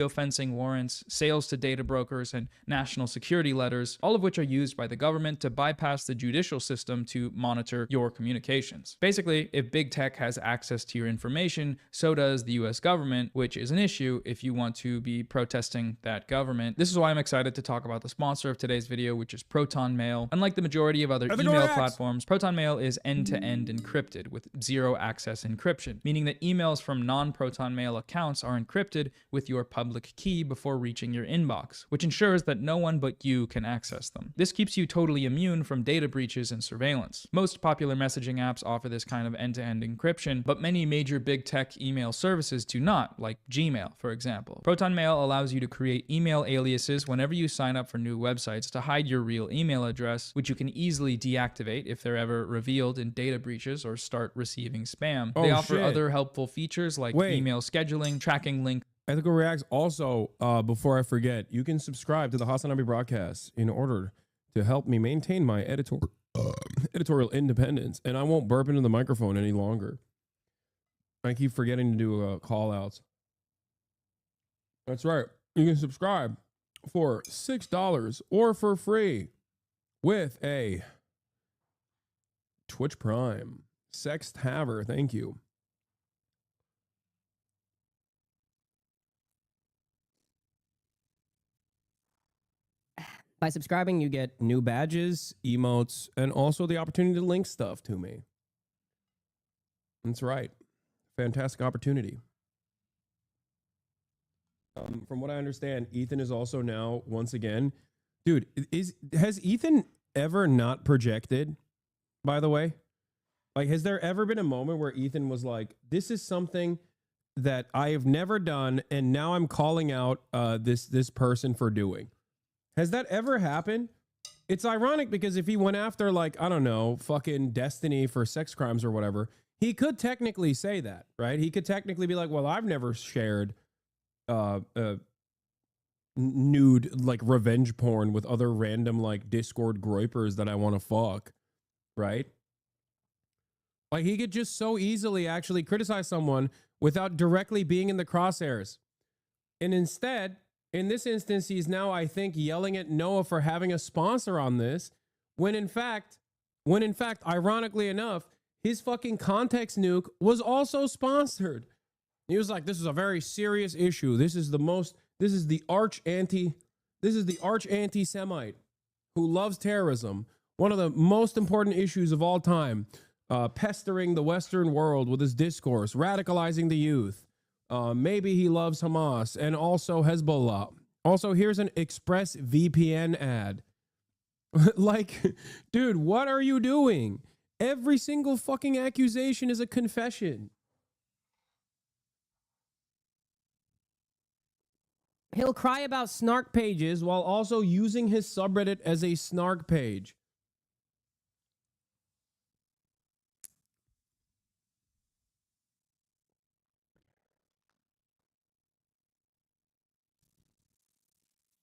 geofencing warrants, sales to data brokers, and national security letters, all of which are used by the government to bypass the judicial system to monitor your communications. Basically, if big tech has access to your information, so does the US government, which is an issue if you want to be protesting that government. This is why I'm excited to talk about the sponsor of today's video, which is Proton Mail. Unlike the majority of other email platforms, Proton Mail is end-to-end encrypted with zero access encryption, meaning that emails from non-Proton Mail accounts are encrypted with your public key before reaching your inbox, which ensures that no one but you can access them. This keeps you totally immune from data breaches and surveillance. Most popular messaging apps offer this kind of end-to-end encryption, but many major big tech email services do not, like Gmail, for example. Proton Mail allows you to create email aliases whenever you sign up for new websites to hide your real email address, which you can easily deactivate if they're ever revealed in data breaches or start receiving spam. They offer other helpful features like email scheduling, tracking links. Ethical Reacts also, before I forget, you can subscribe to the Hasan broadcast in order to help me maintain my editorial independence, and I won't burp into the microphone any longer. I keep forgetting to do call outs. That's right. You can subscribe for $6 or for free with a Twitch Prime. Sex Taver, thank you. By subscribing, you get new badges, emotes, and also the opportunity to link stuff to me. That's right. Fantastic opportunity. From what I understand, Ethan is also now, once again, dude, has Ethan ever not projected, by the way? Like, has there ever been a moment where Ethan was like, this is something that I have never done, and now I'm calling out this person for doing? Has that ever happened? It's ironic because if he went after, like, I don't know, fucking Destiny for sex crimes or whatever, he could technically say that, right? He could technically be like, well, I've never shared nude, like, revenge porn with other random, like, Discord groypers that I want to fuck, right? Like, he could just so easily actually criticize someone without directly being in the crosshairs. And instead, in this instance, he's now, I think, yelling at Noah for having a sponsor on this, when in fact, ironically enough, his fucking Context Nuke was also sponsored. He was like, this is a very serious issue. This is the arch anti-Semite who loves terrorism. One of the most important issues of all time, pestering the Western world with his discourse, radicalizing the youth. Maybe he loves Hamas and also Hezbollah. Also, here's an Express VPN ad. Like, dude, what are you doing? Every single fucking accusation is a confession. He'll cry about snark pages while also using his subreddit as a snark page.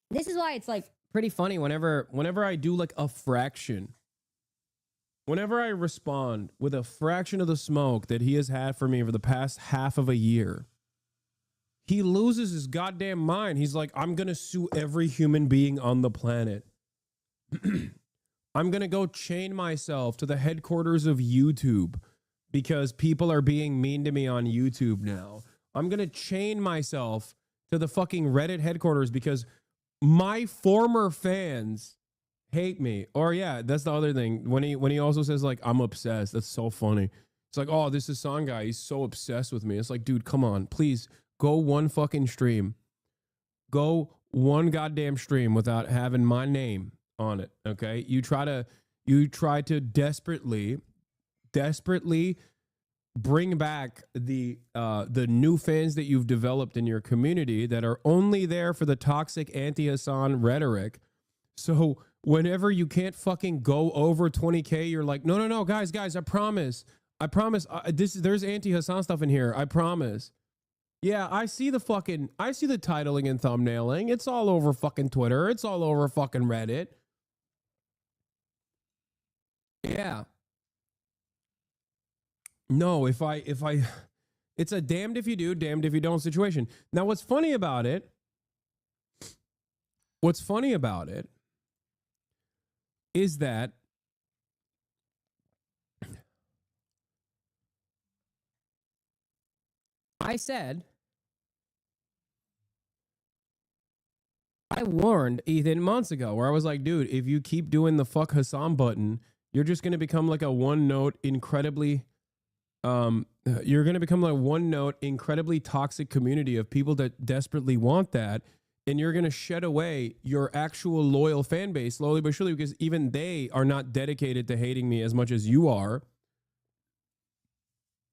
This is why it's like pretty funny whenever I do like a fraction. Whenever I respond with a fraction of the smoke that he has had for me for the past half of a year, he loses his goddamn mind. He's like, I'm going to sue every human being on the planet. I'm going to go chain myself to the headquarters of YouTube because people are being mean to me on YouTube now. I'm going to chain myself to the fucking Reddit headquarters because my former fans hate me. Or yeah, that's the other thing. When he also says like, I'm obsessed. That's so funny. It's like, oh, this Hasan guy, he's so obsessed with me. It's like, dude, come on, please go one fucking stream. Go one goddamn stream without having my name on it. Okay. You try to desperately bring back the new fans that you've developed in your community that are only there for the toxic anti-Hasan rhetoric. So whenever you can't fucking go over 20K, you're like, no, guys, I promise, there's anti-Hasan stuff in here. I promise. Yeah, I see the titling and thumbnailing. It's all over fucking Twitter. It's all over fucking Reddit. Yeah. No, it's a damned if you do, damned if you don't situation. Now, what's funny about it what's funny about it is that I warned Ethan months ago where I was like, dude, if you keep doing the fuck Hasan button, you're just going to become like a incredibly toxic community of people that desperately want that. And you're going to shed away your actual loyal fan base slowly but surely, because even they are not dedicated to hating me as much as you are.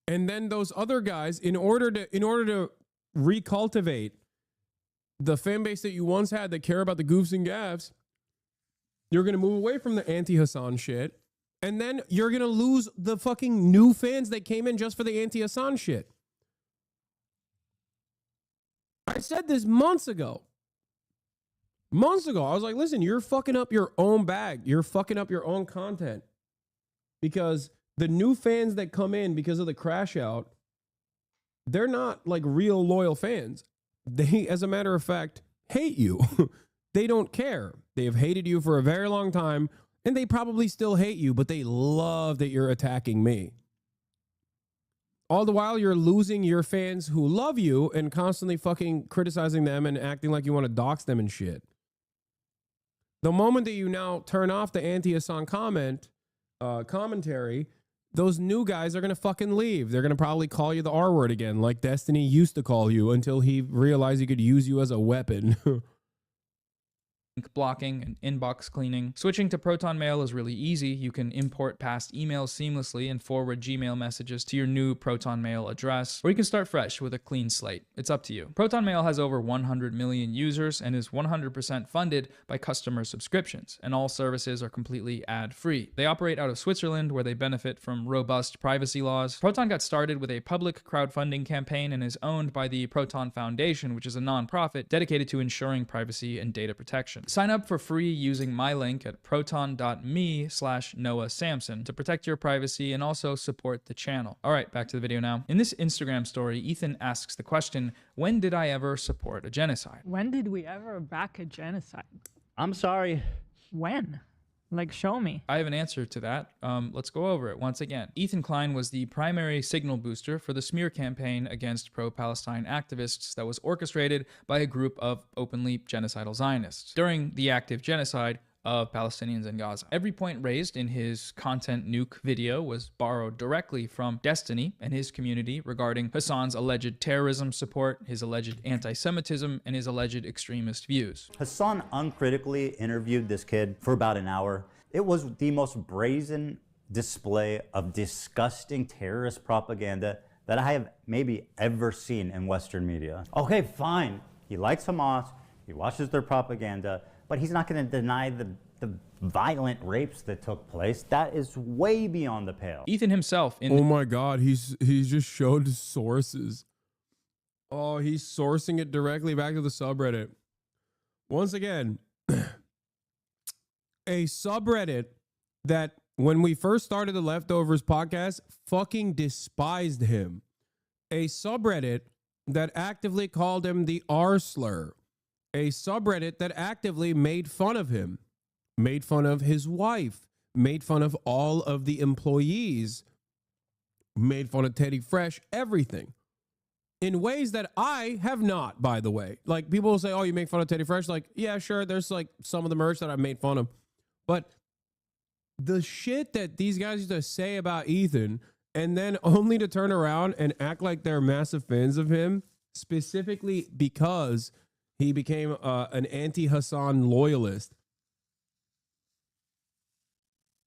And then those other guys, in order to recultivate the fan base that you once had that care about the goofs and gaffs, you're going to move away from the anti-Hasan shit. And then you're going to lose the fucking new fans that came in just for the anti-Hasan shit. I said this months ago. I was like, listen, you're fucking up your own bag. You're fucking up your own content. Because the new fans that come in because of the crash out, they're not like real loyal fans. They, as a matter of fact, hate you. They don't care. They have hated you for a very long time, and they probably still hate you, but they love that you're attacking me. All the while, you're losing your fans who love you and constantly fucking criticizing them and acting like you want to dox them and shit. The moment that you now turn off the anti-Hasan commentary, those new guys are going to fucking leave. They're going to probably call you the R word again, like Destiny used to call you until he realized he could use you as a weapon. Blocking and inbox cleaning. Switching to Proton Mail is really easy. You can import past emails seamlessly and forward Gmail messages to your new Proton Mail address, or you can start fresh with a clean slate. It's up to you. Proton Mail has over 100 million users and is 100% funded by customer subscriptions, and all services are completely ad-free. They operate out of Switzerland, where they benefit from robust privacy laws. Proton got started with a public crowdfunding campaign and is owned by the Proton Foundation, which is a nonprofit dedicated to ensuring privacy and data protection. Sign up for free using my link at proton.me/Noah Samson to protect your privacy and also support the channel. All right, back to the video now. In this Instagram story, Ethan asks the question, when did I ever support a genocide? When did we ever back a genocide? I'm sorry. When? Like, show me. I have an answer to that. Let's go over it once again. Ethan Klein was the primary signal booster for the smear campaign against pro-Palestine activists that was orchestrated by a group of openly genocidal Zionists during the active genocide of Palestinians in Gaza. Every point raised in his content Nuke video was borrowed directly from Destiny and his community regarding Hasan's alleged terrorism support, his alleged anti-Semitism, and his alleged extremist views. Hasan uncritically interviewed this kid for about an hour. It was the most brazen display of disgusting terrorist propaganda that I have maybe ever seen in Western media. Okay, fine. He likes Hamas, he watches their propaganda, but he's not going to deny the violent rapes that took place. That is way beyond the pale. Ethan himself oh my God, he's just showed sources. Oh, he's sourcing it directly back to the subreddit. Once again, a subreddit that when we first started the Leftovers podcast, fucking despised him. A subreddit that actively called him the R slur. A subreddit that actively made fun of him, made fun of his wife, made fun of all of the employees, made fun of Teddy Fresh, everything. In ways that I have not, by the way. Like, people will say, oh, you make fun of Teddy Fresh? Like, yeah, sure, there's like some of the merch that I made fun of. But the shit that these guys used to say about Ethan, and then only to turn around and act like they're massive fans of him, specifically because he became an anti-Hasan loyalist.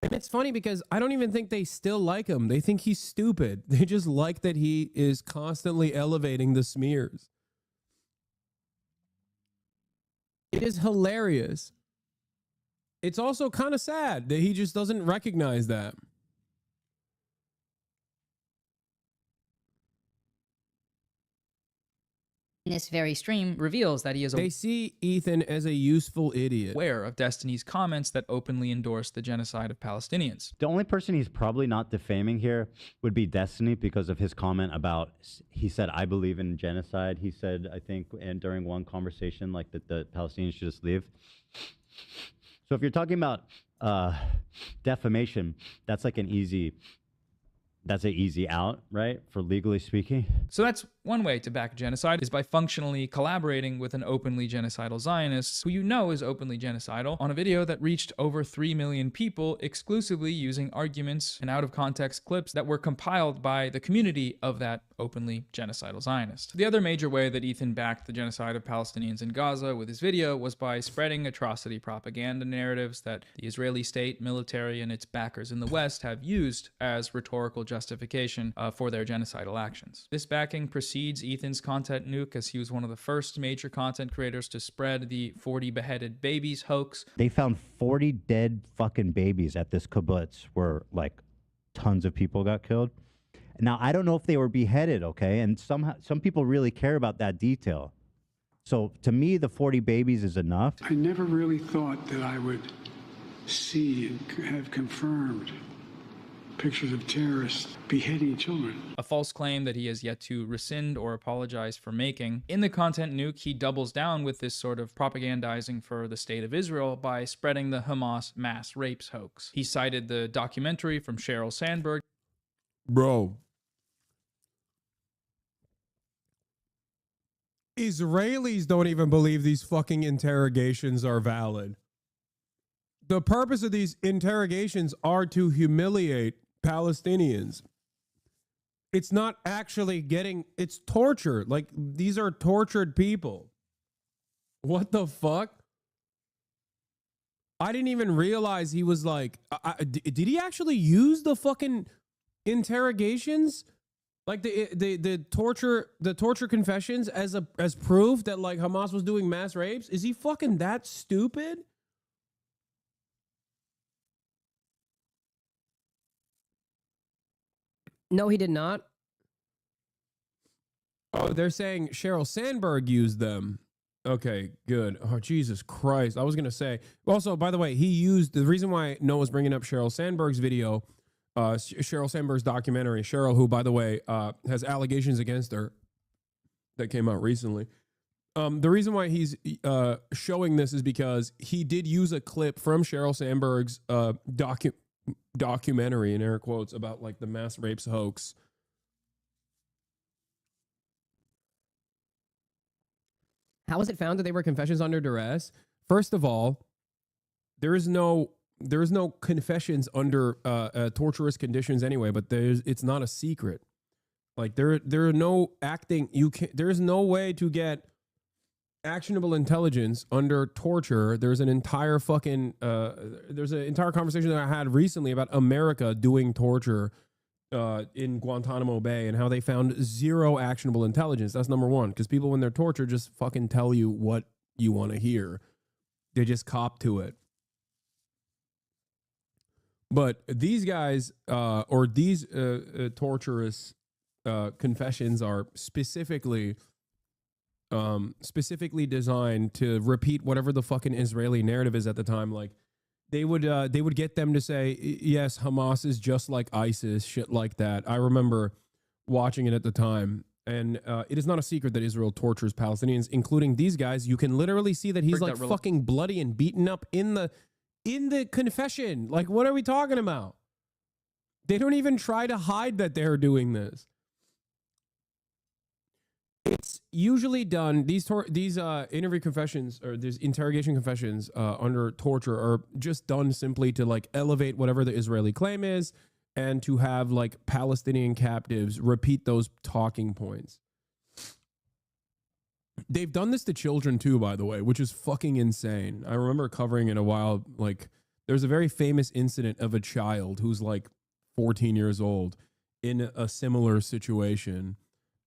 And it's funny because I don't even think they still like him. They think he's stupid. They just like that he is constantly elevating the smears. It is hilarious. It's also kind of sad that he just doesn't recognize that. this very stream reveals that he is They see Ethan as a useful idiot. aware of Destiny's comments that openly endorse the genocide of Palestinians. The only person he's probably not defaming here would be Destiny because of his comment about, he said, I believe in genocide. He said, I think, and during one conversation, like that the Palestinians should just leave. So if you're talking about defamation, that's like an easy out, right? For legally speaking. So that's one way to back genocide, is by functionally collaborating with an openly genocidal Zionist who you know is openly genocidal on a video that reached over 3 million people exclusively using arguments and out-of-context clips that were compiled by the community of that openly genocidal Zionist. The other major way that Ethan backed the genocide of Palestinians in Gaza with his video was by spreading atrocity propaganda narratives that the Israeli state, military, and its backers in the West have used as rhetorical justification for their genocidal actions. This backing precedes Ethan's content nuke, as he was one of the first major content creators to spread the 40 beheaded babies hoax. They found 40 dead fucking babies at this kibbutz where like tons of people got killed. Now, I don't know if they were beheaded, okay? And some people really care about that detail. So to me, the 40 babies is enough. I never really thought that I would see and have confirmed pictures of terrorists beheading children. A false claim that he has yet to rescind or apologize for making. In the content nuke, he doubles down with this sort of propagandizing for the state of Israel by spreading the Hamas mass rapes hoax. He cited the documentary from Sheryl Sandberg. Bro. Israelis don't even believe these fucking interrogations are valid. The purpose of these interrogations are to humiliate Palestinians. It's not actually it's torture. Like, these are tortured people. What the fuck? I didn't even realize he was like, did he actually use the fucking interrogations? Like the torture confessions as proof that like Hamas was doing mass rapes? Is he fucking that stupid? No, he did not. Oh, they're saying Sheryl Sandberg used them. Okay, good. Oh, Jesus Christ. I was going to say. Also, by the way, he used the reason why Noah's bringing up Sheryl Sandberg's video, Sheryl Sandberg's documentary. Sheryl, who, by the way, has allegations against her that came out recently. The reason why he's showing this is because he did use a clip from Sheryl Sandberg's documentary, in air quotes, about like the mass rapes hoax. How was it found that they were Confessions under duress? First of all, there is no confessions under torturous conditions anyway, but it's not a secret. Like there are no acting. There's no way to get actionable intelligence under torture. There's an entire fucking there's an entire conversation that I had recently about America doing torture in Guantanamo Bay and how they found zero actionable intelligence. That's number one, because people, when they're tortured, just fucking tell you what you want to hear. They just cop to it. But these guys or these torturous confessions are specifically designed to repeat whatever the fucking Israeli narrative is at the time. Like they would get them to say, yes, Hamas is just like ISIS, shit like that. I remember watching it at the time, and it is not a secret that Israel tortures Palestinians, including these guys. You can literally see that he's like fucking bloody and beaten up in the confession. Like, what are we talking about? They don't even try to hide that they're doing this. It's usually done. These interview confessions or these interrogation confessions under torture are just done simply to like elevate whatever the Israeli claim is, and to have like Palestinian captives repeat those talking points. They've done this to children too, by the way, which is fucking insane. I remember covering it a while. Like, there's a very famous incident of a child who's like 14 years old in a similar situation.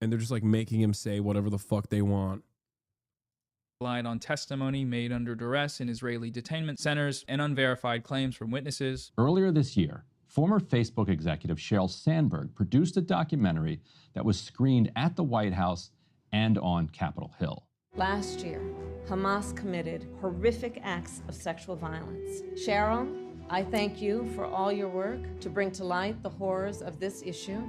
And they're just like making him say whatever the fuck they want. Relied on testimony made under duress in Israeli detainment centers and unverified claims from witnesses. Earlier this year, former Facebook executive Sheryl Sandberg produced a documentary that was screened at the White House and on Capitol Hill. Last year, Hamas committed horrific acts of sexual violence. Cheryl, I thank you for all your work to bring to light the horrors of this issue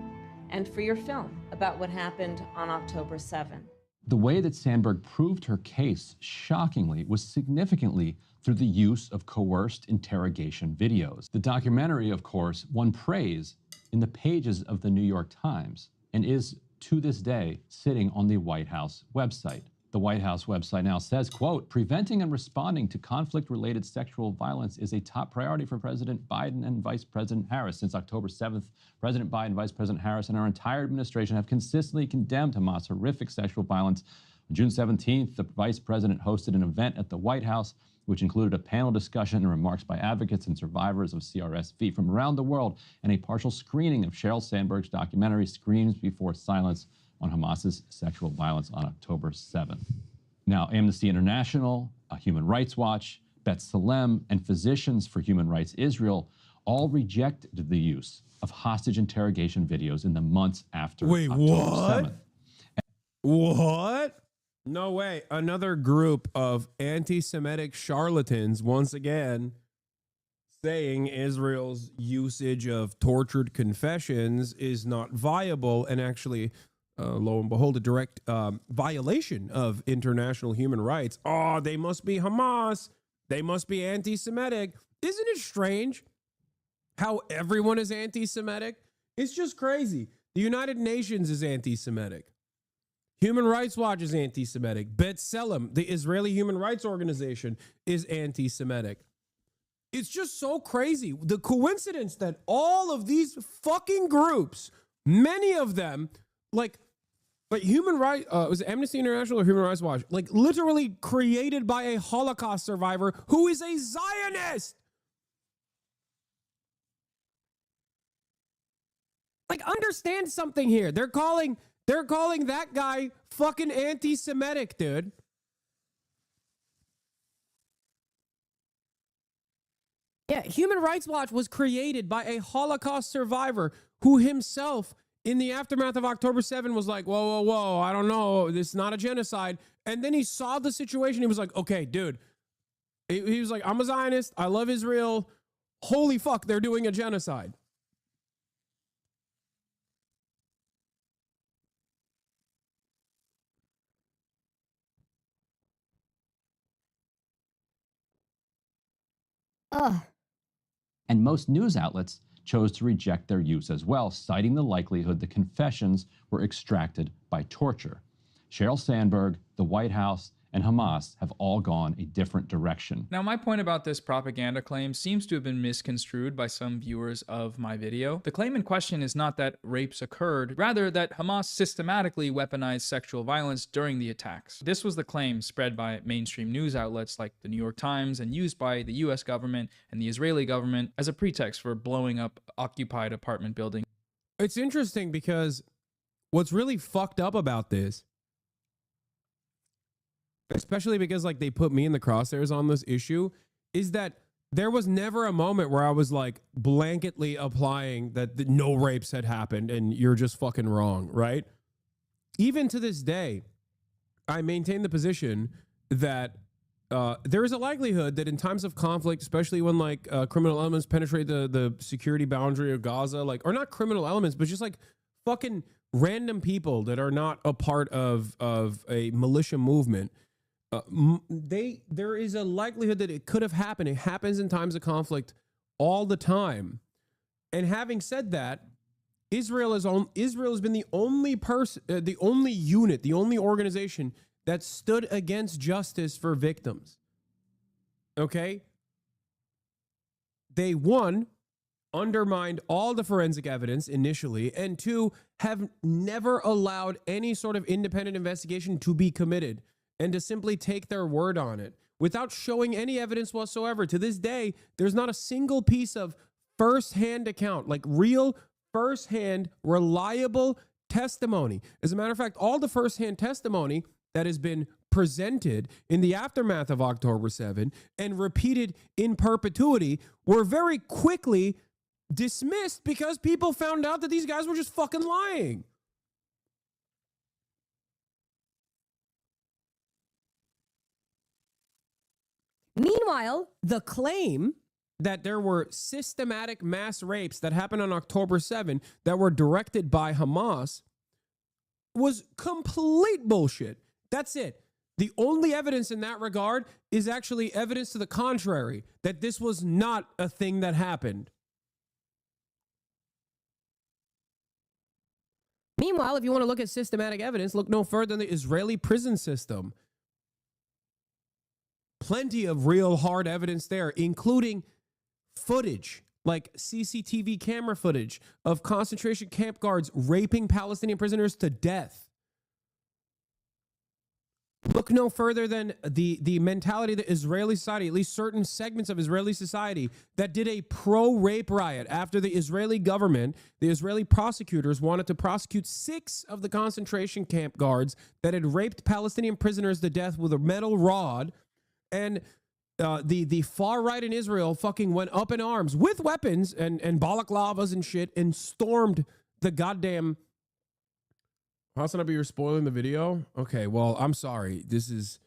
and for your film about what happened on October 7. The way that Sandberg proved her case, shockingly, was significantly through the use of coerced interrogation videos. The documentary, of course, won praise in the pages of the New York Times and is, to this day, sitting on the White House website. The White House website now says, quote, "Preventing and responding to conflict-related sexual violence is a top priority for President Biden and Vice President Harris. Since October 7th, President Biden, Vice President Harris, and our entire administration have consistently condemned Hamas' horrific sexual violence. On June 17th, the Vice President hosted an event at the White House, which included a panel discussion and remarks by advocates and survivors of CRSV from around the world, and a partial screening of Sheryl Sandberg's documentary, Screams Before Silence, on Hamas's sexual violence on October 7th. Now, Amnesty International, Human Rights Watch, B'Tselem, and Physicians for Human Rights Israel all rejected the use of hostage interrogation videos in the months after October 7th. What? No way. Another group of anti-Semitic charlatans, once again, saying Israel's usage of tortured confessions is not viable and actually, lo and behold, a direct violation of international human rights. Oh, they must be Hamas. They must be anti-Semitic. Isn't it strange how everyone is anti-Semitic? It's just crazy. The United Nations is anti-Semitic. Human Rights Watch is anti-Semitic. B'Tselem, the Israeli human rights organization, is anti-Semitic. It's just so crazy. The coincidence that all of these fucking groups, many of them, like human rights, was it Amnesty International or Human Rights Watch? Like literally created by a Holocaust survivor who is a Zionist. Like, understand something here. They're calling that guy fucking anti-Semitic, dude. Yeah, Human Rights Watch was created by a Holocaust survivor who himself, in the aftermath of October 7, was like, whoa, I don't know, this is not a genocide. And then he saw the situation. He was like, okay, dude. He was like, I'm a Zionist. I love Israel. Holy fuck, they're doing a genocide. And most news outlets chose to reject their use as well, citing the likelihood the confessions were extracted by torture. Sheryl Sandberg, the White House, and Hamas have all gone a different direction. Now, my point about this propaganda claim seems to have been misconstrued by some viewers of my video. The claim in question is not that rapes occurred, rather that Hamas systematically weaponized sexual violence during the attacks. This was the claim spread by mainstream news outlets like the New York Times and used by the US government and the Israeli government as a pretext for blowing up occupied apartment buildings. It's interesting because what's really fucked up about this, especially because like they put me in the crosshairs on this issue, is that there was never a moment where I was like blanketly applying that no rapes had happened and you're just fucking wrong, right? Even to this day, I maintain the position that there is a likelihood that in times of conflict, especially when like criminal elements penetrate the security boundary of Gaza, like, or not criminal elements, but just like fucking random people that are not a part of a militia movement, there is a likelihood that it could have happened. It happens in times of conflict all the time. And having said that, Israel has been the only person, the only unit, the only organization that stood against justice for victims. Okay? They, one, undermined all the forensic evidence initially, and two, have never allowed any sort of independent investigation to be committed and to simply take their word on it without showing any evidence whatsoever. To this day, there's not a single piece of first-hand account, like real first-hand, reliable testimony. As a matter of fact, all the first-hand testimony that has been presented in the aftermath of October 7 and repeated in perpetuity were very quickly dismissed because people found out that these guys were just fucking lying. Meanwhile, The claim that there were systematic mass rapes that happened on October 7 that were directed by Hamas was complete bullshit. That's it. The only evidence in that regard is actually evidence to the contrary, that this was not a thing that happened. meanwhile, if you want to look at systematic evidence, Look no further than the Israeli prison system. Plenty of real hard evidence there, including footage, like CCTV camera footage of concentration camp guards raping Palestinian prisoners to death. Look no further than the mentality of the Israeli society, at least certain segments of Israeli society, that did a pro-rape riot after the Israeli government, the Israeli prosecutors wanted to prosecute 6 of the concentration camp guards that had raped Palestinian prisoners to death with a metal rod. And the far right in Israel fucking went up in arms with weapons and balaclavas and shit and stormed the goddamn... Hasan, you're spoiling the video? Okay, well, I'm sorry. This is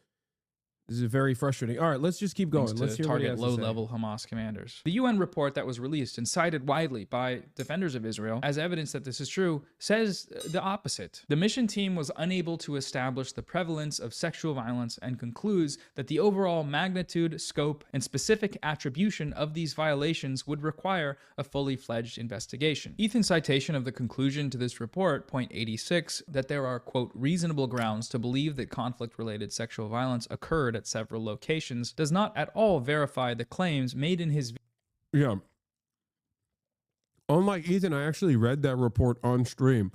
very frustrating. All right, let's just keep going. Let's hear target low-level Hamas commanders. The UN report that was released and cited widely by defenders of Israel as evidence that this is true says the opposite. The mission team was unable to establish the prevalence of sexual violence and concludes that the overall magnitude, scope, and specific attribution of these violations would require a fully fledged investigation. Ethan's citation of the conclusion to this report, point 86, that there are, quote, reasonable grounds to believe that conflict-related sexual violence occurred at several locations, does not at all verify the claims made in his... Yeah. Unlike Ethan, I actually read that report on stream.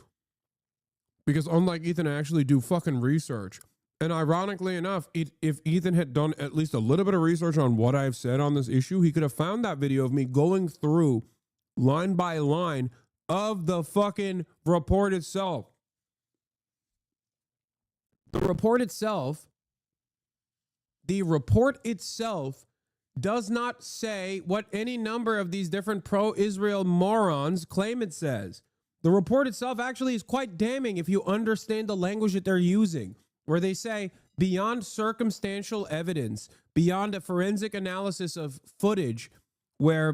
Because unlike Ethan, I actually do fucking research. And ironically enough, if Ethan had done at least a little bit of research on what I've said on this issue, he could have found that video of me going through line by line of the fucking report itself. The report itself does not say what any number of these different pro-Israel morons claim it says. The report itself actually is quite damning if you understand the language that they're using, where they say, beyond circumstantial evidence, beyond a forensic analysis of footage where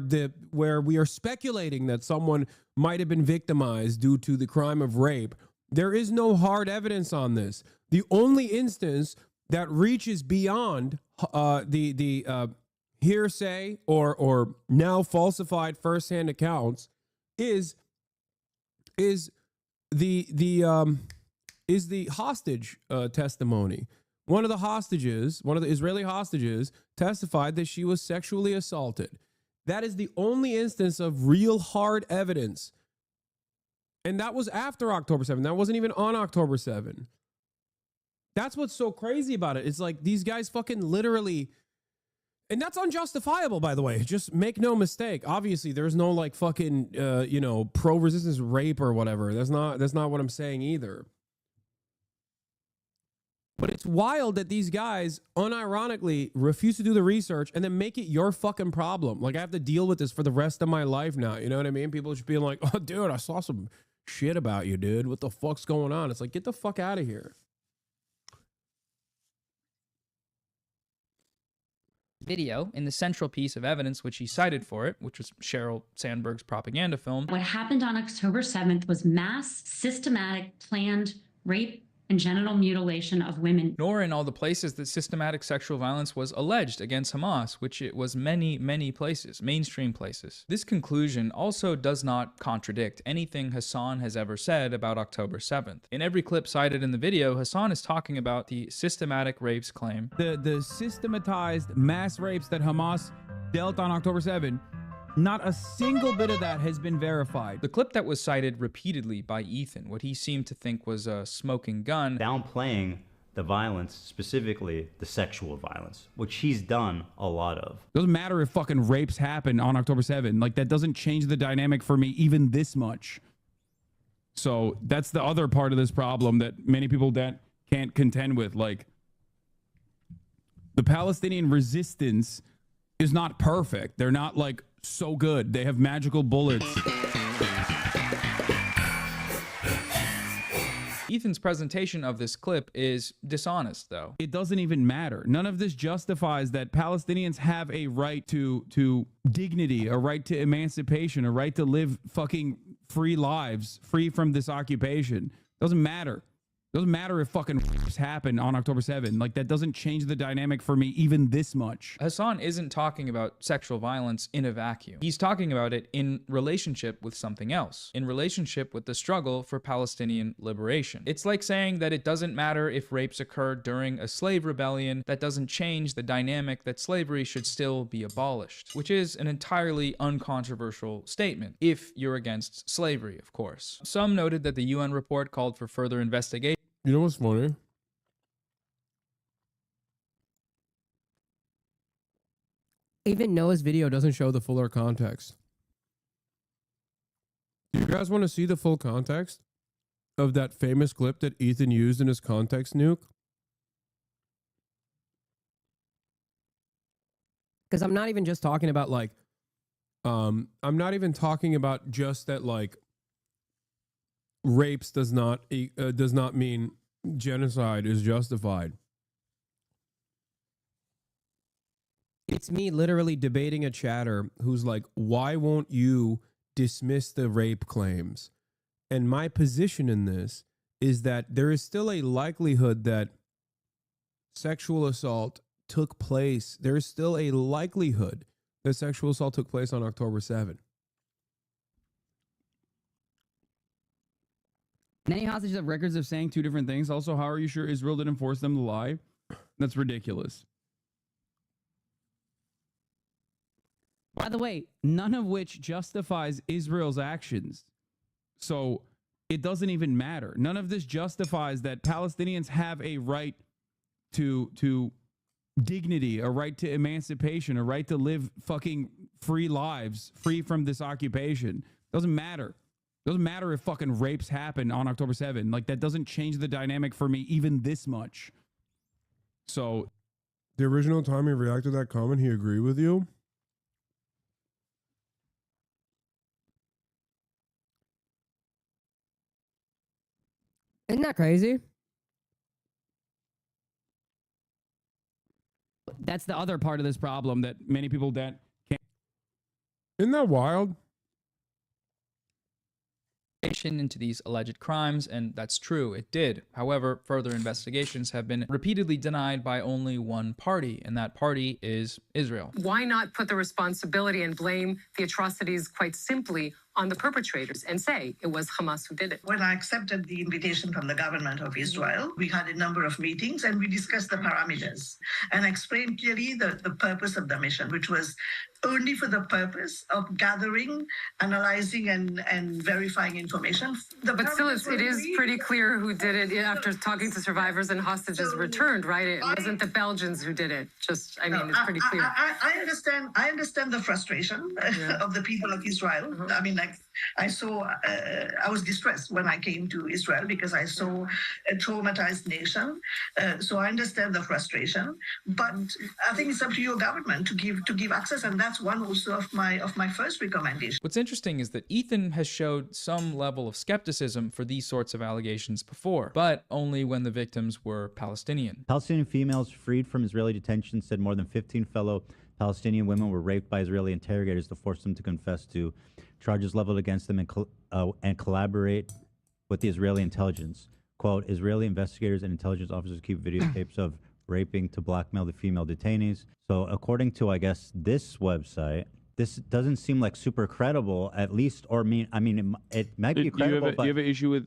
we are speculating that someone might have been victimized due to the crime of rape, there is no hard evidence on this. The only instance that reaches beyond the hearsay or now falsified firsthand accounts is the hostage testimony. One of the Israeli hostages testified that she was sexually assaulted. That is the only instance of real hard evidence. And that was after October 7. That wasn't even on October 7. That's what's so crazy about it. It's like these guys fucking literally, and that's unjustifiable, by the way. Just make no mistake. Obviously, there's no like fucking pro-resistance rape or whatever. That's not what I'm saying either. But it's wild that these guys unironically refuse to do the research and then make it your fucking problem. Like I have to deal with this for the rest of my life now. You know what I mean? People just being like, "Oh, dude, I saw some shit about you, dude. What the fuck's going on?" It's like, get the fuck out of here. Video in the central piece of evidence which he cited for it, which was Sheryl Sandberg's propaganda film. What happened on October 7th was mass, systematic, planned rape and genital mutilation of women. Nor in all the places that systematic sexual violence was alleged against Hamas, which it was many, many places, mainstream places. This conclusion also does not contradict anything Hasan has ever said about October 7th. In every clip cited in the video, Hasan is talking about the systematic rapes claim. The systematized mass rapes that Hamas dealt on October 7, not a single bit of that has been verified. The clip that was cited repeatedly by Ethan, what he seemed to think was a smoking gun, downplaying the violence, specifically the sexual violence, which he's done a lot of. Doesn't matter if fucking rapes happen on October 7. Like, that doesn't change the dynamic for me even this much. So that's the other part of this problem that many people that can't contend with. Like, the Palestinian resistance is not perfect. They're not like so good. They have magical bullets. Ethan's presentation of this clip is dishonest, though. It doesn't even matter. None of this justifies that Palestinians have a right to dignity, a right to emancipation, a right to live fucking free lives, free from this occupation. Doesn't matter. Doesn't matter if fucking happened on October 7th. Like, that doesn't change the dynamic for me even this much. Hasan isn't talking about sexual violence in a vacuum. He's talking about it in relationship with something else, in relationship with the struggle for Palestinian liberation. It's like saying that it doesn't matter if rapes occurred during a slave rebellion. That doesn't change the dynamic that slavery should still be abolished, which is an entirely uncontroversial statement, if you're against slavery, of course. Some noted that the UN report called for further investigation. You know what's funny? Even Noah's video doesn't show the fuller context. Do you guys want to see the full context of that famous clip that Ethan used in his context nuke? Because I'm not even just talking about like, I'm not even talking about just that like rapes does not mean genocide is justified. It's me literally debating a chatter who's like, why won't you dismiss the rape claims? And my position in this is that there is still a likelihood that sexual assault took place. There is still a likelihood that sexual assault took place on October 7th. Many hostages have records of saying two different things. Also, how are you sure Israel didn't force them to lie? That's ridiculous. By the way, none of which justifies Israel's actions. So it doesn't even matter. None of this justifies that Palestinians have a right to dignity, a right to emancipation, a right to live fucking free lives, free from this occupation. Doesn't matter. Doesn't matter if fucking rapes happen on October 7th. Like, that doesn't change the dynamic for me even this much. So the original time he reacted to that comment, he agreed with you. Isn't that crazy? that's the other part of this problem that many people that can't. Isn't that wild? Into these alleged crimes, and that's true, it did. However, further investigations have been repeatedly denied by only one party, and that party is Israel. Why not put the responsibility and blame the atrocities quite simply on the perpetrators and say it was Hamas who did it? When I accepted the invitation from the government of Israel, we had a number of meetings and we discussed the parameters and explained clearly the purpose of the mission, which was only for the purpose of gathering, analyzing, and verifying information. But still, it is pretty clear who did it after talking to survivors and hostages returned, right? It wasn't the Belgians who did it. Just, I mean, it's pretty clear. I understand the frustration of the people of Israel. I mean, like, I was distressed when I came to Israel because I saw a traumatized nation. So I understand the frustration, but I think it's up to your government to give access, and that's one also of my first recommendation. What's interesting is that Ethan has showed some level of skepticism for these sorts of allegations before, but only when the victims were Palestinian. Palestinian females freed from Israeli detention said more than 15 fellow Palestinian women were raped by Israeli interrogators to force them to confess to charges leveled against them and collaborate with the Israeli intelligence. Quote, Israeli investigators and intelligence officers keep videotapes of raping to blackmail the female detainees. So according to, I guess, this website, this doesn't seem like super credible, at least, or it might be credible, but... Do you have an issue with...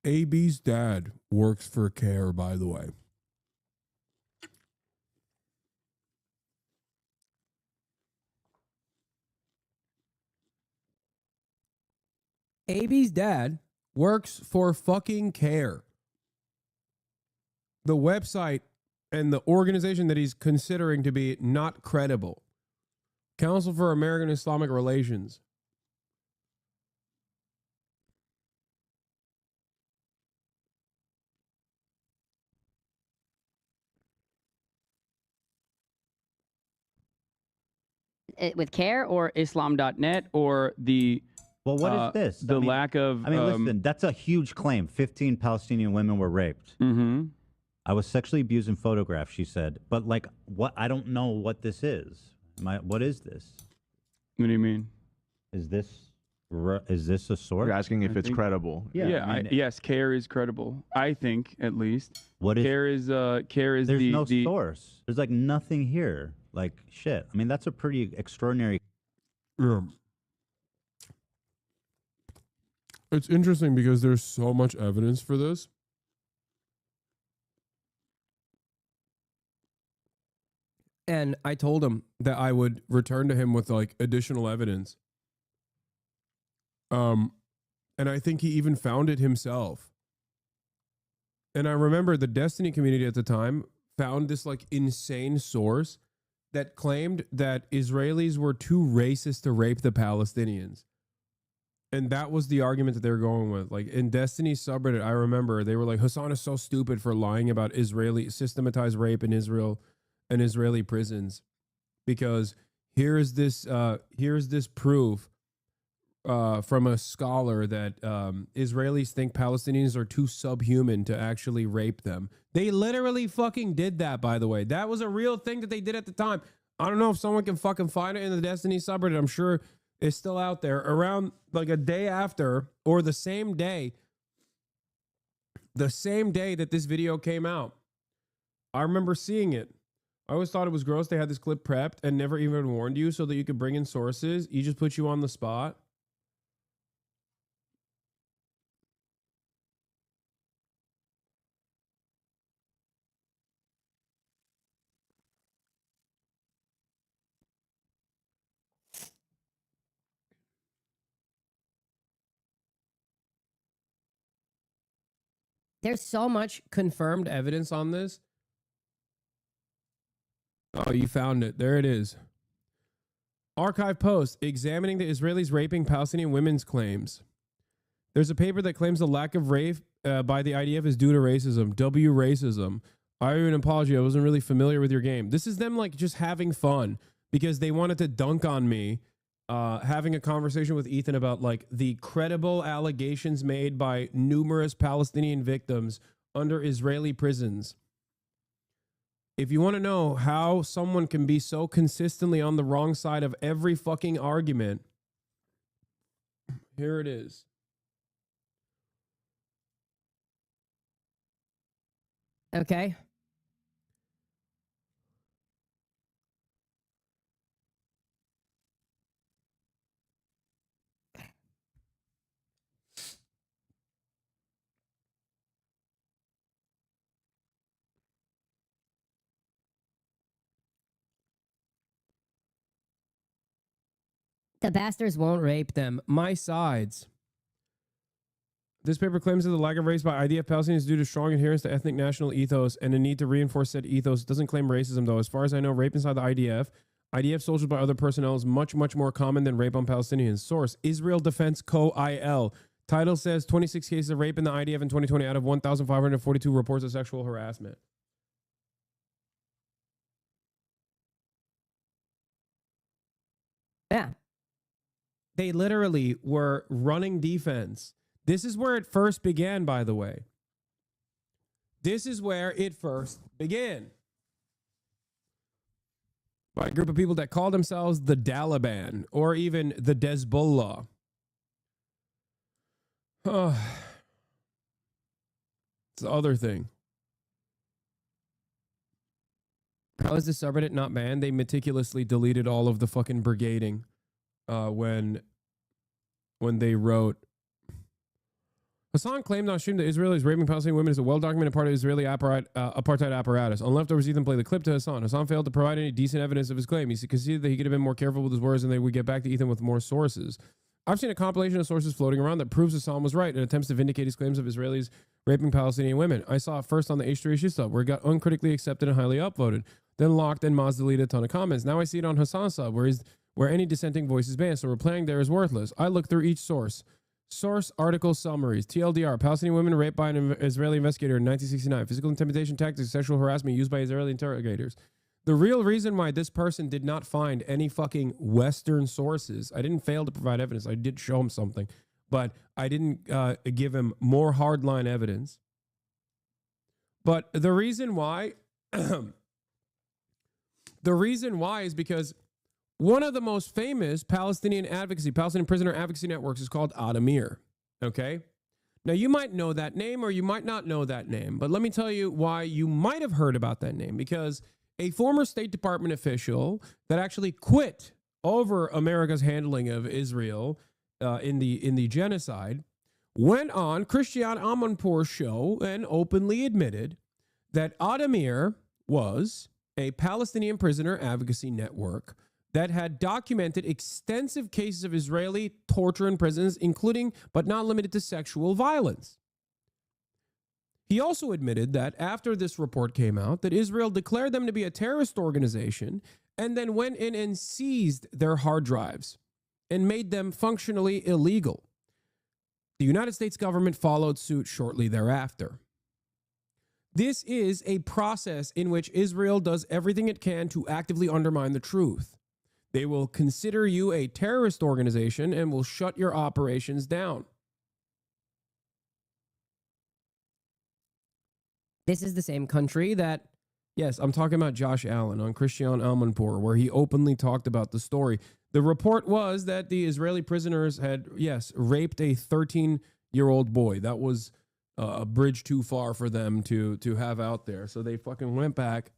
AB's dad works for CARE, by the way. AB's dad works for fucking CARE. The website and the organization that he's considering to be not credible. Council for American Islamic Relations. with care or Islam.net or the Well, what is this? the lack of listen, that's a huge claim. 15 Palestinian women were raped. Mm-hmm. I was sexually abused and photographed, she said. But like, what? I don't know what this is. What is this? What do you mean? Is this a source? You're asking if I it's think- credible. Yeah, yes, care is credible. I think at least. What is care is There's the no the source. There's like nothing here. Like shit. I mean, that's a pretty extraordinary. It's interesting because there's so much evidence for this. And I told him that I would return to him with like additional evidence. And I think he even found it himself. And I remember the Destiny community at the time found this like insane source that claimed that Israelis were too racist to rape the Palestinians. And that was the argument that they were going with. Like in Destiny subreddit, I remember they were like, Hasan is so stupid for lying about Israeli systematized rape in Israel and Israeli prisons. Because here's this proof from a scholar that Israelis think Palestinians are too subhuman to actually rape them. They literally fucking did that, by the way. That was a real thing that they did at the time. I don't know if someone can fucking find it in the Destiny subreddit. I'm sure it's still out there. Around like a day after or the same day that this video came out, I remember seeing it. I always thought it was gross they had this clip prepped and never even warned you so that you could bring in sources. He just put you on the spot. There's so much confirmed evidence on this. Oh, you found it. There it is. Archive post examining the Israelis raping Palestinian women's claims. There's a paper that claims the lack of rape by the IDF is due to racism. W racism. I owe you an apology. I wasn't really familiar with your game. This is them like just having fun because they wanted to dunk on me. Having a conversation with Ethan about like the credible allegations made by numerous Palestinian victims under Israeli prisons. If you want to know how someone can be so consistently on the wrong side of every fucking argument, here it is. Okay. The bastards won't rape them. My sides. This paper claims that the lack of race by IDF Palestinians is due to strong adherence to ethnic national ethos and a need to reinforce said ethos. It doesn't claim racism, though. As far as I know, rape inside the IDF soldiers by other personnel is much, much more common than rape on Palestinians. Source, Israel Defense Co. IL. Title says 26 cases of rape in the IDF in 2020 out of 1,542 reports of sexual harassment. Yeah. They literally were running defense. This is where it first began, by the way. This is where it first began. By a group of people that call themselves the Taliban or even the Hezbollah. It's the other thing. How is the subreddit not banned? They meticulously deleted all of the fucking brigading when they wrote. Hasan claimed on stream that Israelis raping Palestinian women is a well-documented part of Israeli apartheid apparatus. On leftovers, Ethan played the clip to Hasan. Hasan failed to provide any decent evidence of his claim. He conceded that he could have been more careful with his words and they would get back to Ethan with more sources. I've seen a compilation of sources floating around that proves Hasan was right and attempts to vindicate his claims of Israelis raping Palestinian women. I saw it first on the H3 issue sub, where it got uncritically accepted and highly upvoted, then locked and Moz deleted a ton of comments. Now I see it on Hasan's sub, where any dissenting voice is banned, so replying there is worthless. I look through each source. Source article summaries. TLDR, Palestinian women raped by an Israeli investigator in 1969. Physical intimidation tactics, sexual harassment used by Israeli interrogators. The real reason why this person did not find any fucking Western sources, I didn't fail to provide evidence. I did show him something, but I didn't give him more hardline evidence. But the reason why, the reason why is because one of the most famous Palestinian prisoner advocacy networks is called Adamir. Okay? Now, you might know that name or you might not know that name, but let me tell you why you might have heard about that name. Because a former State Department official that actually quit over America's handling of Israel in the genocide went on Christian Amanpour's show and openly admitted that Adamir was a Palestinian prisoner advocacy network that had documented extensive cases of Israeli torture in prisons, including but not limited to sexual violence. He also admitted that after this report came out, that Israel declared them to be a terrorist organization and then went in and seized their hard drives and made them functionally illegal. The United States government followed suit shortly thereafter. This is a process in which Israel does everything it can to actively undermine the truth. They will consider you a terrorist organization and will shut your operations down. This is the same country that... Yes, I'm talking about Josh Allen on Christian Amanpour, where he openly talked about the story. The report was that the Israeli prisoners had, yes, raped a 13-year-old boy. That was a bridge too far for them to have out there. So they fucking went back.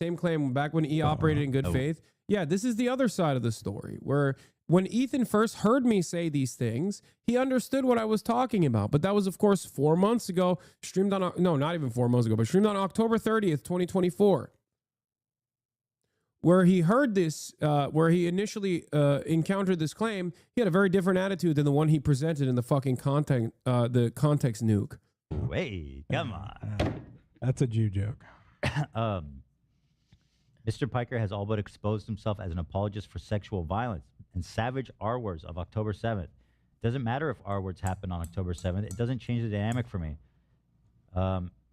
Same claim back when he operated in good faith. Yeah, this is the other side of the story, where when Ethan first heard me say these things, he understood what I was talking about. But that was, of course, 4 months ago, streamed on, no, not even 4 months ago, but streamed on October 30th, 2024. Where he heard this, where he initially encountered this claim, he had a very different attitude than the one he presented in the fucking content, the context nuke. Hey, come on. That's a Jew joke. Mr. Piker has all but exposed himself as an apologist for sexual violence and savage R words of October 7th. Doesn't matter if R words happen on October 7th. It doesn't change the dynamic for me.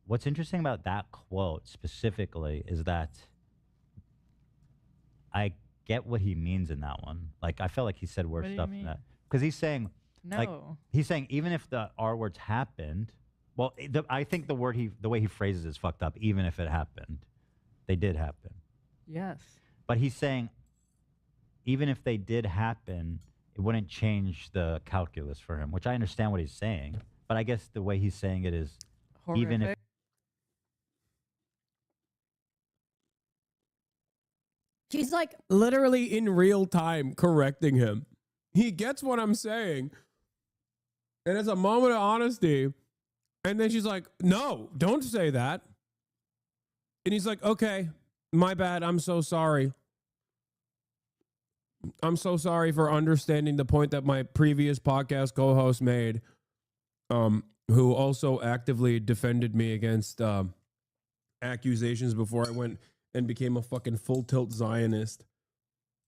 What's interesting about that quote specifically is that I get what he means in that one. Like, I felt like he said worse stuff than that. Because he's saying, he's saying even if the R words happened, well, I think the way he phrases it is fucked up. Even if it happened, they did happen. Yes. But he's saying, even if they did happen, it wouldn't change the calculus for him, which I understand what he's saying. But I guess the way he's saying it is, Horrific. even if... She's like literally in real time correcting him. He gets what I'm saying. And it's a moment of honesty. And then she's like, no, don't say that. And he's like, okay, my bad. I'm so sorry. I'm so sorry for understanding the point that my previous podcast co-host made, who also actively defended me against accusations before I went and became a fucking full tilt Zionist,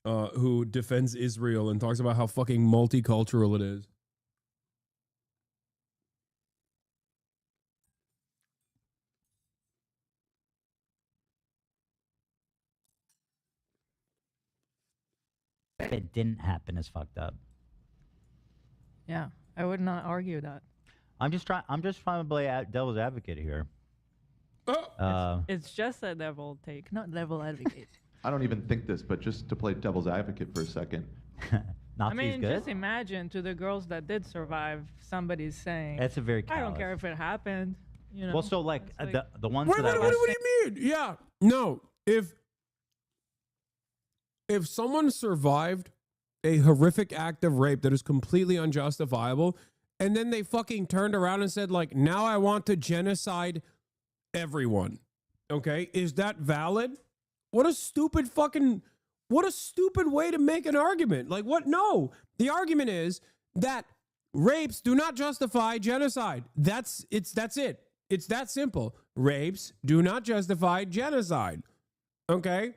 who defends Israel and talks about how fucking multicultural it is. It didn't happen is fucked up. Yeah, I would not argue that. I'm just trying to play devil's advocate here. It's just a devil take, not devil advocate. I don't even think this, but just to play devil's advocate for a second. I mean, just imagine to the girls that did survive, somebody's saying, That's a very I don't care if it happened. You know? Well, so like the ones Wait, that what do you mean? Yeah. No. If someone survived a horrific act of rape that is completely unjustifiable, and then they fucking turned around and said, like, now I want to genocide everyone. Okay? Is that valid? What a stupid way to make an argument. Like, what? No. The argument is that rapes do not justify genocide. That's it. It's that simple. Rapes do not justify genocide. Okay?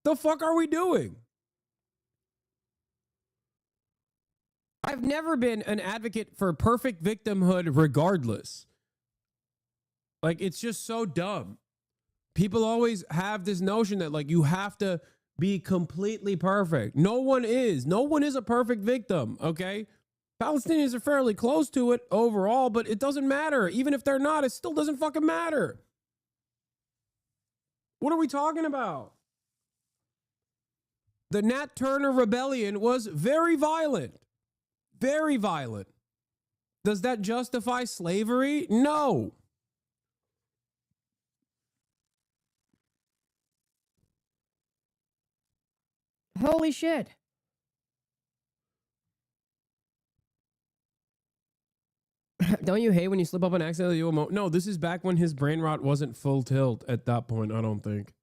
The fuck are we doing? I've never been an advocate for perfect victimhood regardless. Like, it's just so dumb People always have this notion that like you have to be completely perfect. No one is. No one is a perfect victim, okay? Palestinians are fairly close to it overall, but it doesn't matter. Even if they're not, it still doesn't fucking matter. What are we talking about? The Nat Turner Rebellion was very violent. Very violent. Does that justify slavery? No. Holy shit. Don't you hate when you slip up on accident? You No, this is back when his brain rot wasn't full tilt at that point, I don't think.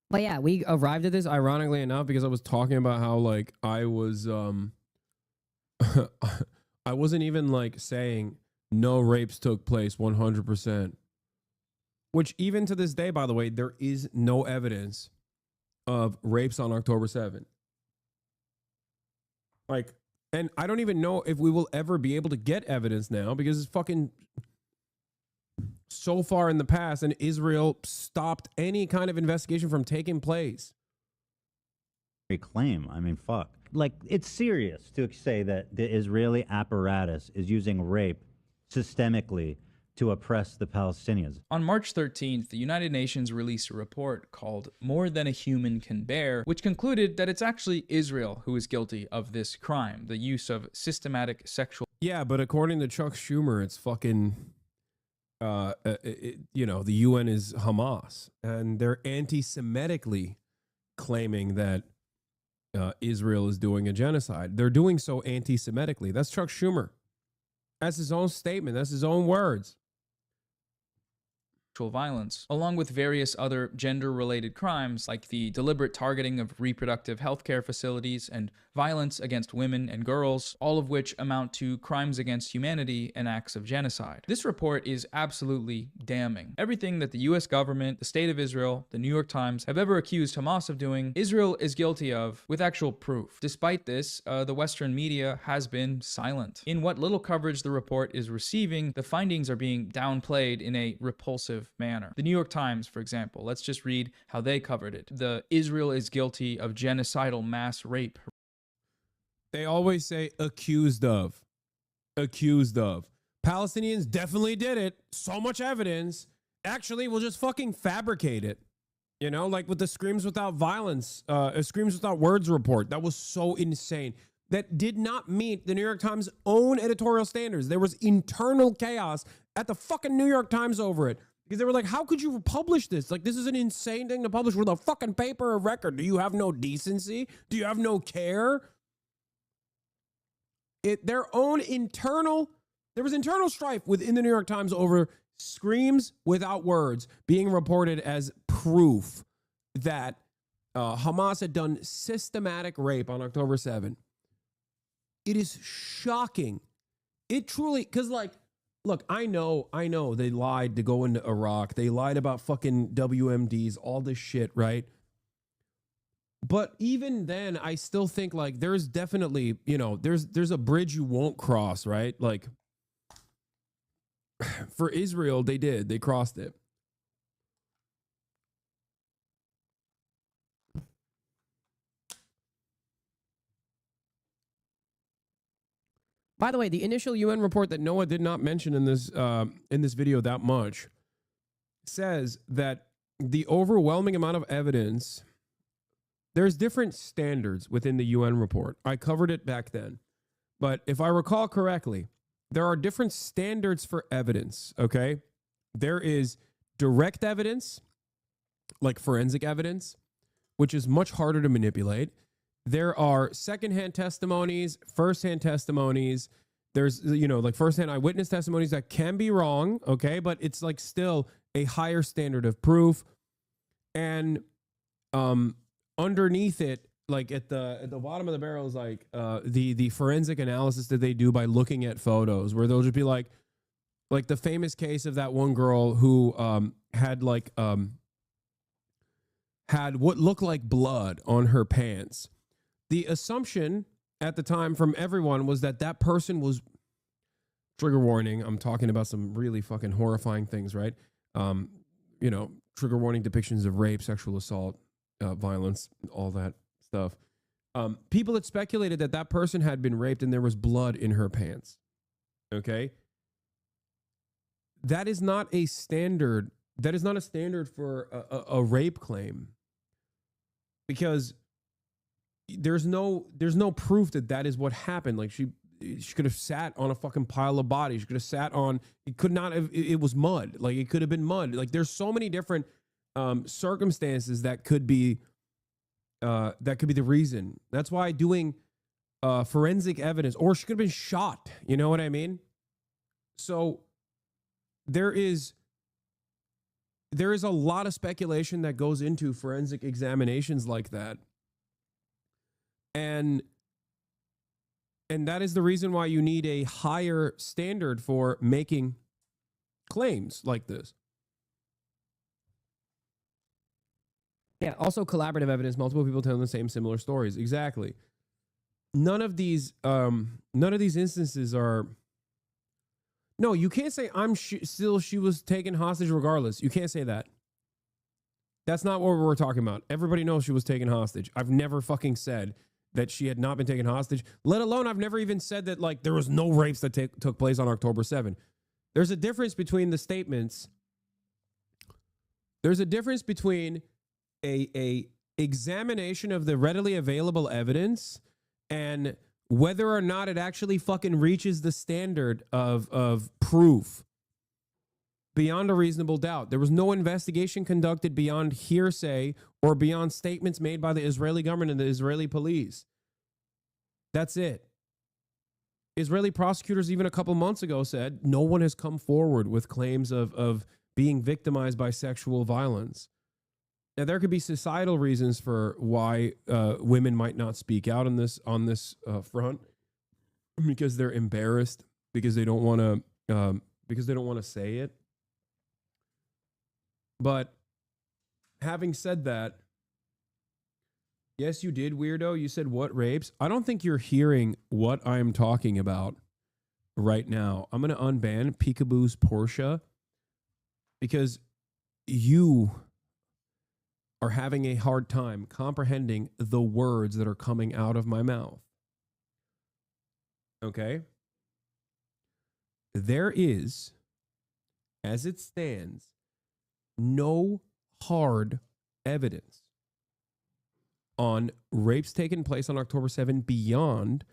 But yeah, we arrived at this ironically enough because I was talking about how like I was I wasn't even like saying no rapes took place 100%. Which even to this day, by the way, there is no evidence of rapes on October 7th. Like, and I don't even know if we will ever be able to get evidence now because it's fucking so far in the past and Israel stopped any kind of investigation from taking place. Claim. I mean, fuck. Like, it's serious to say that the Israeli apparatus is using rape systemically to oppress the Palestinians. On March 13th, the United Nations released a report called More Than a Human Can Bear, which concluded that it's actually Israel who is guilty of this crime, the use of systematic sexual... Yeah, but according to Chuck Schumer, it's fucking... you know, the UN is Hamas, and they're anti-Semitically claiming that Israel is doing a genocide. They're doing so anti-Semitically. That's Chuck Schumer. That's his own statement. That's his own words. violence, along with various other gender-related crimes like the deliberate targeting of reproductive healthcare facilities and violence against women and girls, all of which amount to crimes against humanity and acts of genocide. This report is absolutely damning. Everything that the US government, the State of Israel, the New York Times have ever accused Hamas of doing, Israel is guilty of with actual proof. Despite this, the Western media has been silent. In what little coverage the report is receiving, the findings are being downplayed in a repulsive manner. The New York Times, for example, let's just read how they covered it. The Israel is guilty of genocidal mass rape. They always say accused of. Accused of. Palestinians definitely did it. So much evidence. Actually, we'll just fucking fabricate it. You know, like with the Screams Without Violence, Screams Without Words report. That was so insane. That did not meet the New York Times' own editorial standards. There was internal chaos at the fucking New York Times over it. Because they were like, how could you publish this? Like, this is an insane thing to publish with a fucking paper of record. Do you have no decency? Do you have no care? Their own internal, there was internal strife within the New York Times over Screams Without Words being reported as proof that Hamas had done systematic rape on October 7th. It is shocking. It truly, because like, look, I know they lied to go into Iraq. They lied about fucking WMDs, all this shit, right? But even then, I still think like there's definitely, you know, there's a bridge you won't cross, right? Like for Israel, they did. They crossed it. By the way, the initial UN report that Noah did not mention in this video that much says that the overwhelming amount of evidence, there's different standards within the UN report. I covered it back then. But if I recall correctly, there are different standards for evidence, okay? There is direct evidence, like forensic evidence, which is much harder to manipulate. There are secondhand testimonies, firsthand testimonies. There's, you know, like firsthand eyewitness testimonies that can be wrong, okay? But it's like still a higher standard of proof. And underneath it, like at the bottom of the barrel is like the forensic analysis that they do by looking at photos, where they'll just be like, Like the famous case of that one girl who had had what looked like blood on her pants. The assumption at the time from everyone was that that person was, trigger warning, I'm talking about some really fucking horrifying things, right? You know, trigger warning depictions of rape, sexual assault, violence, all that stuff. People had speculated that that person had been raped and there was blood in her pants. Okay? That is not a standard. That is not a standard for a rape claim, because there's no proof that that is what happened. Like she could have sat on a fucking pile of bodies. She could have sat on. It could not have. It was mud. Like it could have been mud. Like there's so many different circumstances that could be the reason. That's why doing forensic evidence, or she could have been shot. You know what I mean? So there is a lot of speculation that goes into forensic examinations like that. And that is the reason why you need a higher standard for making claims like this. Yeah, also collaborative evidence, multiple people telling the same similar stories. Exactly. None of these instances are. No, you can't say she was taken hostage regardless. You can't say that. That's not what we're talking about. Everybody knows she was taken hostage. I've never fucking said that she had not been taken hostage, let alone I've never even said that like there was no rapes that took place on October 7. There's a difference between the statements. There's a difference between a examination of the readily available evidence and whether or not it actually fucking reaches the standard of proof beyond a reasonable doubt. There was no investigation conducted beyond hearsay or beyond statements made by the Israeli government and the Israeli police. That's it. Israeli prosecutors even a couple months ago said no one has come forward with claims of being victimized by sexual violence. Now, there could be societal reasons for why women might not speak out on this front, because they're embarrassed, because they don't want to say it. But having said that, yes, you did, weirdo. You said what rapes? I don't think you're hearing what I'm talking about right now. I'm going to unban Peekaboo's Portia because you are having a hard time comprehending the words that are coming out of my mouth. Okay? There is, as it stands, no hard evidence on rapes taking place on October 7 beyond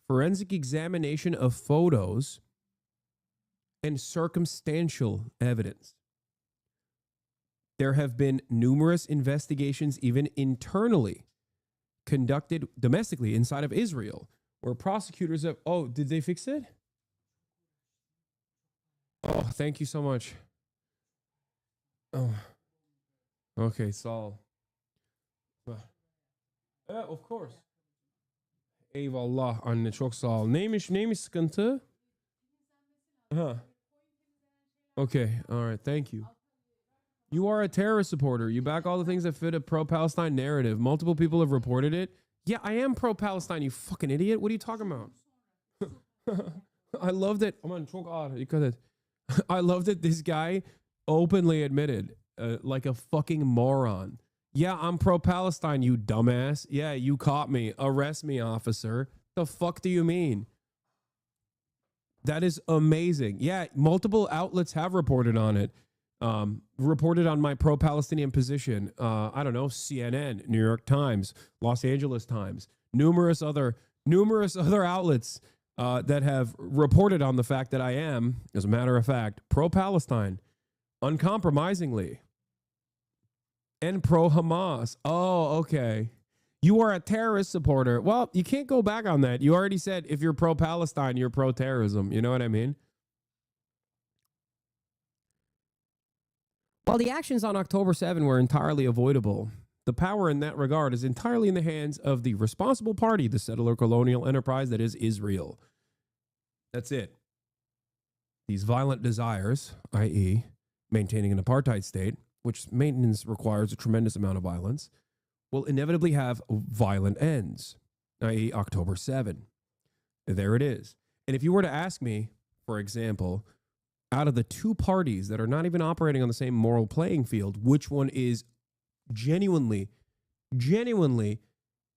forensic examination of photos and circumstantial evidence. There have been numerous investigations, even internally, conducted domestically inside of Israel, where prosecutors have... Oh, did they fix it? Oh, thank you so much. Oh, okay, Saul. Of course. Eyvallah anne, çok sağ ol. Neymiş sıkıntı? Okay, all right, thank you. You are a terrorist supporter. You back all the things that fit a pro-Palestine narrative. Multiple people have reported it. Yeah, I am pro-Palestine, you fucking idiot. What are you talking about? I love that. I love that this guy openly admitted, like a fucking moron. Yeah, I'm pro-Palestine, you dumbass. Yeah, you caught me. Arrest me, officer. The fuck do you mean? That is amazing. Yeah, multiple outlets have reported on it. Reported on my pro-Palestinian position. I don't know, CNN, New York Times, Los Angeles Times, numerous other outlets that have reported on the fact that I am, as a matter of fact, pro-Palestine, uncompromisingly, and pro-Hamas. Oh, okay. You are a terrorist supporter. Well, you can't go back on that. You already said if you're pro-Palestine, you're pro-terrorism. You know what I mean? While the actions on October 7 were entirely avoidable, the power in that regard is entirely in the hands of the responsible party, the settler colonial enterprise that is Israel. That's it. these violent desires, i.e., maintaining an apartheid state, which maintenance requires a tremendous amount of violence, will inevitably have violent ends, i.e., October 7. There it is. And if you were to ask me, for example, out of the two parties that are not even operating on the same moral playing field, which one is genuinely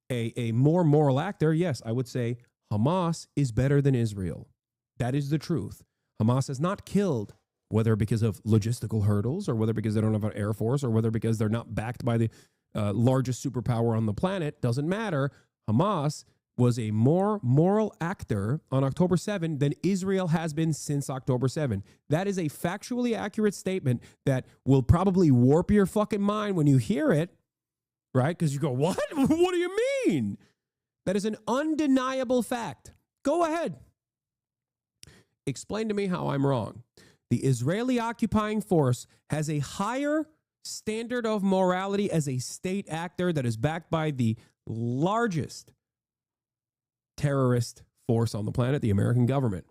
a more moral actor? Yes, I would say Hamas is better than Israel. That is the truth. Hamas has not killed, whether because of logistical hurdles or whether because they don't have an air force or whether because they're not backed by the largest superpower on the planet. Doesn't matter. Hamas was a more moral actor on October 7 than Israel has been since October 7. That is a factually accurate statement that will probably warp your fucking mind when you hear it, right? Because you go, what? What do you mean? That is an undeniable fact. Go ahead. Explain to me how I'm wrong. The Israeli occupying force has a higher standard of morality as a state actor that is backed by the largest terrorist force on the planet, the American government.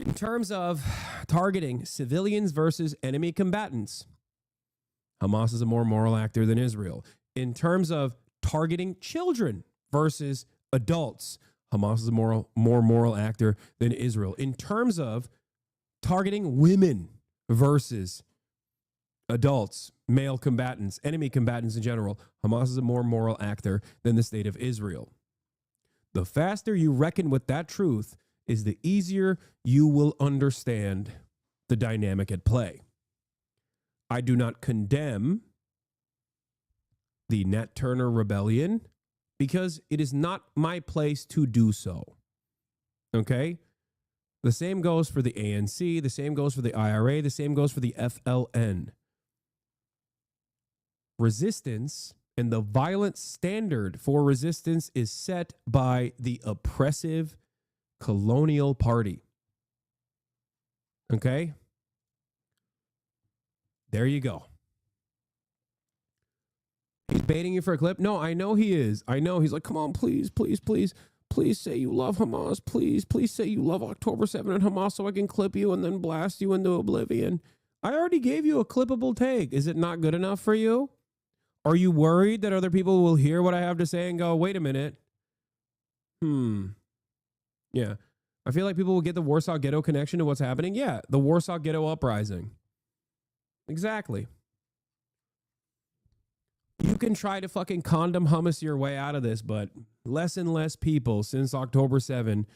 In terms of targeting civilians versus enemy combatants, Hamas is a more moral actor than Israel. In terms of targeting children versus adults, Hamas is a more moral actor than Israel. In terms of targeting women versus adults, male combatants, enemy combatants in general, Hamas is a more moral actor than the state of Israel. The faster you reckon with that truth is the easier you will understand the dynamic at play. I do not condemn the Nat Turner rebellion because it is not my place to do so. Okay? The same goes for the ANC, the same goes for the IRA, the same goes for the FLN. Resistance and the violent standard for resistance is set by the oppressive colonial party. Okay? There you go. He's baiting you for a clip? No, I know he is. I know. He's like, come on, please, please, please. Please say you love Hamas. Please, please say you love October 7 and Hamas so I can clip you and then blast you into oblivion. I already gave you a clippable take. Is it not good enough for you? Are you worried that other people will hear what I have to say and go, wait a minute? Yeah. I feel like people will get the Warsaw Ghetto connection to what's happening. Yeah, the Warsaw Ghetto uprising. Exactly. You can try to fucking condom hummus your way out of this, but less and less people since October 7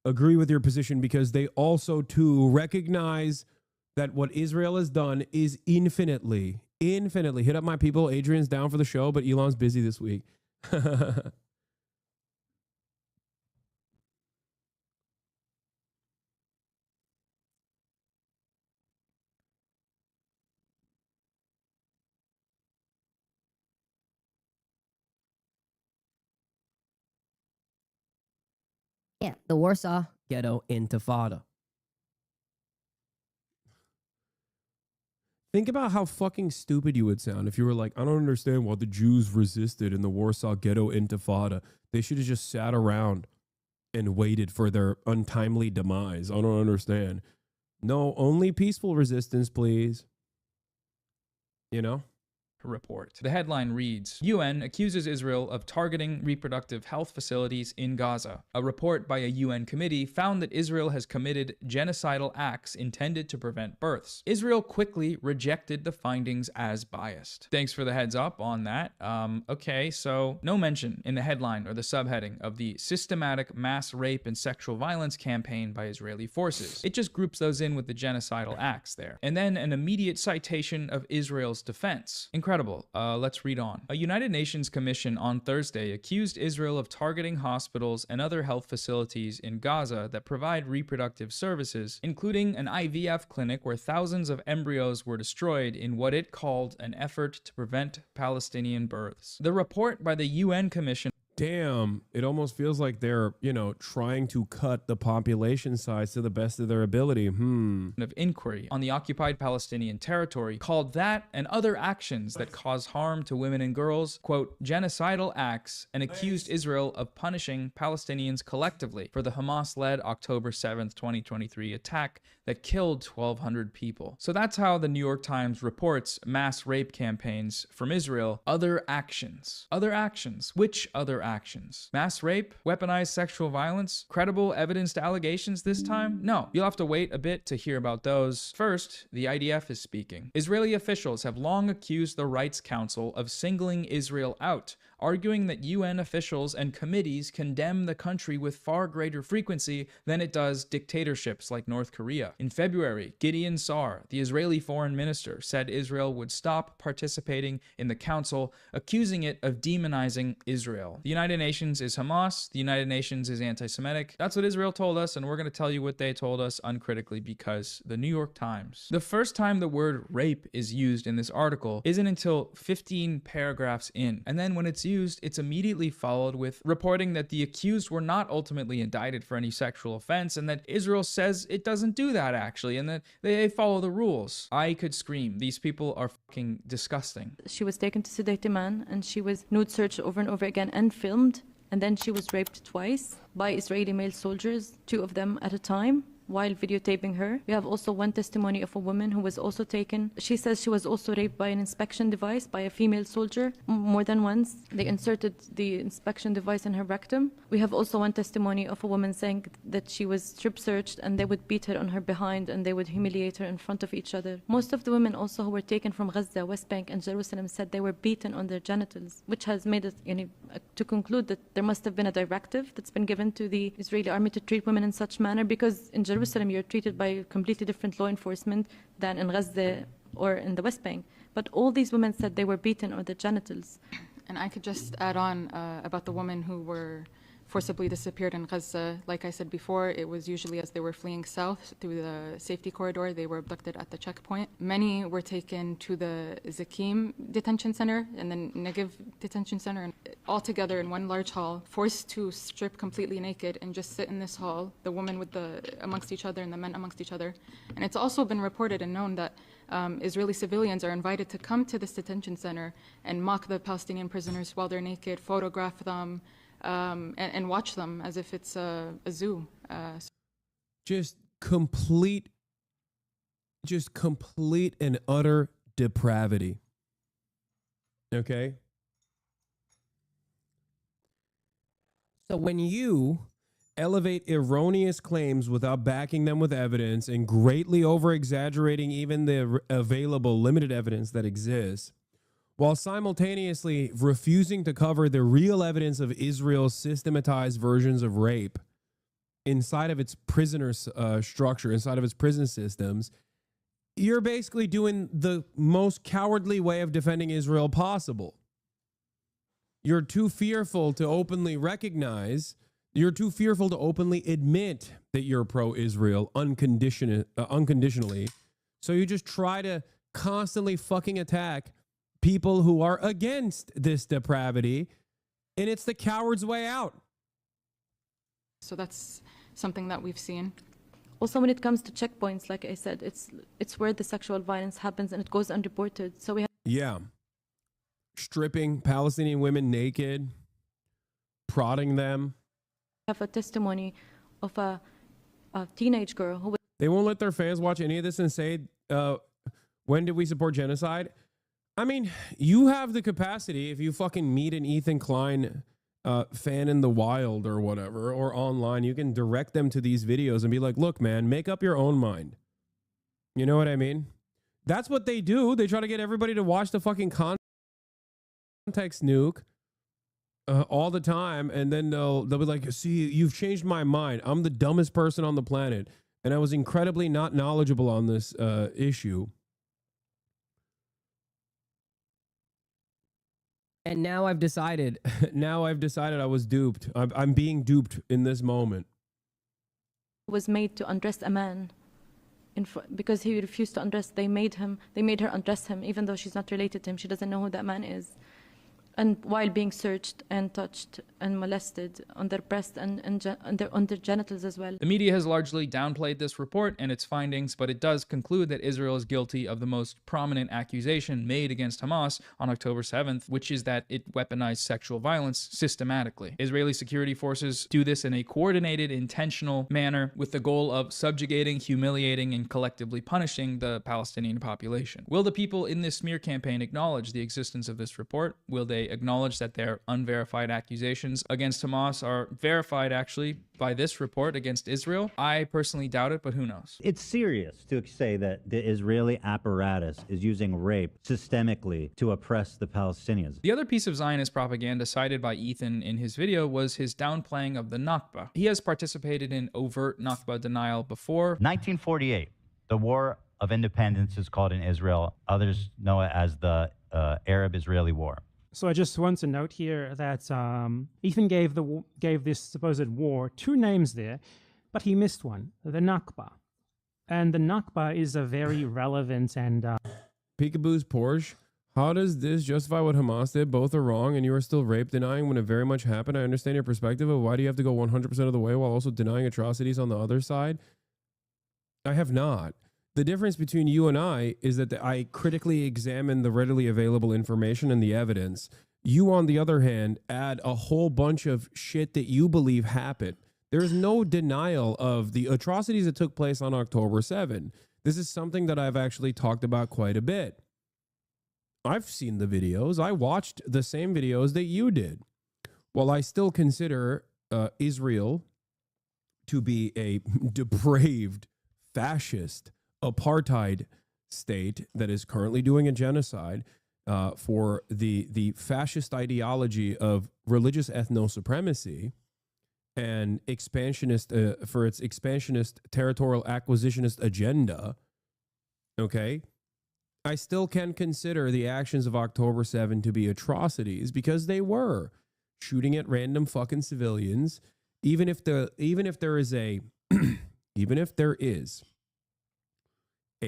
agree with your position because they also, too, recognize that what Israel has done is infinitely. Hit up my people. Adrian's down for the show, but Elon's busy this week. Yeah, the Warsaw Ghetto Intifada. Think about how fucking stupid you would sound if you were like, I don't understand why the Jews resisted in the Warsaw Ghetto Intifada. They should have just sat around and waited for their untimely demise. I don't understand. No, only peaceful resistance, please. You know? Report. The headline reads, UN accuses Israel of targeting reproductive health facilities in Gaza. A report by a UN committee found that Israel has committed genocidal acts intended to prevent births. Israel quickly rejected the findings as biased. Thanks for the heads up on that. Okay, so no mention in the headline or the subheading of the systematic mass rape and sexual violence campaign by Israeli forces. It just groups those in with the genocidal acts there. And then an immediate citation of Israel's defense. Incredible. Let's read on. A United Nations commission on Thursday accused Israel of targeting hospitals and other health facilities in Gaza that provide reproductive services, including an IVF clinic where thousands of embryos were destroyed in what it called an effort to prevent Palestinian births. The report by the UN commission. damn, it almost feels like they're, you know, trying to cut the population size to the best of their ability. Of inquiry on the occupied Palestinian territory called that and other actions that cause harm to women and girls, quote, genocidal acts, and accused Israel of punishing Palestinians collectively for the Hamas-led October 7th, 2023 attack that killed 1,200 people. So that's how the New York Times reports mass rape campaigns from Israel. Other actions. Other actions. Which other actions? Mass rape? Weaponized sexual violence? Credible evidence to allegations this time? No. You'll have to wait a bit to hear about those. First, the IDF is speaking. Israeli officials have long accused the Rights Council of singling Israel out, arguing that UN officials and committees condemn the country with far greater frequency than it does dictatorships like North Korea. In February, Gideon Sa'ar, the Israeli foreign minister, said Israel would stop participating in the council, accusing it of demonizing Israel. The United Nations is Hamas, the United Nations is anti-Semitic. That's what Israel told us, and we're going to tell you what they told us uncritically because the New York Times. The first time the word rape is used in this article isn't until 15 paragraphs in, and then when it's used, it's immediately followed with reporting that the accused were not ultimately indicted for any sexual offense, and that Israel says it doesn't do that actually, and that they follow the rules. I could scream. These people are fucking disgusting. She was taken to sedate a man, and she was nude searched over and over again and filmed, and then she was raped twice by Israeli male soldiers, 2 of them at a time, while videotaping her. We have also one testimony of a woman who was also taken. She says she was also raped by an inspection device by a female soldier more than once. They inserted the inspection device in her rectum. We have also one testimony of a woman saying that she was strip searched and they would beat her on her behind and they would humiliate her in front of each other. Most of the women also who were taken from Gaza, West Bank and Jerusalem said they were beaten on their genitals, which has made it to conclude that there must have been a directive that's been given to the Israeli army to treat women in such manner, because in Jerusalem you're treated by completely different law enforcement than in Gaza or in the West Bank. But all these women said they were beaten on their genitals. And I could just add on about the women who were forcibly disappeared in Gaza. Like I said before, it was usually as they were fleeing south through the safety corridor, they were abducted at the checkpoint. Many were taken to the Zakim detention center and the Negev detention center, and all together in one large hall, forced to strip completely naked and just sit in this hall, the women with amongst each other and the men amongst each other. And it's also been reported and known that Israeli civilians are invited to come to this detention center and mock the Palestinian prisoners while they're naked, photograph them, and watch them as if it's a zoo. Just complete and utter depravity. Okay? So when you elevate erroneous claims without backing them with evidence and greatly over-exaggerating even the available limited evidence that exists, while simultaneously refusing to cover the real evidence of Israel's systematized versions of rape inside of its prisoner structure, inside of its prison systems, you're basically doing the most cowardly way of defending Israel possible. You're too fearful to openly recognize, you're too fearful to openly admit that you're pro-Israel unconditionally. So you just try to constantly fucking attack people who are against this depravity, and it's the coward's way out. So that's something that we've seen. Also, when it comes to checkpoints, like I said, it's where the sexual violence happens and it goes unreported. So we have stripping Palestinian women naked, prodding them. Have a testimony of a teenage girl who. They won't let their fans watch any of this and say, when did we support genocide? I mean, you have the capacity, if you fucking meet an Ethan Klein fan in the wild or whatever, or online, you can direct them to these videos and be like, look, man, make up your own mind. You know what I mean? That's what they do. They try to get everybody to watch the fucking context nuke all the time, and then they'll be like, see, you've changed my mind. I'm the dumbest person on the planet, and I was incredibly not knowledgeable on this issue. And now I've decided. I was duped. I'm being duped in this moment. Was made to undress a man, because he refused to undress. They made her undress him, even though she's not related to him. She doesn't know who that man is. and while being searched and touched and molested on their breast and on their genitals as well. The media has largely downplayed this report and its findings, but it does conclude that Israel is guilty of the most prominent accusation made against Hamas on October 7th, which is that it weaponized sexual violence systematically. Israeli security forces do this in a coordinated, intentional manner with the goal of subjugating, humiliating, and collectively punishing the Palestinian population. Will the people in this smear campaign acknowledge the existence of this report? Will they acknowledge that their unverified accusations against Hamas are verified actually by this report against Israel? I personally doubt it, but who knows? It's serious to say that the Israeli apparatus is using rape systemically to oppress the Palestinians. The other piece of Zionist propaganda cited by Ethan in his video was his downplaying of the Nakba. He has participated in overt Nakba denial before. 1948, the War of Independence is called in Israel. Others know it as the Arab-Israeli War. So I just want to note here that Ethan gave this supposed war 2 names there, but he missed one, the Nakba. And the Nakba is a very relevant and... Peekaboo's Porsche, how does this justify what Hamas did? Both are wrong, and you are still rape denying when it very much happened. I understand your perspective, but why do you have to go 100% of the way while also denying atrocities on the other side? I have not. The difference between you and I is that I critically examine the readily available information and the evidence. You, on the other hand, add a whole bunch of shit that you believe happened. There's no denial of the atrocities that took place on October 7. This is something that I've actually talked about quite a bit. I've seen the videos. I watched the same videos that you did. While I still consider Israel to be a depraved, fascist, apartheid state that is currently doing a genocide for the fascist ideology of religious ethno-supremacy and expansionist for its expansionist territorial acquisitionist agenda, okay, I still can consider the actions of October 7 to be atrocities because they were shooting at random fucking civilians. Even if there is a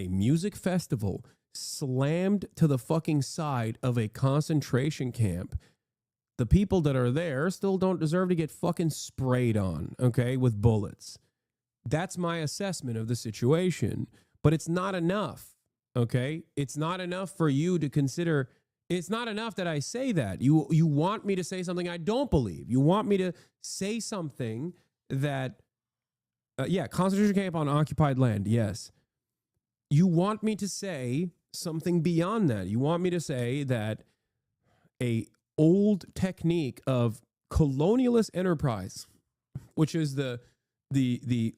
music festival slammed to the fucking side of a concentration camp, the people that are there still don't deserve to get fucking sprayed on, okay, with bullets. That's my assessment of the situation. But it's not enough, okay? It's not enough for you to consider. It's not enough that I say that. You want me to say something I don't believe. You want me to say something that, concentration camp on occupied land, yes. You want me to say something beyond that. You want me to say that a old technique of colonialist enterprise, which is the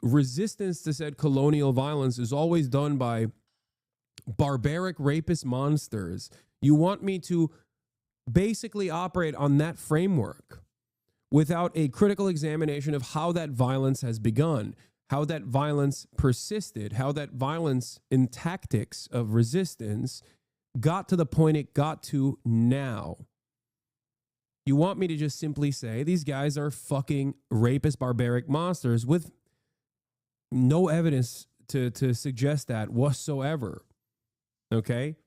resistance to said colonial violence, is always done by barbaric rapist monsters. You want me to basically operate on that framework without a critical examination of how that violence has begun, how that violence persisted, how that violence in tactics of resistance got to the point it got to now. You want me to just simply say these guys are fucking rapist, barbaric monsters with no evidence to suggest that whatsoever. Okay?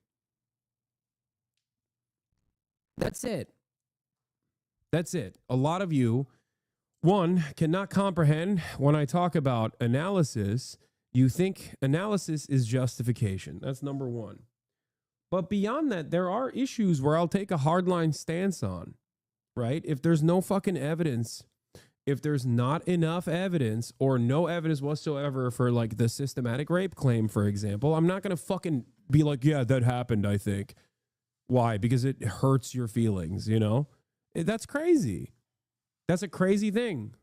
That's it. That's it. A lot of you, one, cannot comprehend when I talk about analysis. You think analysis is justification. That's number one. But beyond that, there are issues where I'll take a hardline stance on, right? If there's no fucking evidence, if there's not enough evidence or no evidence whatsoever for like the systematic rape claim, for example, I'm not going to fucking be like, yeah, that happened, I think. Why? Because it hurts your feelings, you know? That's crazy. That's a crazy thing.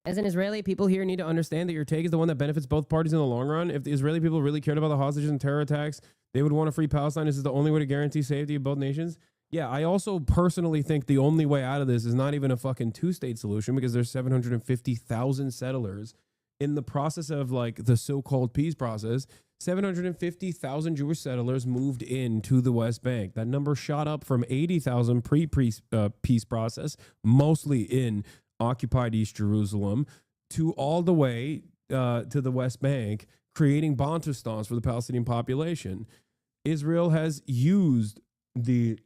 As an Israeli, people here need to understand that your take is the one that benefits both parties in the long run. If the Israeli people really cared about the hostages and terror attacks, they would want to free Palestine. This is the only way to guarantee safety of both nations. Yeah, I also personally think the only way out of this is not even a fucking two-state solution, because there's 750,000 settlers in the process of like the so-called peace process. 750,000 Jewish settlers moved into the West Bank. That number shot up from 80,000 pre-peace process, mostly in occupied East Jerusalem, to all the way to the West Bank, creating Bantustans for the Palestinian population. Israel has used the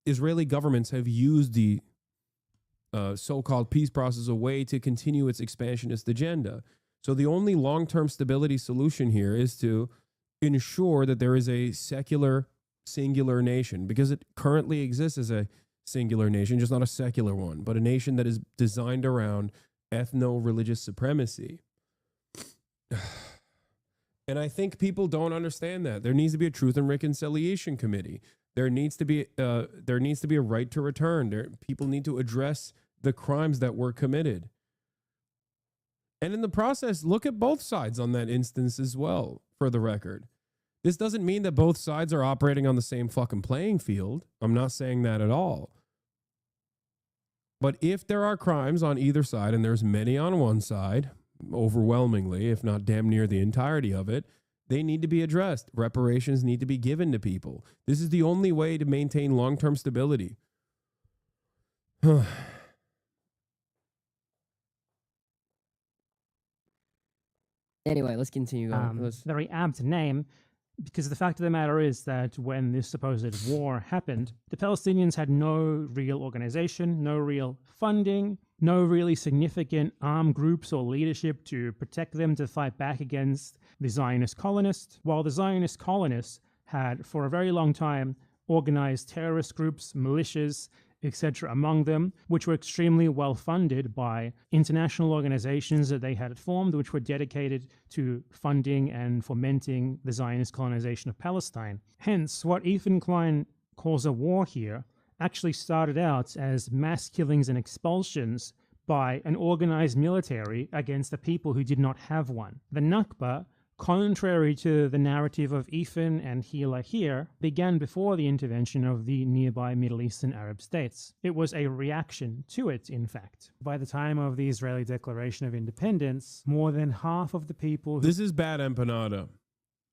Israeli governments have used the so-called peace process as a way to continue its expansionist agenda. So the only long-term stability solution here is to ensure that there is a secular, singular nation, because it currently exists as a singular nation, just not a secular one, but a nation that is designed around ethno-religious supremacy. And I think people don't understand that. There needs to be a Truth and Reconciliation Committee. There needs to be a right to return. People need to address the crimes that were committed. And in the process, look at both sides on that instance as well, for the record. This doesn't mean that both sides are operating on the same fucking playing field. I'm not saying that at all. But if there are crimes on either side, and there's many on one side, overwhelmingly, if not damn near the entirety of it, they need to be addressed. Reparations need to be given to people. This is the only way to maintain long-term stability. Anyway, let's continue going. Very apt name, because the fact of the matter is that when this supposed war happened, the Palestinians had no real organization, no real funding, no really significant armed groups or leadership to protect them to fight back against the Zionist colonists, while the Zionist colonists had for a very long time organized terrorist groups, militias, etc. among them, which were extremely well funded by international organizations that they had formed, which were dedicated to funding and fomenting the Zionist colonization of Palestine. Hence, what Ethan Klein calls a war here actually started out as mass killings and expulsions by an organized military against the people who did not have one. The Nakba, contrary to the narrative of Ethan and Hila here, began before the intervention of the nearby Middle Eastern Arab states. It was a reaction to it, in fact. By the time of the Israeli Declaration of Independence, more than half of the people... This is bad empanada,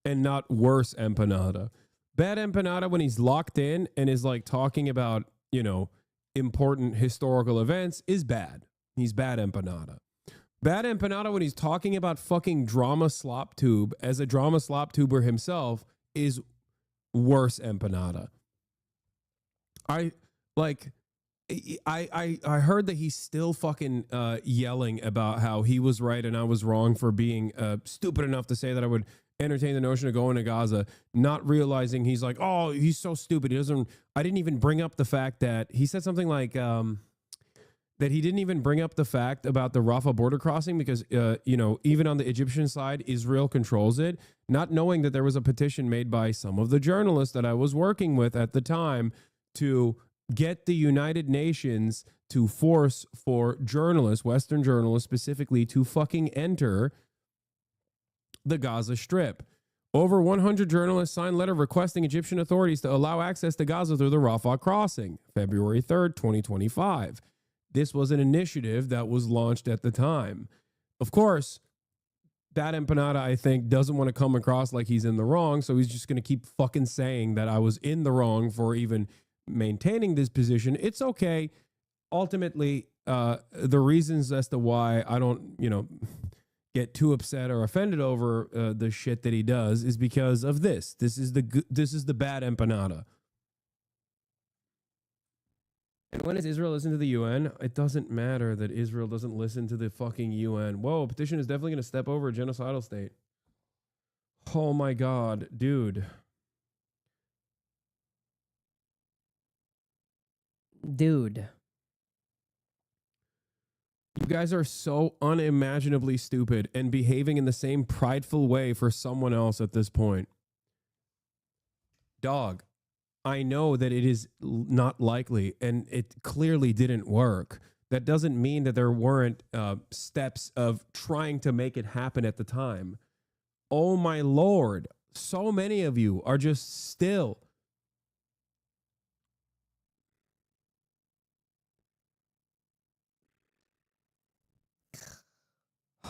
and not worse empanada. Bad empanada when he's locked in and is like talking about, you know, important historical events is bad. He's bad empanada. Bad empanada when he's talking about fucking drama slop tube as a drama slop tuber himself is worse empanada. I heard that he's still fucking yelling about how he was right and I was wrong for being stupid enough to say that I would entertain the notion of going to Gaza, not realizing he's like, oh, he's so stupid. I didn't even bring up the fact that he said something like, that he didn't even bring up the fact about the Rafah border crossing because, you know, even on the Egyptian side, Israel controls it, not knowing that there was a petition made by some of the journalists that I was working with at the time to get the United Nations to force for journalists, Western journalists specifically, to fucking enter the Gaza Strip. Over 100 journalists signed a letter requesting Egyptian authorities to allow access to Gaza through the Rafah crossing, February 3rd, 2025. This was an initiative that was launched at the time. Of course, that empanada, I think, doesn't want to come across like he's in the wrong, so he's just going to keep fucking saying that I was in the wrong for even maintaining this position. It's okay. Ultimately, the reasons as to why I don't, you know, get too upset or offended over the shit that he does is because of this. This is the bad empanada. And when does Israel listen to the UN? It doesn't matter that Israel doesn't listen to the fucking UN. Whoa, a petition is definitely going to step over a genocidal state. Oh my God, dude. Dude. You guys are so unimaginably stupid and behaving in the same prideful way for someone else at this point. Dog. I know that it is not likely, and it clearly didn't work. That doesn't mean that there weren't steps of trying to make it happen at the time. Oh my Lord, so many of you are just still.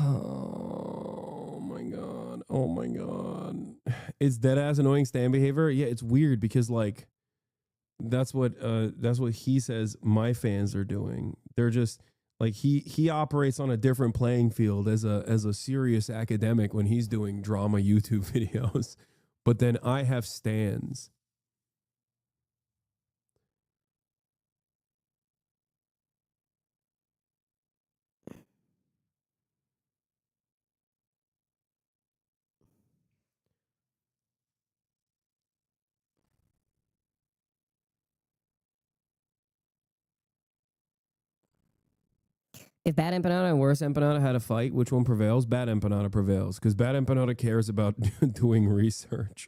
Oh my God. Oh my God. Is dead ass annoying stand behavior? Yeah, it's weird because like that's what he says my fans are doing. They're just like he operates on a different playing field as a serious academic when he's doing drama YouTube videos. but then I have stands. If Bad Empanada and Worse Empanada had a fight, which one prevails? Bad Empanada prevails because Bad Empanada cares about doing research.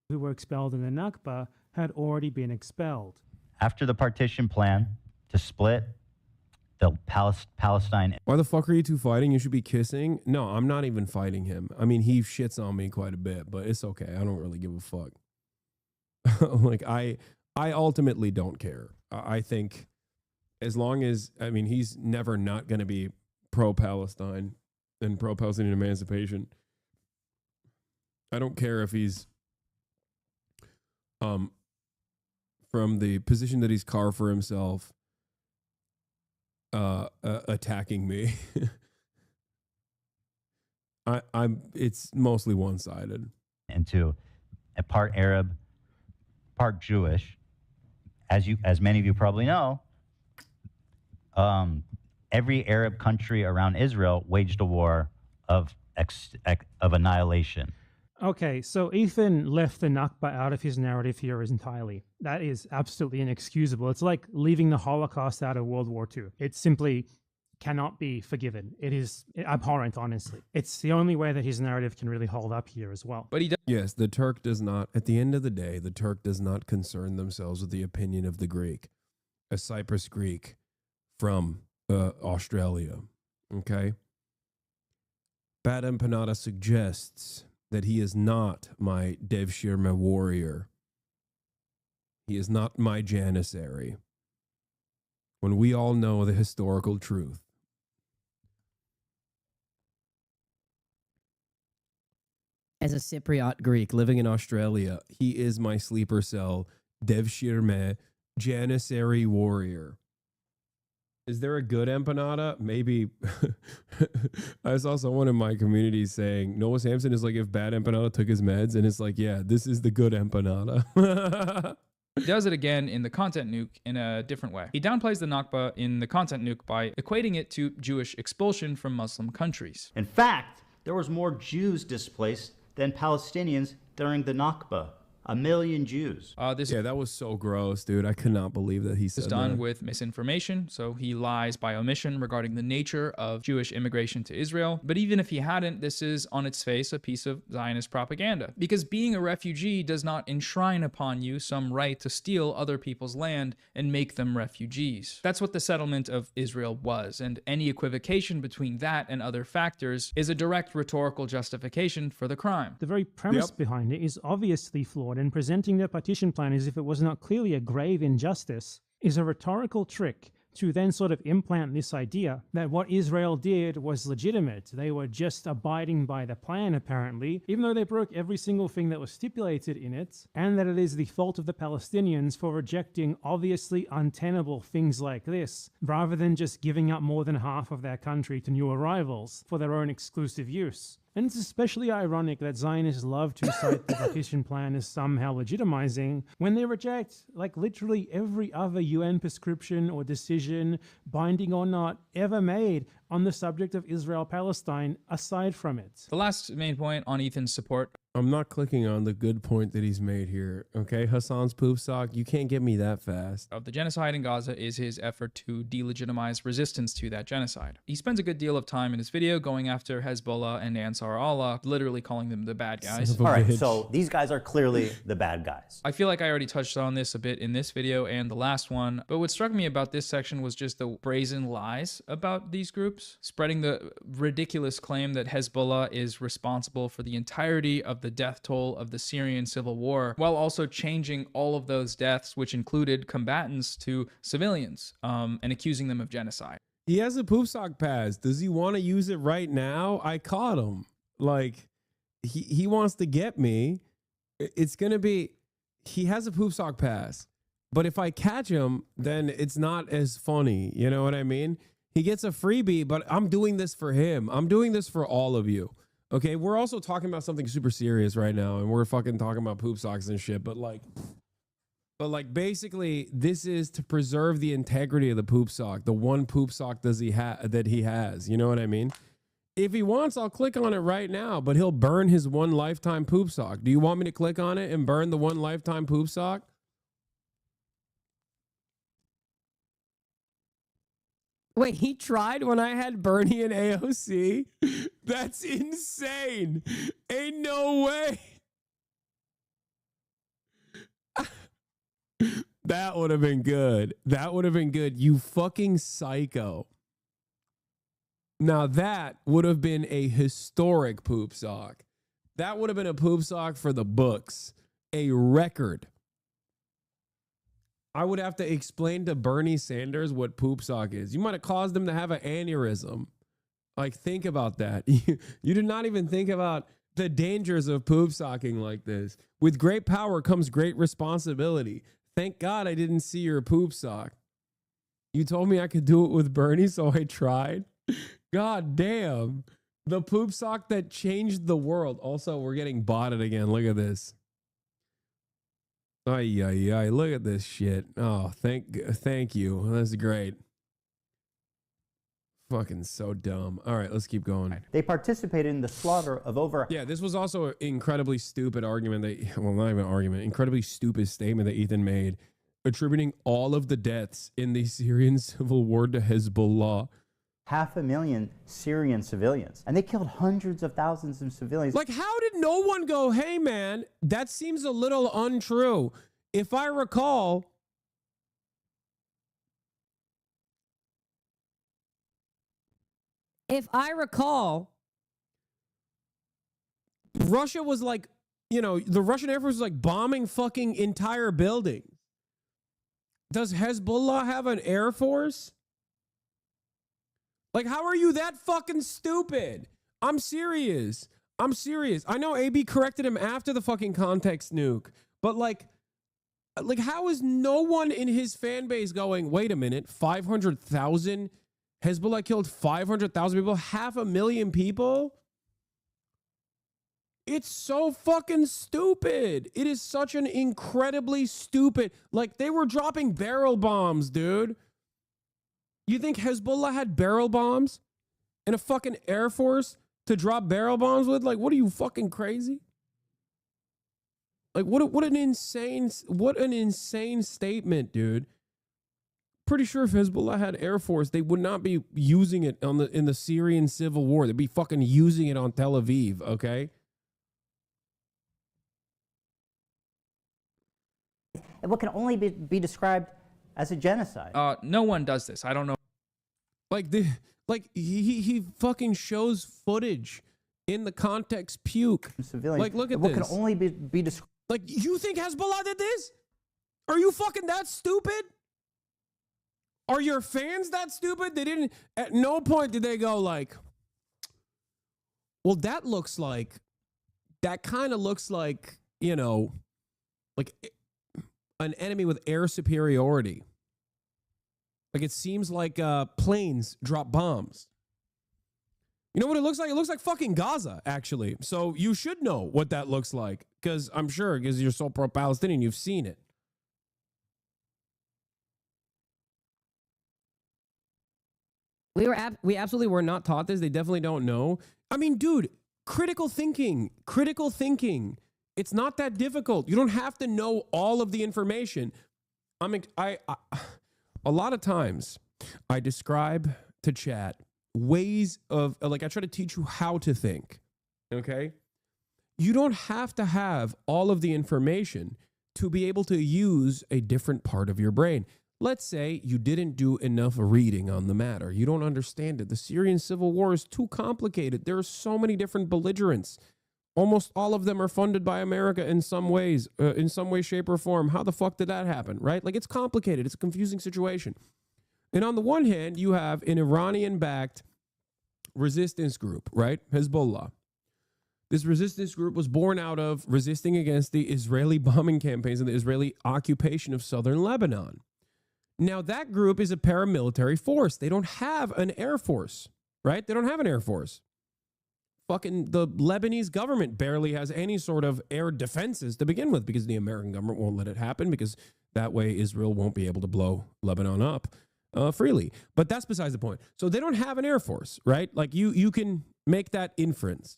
Who were expelled in the Nakba had already been expelled. After the partition plan to split the Palestine. Why the fuck are you two fighting? You should be kissing. No, I'm not even fighting him. I mean, he shits on me quite a bit, but it's okay. I don't really give a fuck. Like I ultimately don't care. I think as long as, I mean, he's never not going to be pro-Palestine and pro-Palestinian emancipation. I don't care if he's from the position that he's carved for himself attacking me. It's mostly one-sided. Into a part Arab, part Jewish. As many of you probably know, every Arab country around Israel waged a war of annihilation. Okay, so Ethan left the Nakba out of his narrative here entirely. That is absolutely inexcusable. It's like leaving the Holocaust out of World War II. It simply cannot be forgiven. It is abhorrent, honestly. It's the only way that his narrative can really hold up here as well. But he does. Yes, the Turk does not, at the end of the day, the Turk does not concern themselves with the opinion of the Greek, a Cyprus Greek from Australia. Okay? Bad Empanada suggests that he is not my Devshirme warrior. He is not my Janissary. When we all know the historical truth. As a Cypriot Greek living in Australia, he is my sleeper cell, Devshirme, Janissary warrior. Is there a good empanada? Maybe. I saw someone in my community saying Noah Samson is like if Bad Empanada took his meds, and it's like, yeah, this is the good empanada. He does it again in the Content Nuke in a different way. He downplays the Nakba in the Content Nuke by equating it to Jewish expulsion from Muslim countries. In fact, there was more Jews displaced than Palestinians during the Nakba. 1 million Jews. Yeah, that was so gross, dude. I could not believe that he said This is done that. with misinformation, so he lies by omission regarding the nature of Jewish immigration to Israel. But even if he hadn't, this is on its face a piece of Zionist propaganda. Because being a refugee does not enshrine upon you some right to steal other people's land and make them refugees. That's what the settlement of Israel was, and any equivocation between that and other factors is a direct rhetorical justification for the crime. The very premise behind it is obviously flawed, and presenting the partition plan as if it was not clearly a grave injustice is a rhetorical trick to then sort of implant this idea that what Israel did was legitimate. They were just abiding by the plan, apparently, even though they broke every single thing that was stipulated in it, and that it is the fault of the Palestinians for rejecting obviously untenable things like this, rather than just giving up more than half of their country to new arrivals for their own exclusive use. And it's especially ironic that Zionists love to cite the partition plan as somehow legitimizing when they reject, like, literally every other UN prescription or decision, binding or not, ever made on the subject of Israel-Palestine aside from it. The last main point on Ethan's support. I'm not clicking on the good point that he's made here. Okay, Hasan's poop sock, you can't get me that fast. Of the genocide in Gaza is his effort to delegitimize resistance to that genocide. He spends a good deal of time in his video going after Hezbollah and Ansar Allah, literally calling them the bad guys. All right, so these guys are clearly the bad guys. I feel like I already touched on this a bit in this video and the last one, but what struck me about this section was just the brazen lies about these groups, spreading the ridiculous claim that Hezbollah is responsible for the entirety of the death toll of the Syrian civil war, while also changing all of those deaths, which included combatants, to civilians, and accusing them of genocide. He has a poop sock pass. Does he want to use it right now? I caught him. Like, he wants to get me. It's going to be, he has a poop sock pass. But if I catch him, then it's not as funny. You know what I mean? He gets a freebie, but I'm doing this for him. I'm doing this for all of you. Okay, we're also talking about something super serious right now, and we're fucking talking about poop socks and shit. But like basically, this is to preserve the integrity of the poop sock, the one poop sock that he has. You know what I mean? If he wants, I'll click on it right now, but he'll burn his one lifetime poop sock. Do you want me to click on it and burn the one lifetime poop sock? Wait, he tried when I had Bernie and AOC? That's insane. Ain't no way. That would have been good. That would have been good. You fucking psycho. Now that would have been a historic poop sock. That would have been a poop sock for the books. A record. I would have to explain to Bernie Sanders what poop sock is. You might have caused him to have an aneurysm. Like, think about that. You did not even think about the dangers of poop socking like this. With great power comes great responsibility. Thank God I didn't see your poop sock. You told me I could do it with Bernie, so I tried. God damn. The poop sock that changed the world. Also, we're getting botted again. Look at this. Ay, ay, ay. Look at this shit. Oh, thank you. That's great. Fucking so dumb. All right, let's keep going. They participated in the slaughter of over... Yeah, this was also an incredibly stupid argument that... Well, not even argument. Incredibly stupid statement that Ethan made, attributing all of the deaths in the Syrian civil war to Hezbollah. 500,000 Syrian civilians. And they killed hundreds of thousands of civilians. Like, how did no one go, hey, man, that seems a little untrue? If I recall, Russia was like, you know, the Russian Air Force was like bombing fucking entire buildings. Does Hezbollah have an Air Force? Like, how are you that fucking stupid? I'm serious. I'm serious. I know AB corrected him after the fucking context nuke, but like how is no one in his fan base going, wait a minute, 500,000? Hezbollah killed 500,000 people, 500,000 people? It's so fucking stupid. It is such an incredibly stupid, like they were dropping barrel bombs, dude. You think Hezbollah had barrel bombs and a fucking Air Force to drop barrel bombs with? Like, what are you, fucking crazy? Like, what an insane statement, dude. Pretty sure if Hezbollah had Air Force, they would not be using it in the Syrian civil war. They'd be fucking using it on Tel Aviv, okay? What can only be described as a genocide. No one does this. I don't know. Like he fucking shows footage in the context puke. Civilians. Like, look at what this. can only be described. Like, you think Hezbollah did this? Are you fucking that stupid? Are your fans that stupid? They didn't, at no point did they go like, well, that kind of looks like, you know, like an enemy with air superiority. Like, it seems like planes drop bombs. You know what it looks like? It looks like fucking Gaza, actually. So you should know what that looks like, because I'm sure, because you're so pro-Palestinian, you've seen it. We absolutely were not taught this. They definitely don't know. I mean, dude, critical thinking. It's not that difficult. You don't have to know all of the information. A lot of times I describe to chat ways of, like, I try to teach you how to think. Okay? You don't have to have all of the information to be able to use a different part of your brain. Let's say you didn't do enough reading on the matter. You don't understand it. The Syrian civil war is too complicated. There are so many different belligerents. Almost all of them are funded by America in some ways, in some way, shape, or form. How the fuck did that happen, right? Like, it's complicated. It's a confusing situation. And on the one hand, you have an Iranian-backed resistance group, right? Hezbollah. This resistance group was born out of resisting against the Israeli bombing campaigns and the Israeli occupation of southern Lebanon. Now, that group is a paramilitary force. They don't have an air force, right? They don't have an air force. Fucking the Lebanese government barely has any sort of air defenses to begin with because the American government won't let it happen because that way Israel won't be able to blow Lebanon up freely. But that's besides the point. So they don't have an air force, right? Like you can make that inference.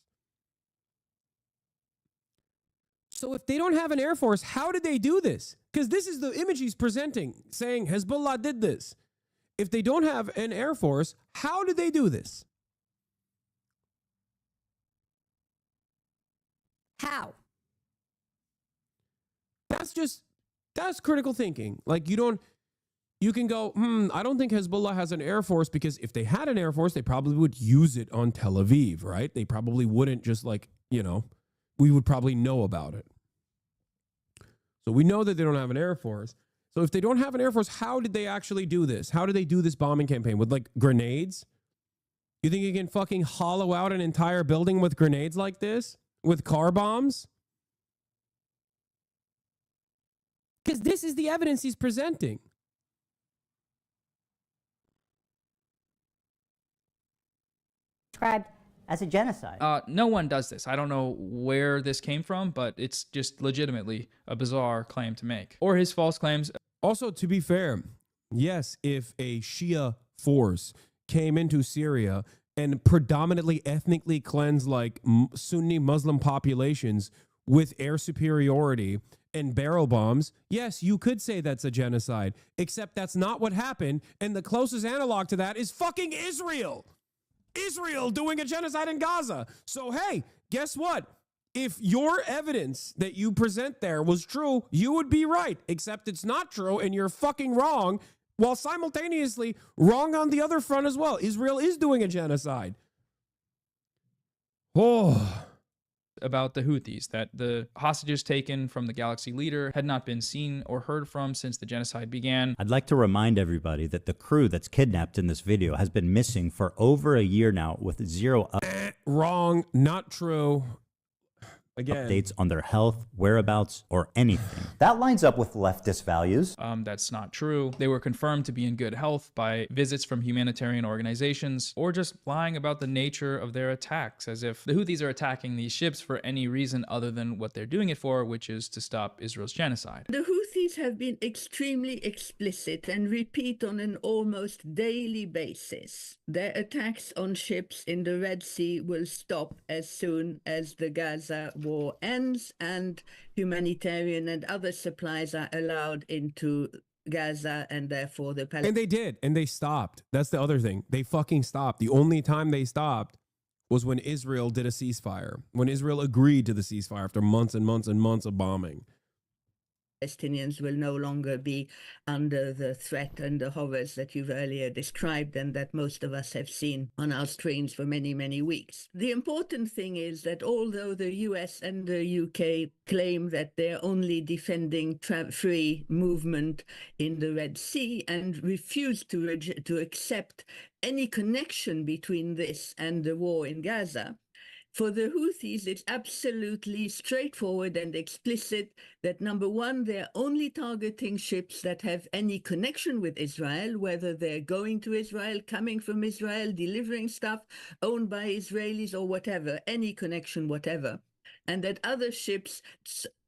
So if they don't have an air force, how did they do this? Because this is the image he's presenting, saying Hezbollah did this. If they don't have an air force, how did they do this? How? That's critical thinking. Like you can go, I don't think Hezbollah has an air force because if they had an air force, they probably would use it on Tel Aviv, right? They probably wouldn't just we would probably know about it. So we know that they don't have an air force. So if they don't have an air force, how did they actually do this? How did they do this bombing campaign? With like grenades? You think you can fucking hollow out an entire building with grenades like this? With car bombs? Because this is the evidence he's presenting. Described as a genocide. No one does this. I don't know where this came from, but it's just legitimately a bizarre claim to make. Or his false claims. Also, to be fair, yes, if a Shia force came into Syria and predominantly ethnically cleansed like Sunni Muslim populations with air superiority and barrel bombs, yes, you could say that's a genocide, except that's not what happened. And the closest analog to that is fucking Israel. Israel doing a genocide in Gaza. So, hey, guess what? If your evidence that you present there was true, you would be right, except it's not true and you're fucking wrong, while simultaneously wrong on the other front as well. Israel is doing a genocide. Oh. About the Houthis, that the hostages taken from the Galaxy leader had not been seen or heard from since the genocide began. I'd like to remind everybody that the crew that's kidnapped in this video has been missing for over a year now with zero wrong, not true. Again, updates on their health, whereabouts, or anything. That lines up with leftist values. That's not true. They were confirmed to be in good health by visits from humanitarian organizations, or just lying about the nature of their attacks, as if the Houthis are attacking these ships for any reason other than what they're doing it for, which is to stop Israel's genocide. The Houthis have been extremely explicit and repeat on an almost daily basis. Their attacks on ships in the Red Sea will stop as soon as the Gaza war ends and humanitarian and other supplies are allowed into Gaza, and therefore the Palestinians. And they did, and they stopped. That's the other thing. They fucking stopped. The only time they stopped was when Israel did a ceasefire, when Israel agreed to the ceasefire after months and months and months of bombing. Palestinians will no longer be under the threat and the horrors that you've earlier described and that most of us have seen on our screens for many, many weeks. The important thing is that although the US and the UK claim that they're only defending free movement in the Red Sea and refuse to accept any connection between this and the war in Gaza, for the Houthis, it's absolutely straightforward and explicit that, number one, they're only targeting ships that have any connection with Israel, whether they're going to Israel, coming from Israel, delivering stuff owned by Israelis or whatever, any connection, whatever. And that other ships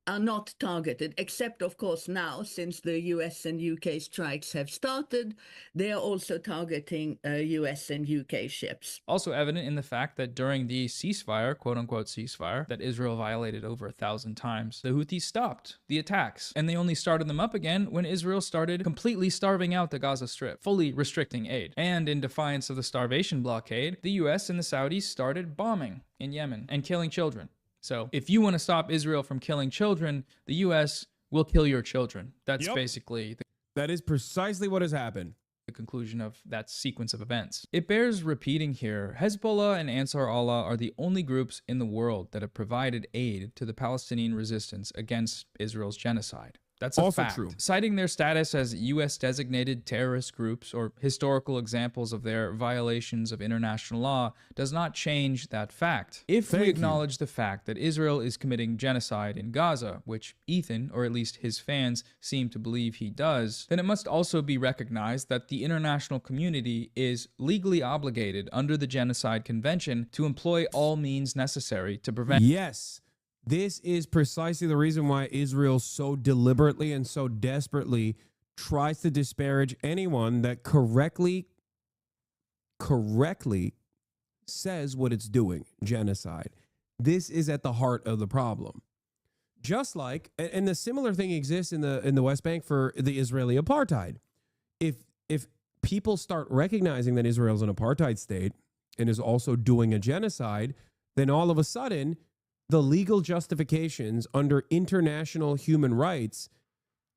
are not targeted, except, of course, now, since the US and UK strikes have started, they are also targeting US and UK ships. Also evident in the fact that during the ceasefire, quote-unquote ceasefire, that Israel violated over 1,000 times, the Houthis stopped the attacks, and they only started them up again when Israel started completely starving out the Gaza Strip, fully restricting aid. And in defiance of the starvation blockade, the US and the Saudis started bombing in Yemen and killing children. So if you want to stop Israel from killing children, the U.S. will kill your children. That's basically... That is precisely what has happened. The conclusion of that sequence of events. It bears repeating here, Hezbollah and Ansar Allah are the only groups in the world that have provided aid to the Palestinian resistance against Israel's genocide. That's a Also fact. true. Citing their status as U.S. designated terrorist groups or historical examples of their violations of international law does not change that fact. If we acknowledge the fact that Israel is committing genocide in Gaza, which Ethan, or at least his fans, seem to believe he does, then it must also be recognized that the international community is legally obligated under the Genocide Convention to employ all means necessary to prevent. Yes. This is precisely the reason why Israel so deliberately and so desperately tries to disparage anyone that correctly says what it's doing, genocide. This is at the heart of the problem. Just like, and the similar thing exists in the West Bank for the Israeli apartheid. If people start recognizing that Israel is an apartheid state and is also doing a genocide, then all of a sudden the legal justifications under international human rights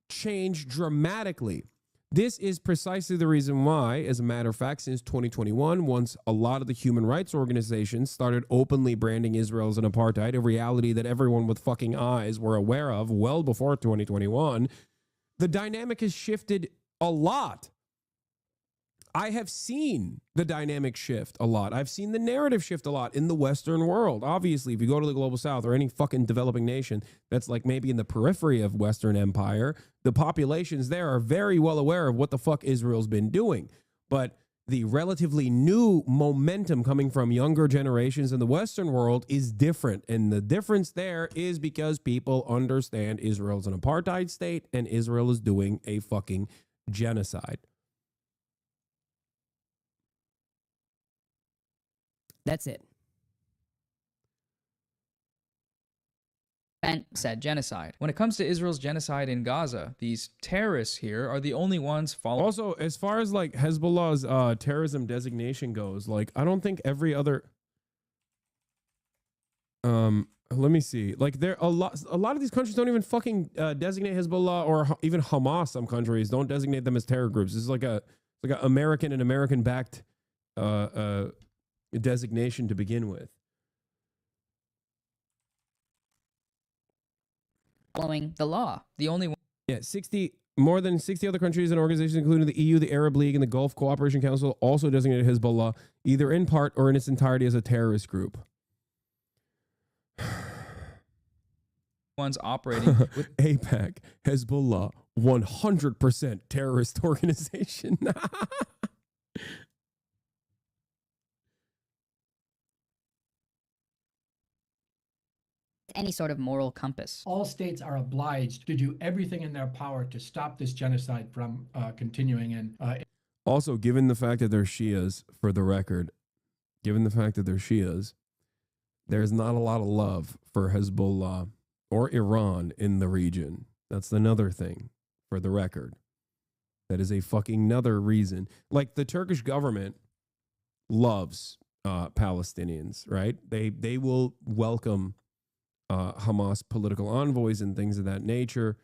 change dramatically. This is precisely the reason why, as a matter of fact, since 2021, once a lot of the human rights organizations started openly branding Israel as an apartheid, a reality that everyone with fucking eyes were aware of well before 2021, the dynamic has shifted a lot. I have seen the dynamic shift a lot. I've seen the narrative shift a lot in the Western world. Obviously, if you go to the global South or any fucking developing nation that's like maybe in the periphery of Western empire, the populations there are very well aware of what the fuck Israel's been doing. But the relatively new momentum coming from younger generations in the Western world is different. And the difference there is because people understand Israel's an apartheid state and Israel is doing a fucking genocide. That's it. Said genocide. When it comes to Israel's genocide in Gaza, these terrorists here are the only ones following. Also, as far as like Hezbollah's terrorism designation goes, like I don't think every other let me see. Like there a lot of these countries don't even fucking designate Hezbollah or even Hamas. Some countries don't designate them as terror groups. This is like a American and American backed designation to begin with. Following the law. The only one. Yeah, more than 60 other countries and organizations, including the EU, the Arab League, and the Gulf Cooperation Council, also designated Hezbollah either in part or in its entirety as a terrorist group. Ones operating with AIPAC, Hezbollah, 100% terrorist organization. Any sort of moral compass. All states are obliged to do everything in their power to stop this genocide from continuing. And also, given the fact that they're Shias, for the record, given the fact that they're Shias, there's not a lot of love for Hezbollah or Iran in the region. That's another thing, for the record. That is a fucking another reason. Like the Turkish government loves Palestinians, right? They will welcome Hamas political envoys and things of that nature.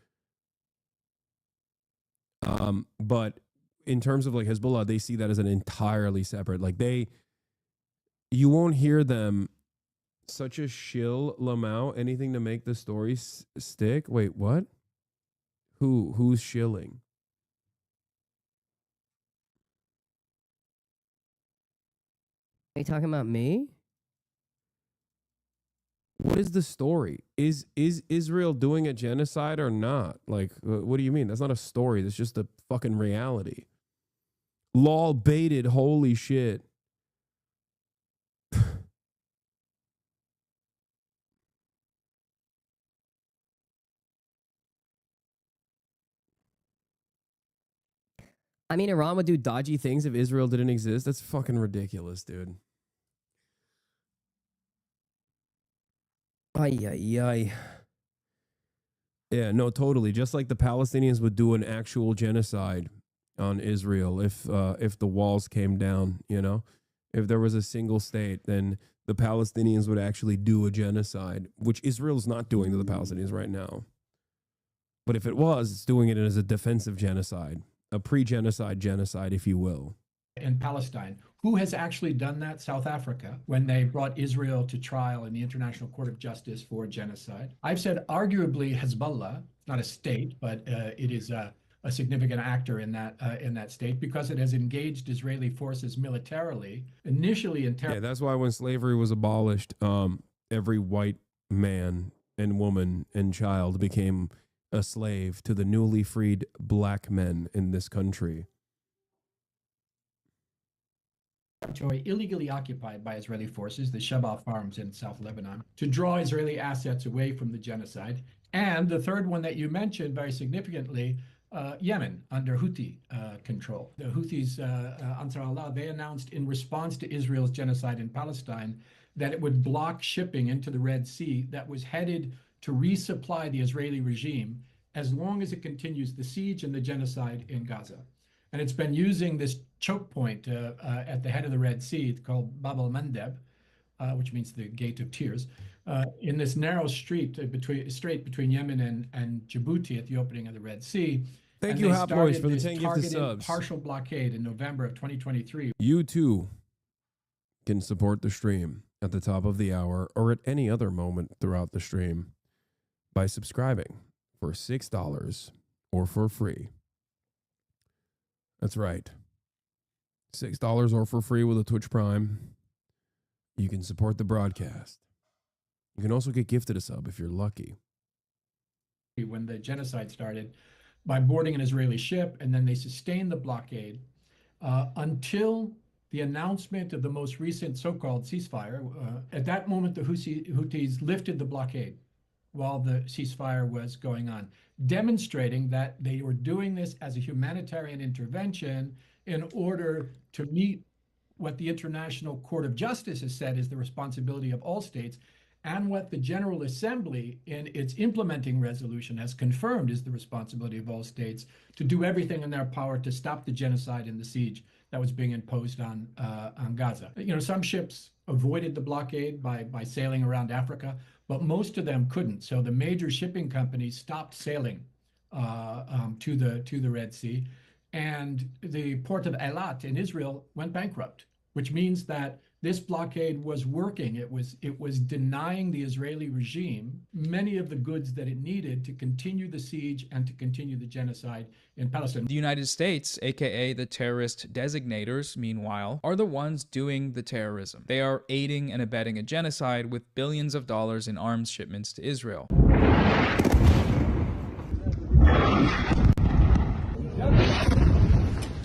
But in terms of like Hezbollah, they see that as an entirely separate, like you won't hear them such a shill Lamau, anything to make the story stick. Wait, what? Who's shilling? Are you talking about me? What is the story? Is Israel doing a genocide or not? Like, what do you mean? That's not a story. That's just a fucking reality. Lol baited. Holy shit. I mean, Iran would do dodgy things if Israel didn't exist. That's fucking ridiculous, dude. Ay, ay, ay. Yeah, no, totally. Just like the Palestinians would do an actual genocide on Israel if the walls came down, you know? If there was a single state, then the Palestinians would actually do a genocide, which Israel's not doing to the Palestinians right now. But if it was, it's doing it as a defensive genocide, a pre-genocide genocide, if you will. in Palestine. Who has actually done that? South Africa, when they brought Israel to trial in the International Court of Justice for genocide. I've said arguably Hezbollah not a state, but it is a significant actor in that state because it has engaged Israeli forces militarily, initially in terror. Yeah, that's why when slavery was abolished, every white man and woman and child became a slave to the newly freed black men in this country. Territory illegally occupied by Israeli forces, the Shebaa farms in South Lebanon, to draw Israeli assets away from the genocide. And the third one that you mentioned very significantly, Yemen under Houthi control. The Houthis, Ansar Allah, they announced in response to Israel's genocide in Palestine that it would block shipping into the Red Sea that was headed to resupply the Israeli regime as long as it continues the siege and the genocide in Gaza. And it's been using this choke point at the head of the Red Sea called Bab el-Mandeb, which means the Gate of Tears, in this narrow strait between Yemen and Djibouti at the opening of the Red Sea. Thank you, Hot Boys, for the 10 gifted subs. Partial blockade in November of 2023. You too can support the stream at the top of the hour or at any other moment throughout the stream by subscribing for $6 or for free. That's right. $6 or for free with a Twitch Prime. You can support the broadcast. You can also get gifted a sub if you're lucky. When the genocide started, by boarding an Israeli ship, and then they sustained the blockade until the announcement of the most recent so-called ceasefire. At that moment, the Houthis lifted the blockade while the ceasefire was going on, demonstrating that they were doing this as a humanitarian intervention in order to meet what the International Court of Justice has said is the responsibility of all states, and what the General Assembly in its implementing resolution has confirmed is the responsibility of all states to do everything in their power to stop the genocide and the siege that was being imposed on Gaza. You know, some ships avoided the blockade by sailing around Africa, but most of them couldn't. So the major shipping companies stopped sailing to the Red Sea, and the port of Eilat in Israel went bankrupt, which means that this blockade was working. It was denying the Israeli regime many of the goods that it needed to continue the siege and to continue the genocide in Palestine. The United States, aka the terrorist designators, meanwhile, are the ones doing the terrorism. They are aiding and abetting a genocide with billions of dollars in arms shipments to Israel.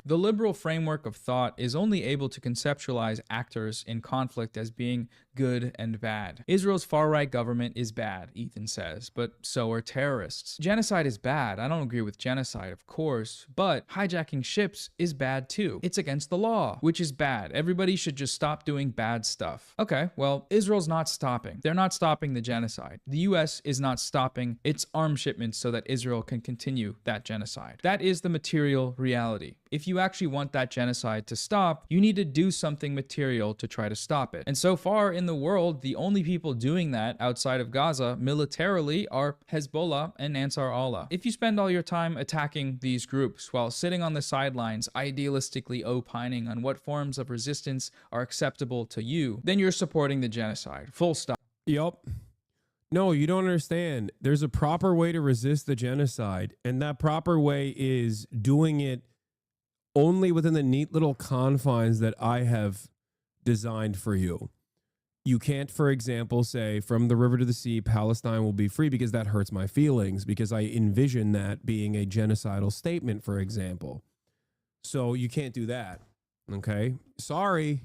The liberal framework of thought is only able to conceptualize actors in conflict as being good and bad. Israel's far-right government is bad, Ethan says, but so are terrorists. Genocide is bad. I don't agree with genocide, of course, but hijacking ships is bad too. It's against the law, which is bad. Everybody should just stop doing bad stuff. Okay, well, Israel's not stopping. They're not stopping the genocide. The US is not stopping its arms shipments so that Israel can continue that genocide. That is the material reality. If you actually want that genocide to stop, you need to do something material to try to stop it. And so far in the world, the only people doing that outside of Gaza militarily are Hezbollah and Ansar Allah. If you spend all your time attacking these groups while sitting on the sidelines, idealistically opining on what forms of resistance are acceptable to you, then you're supporting the genocide. Full stop. Yup. No, you don't understand. There's a proper way to resist the genocide, and that proper way is doing it only within the neat little confines that I have designed for you. You can't, for example, say from the river to the sea, Palestine will be free, because that hurts my feelings, because I envision that being a genocidal statement, for example. So you can't do that. Okay? Sorry.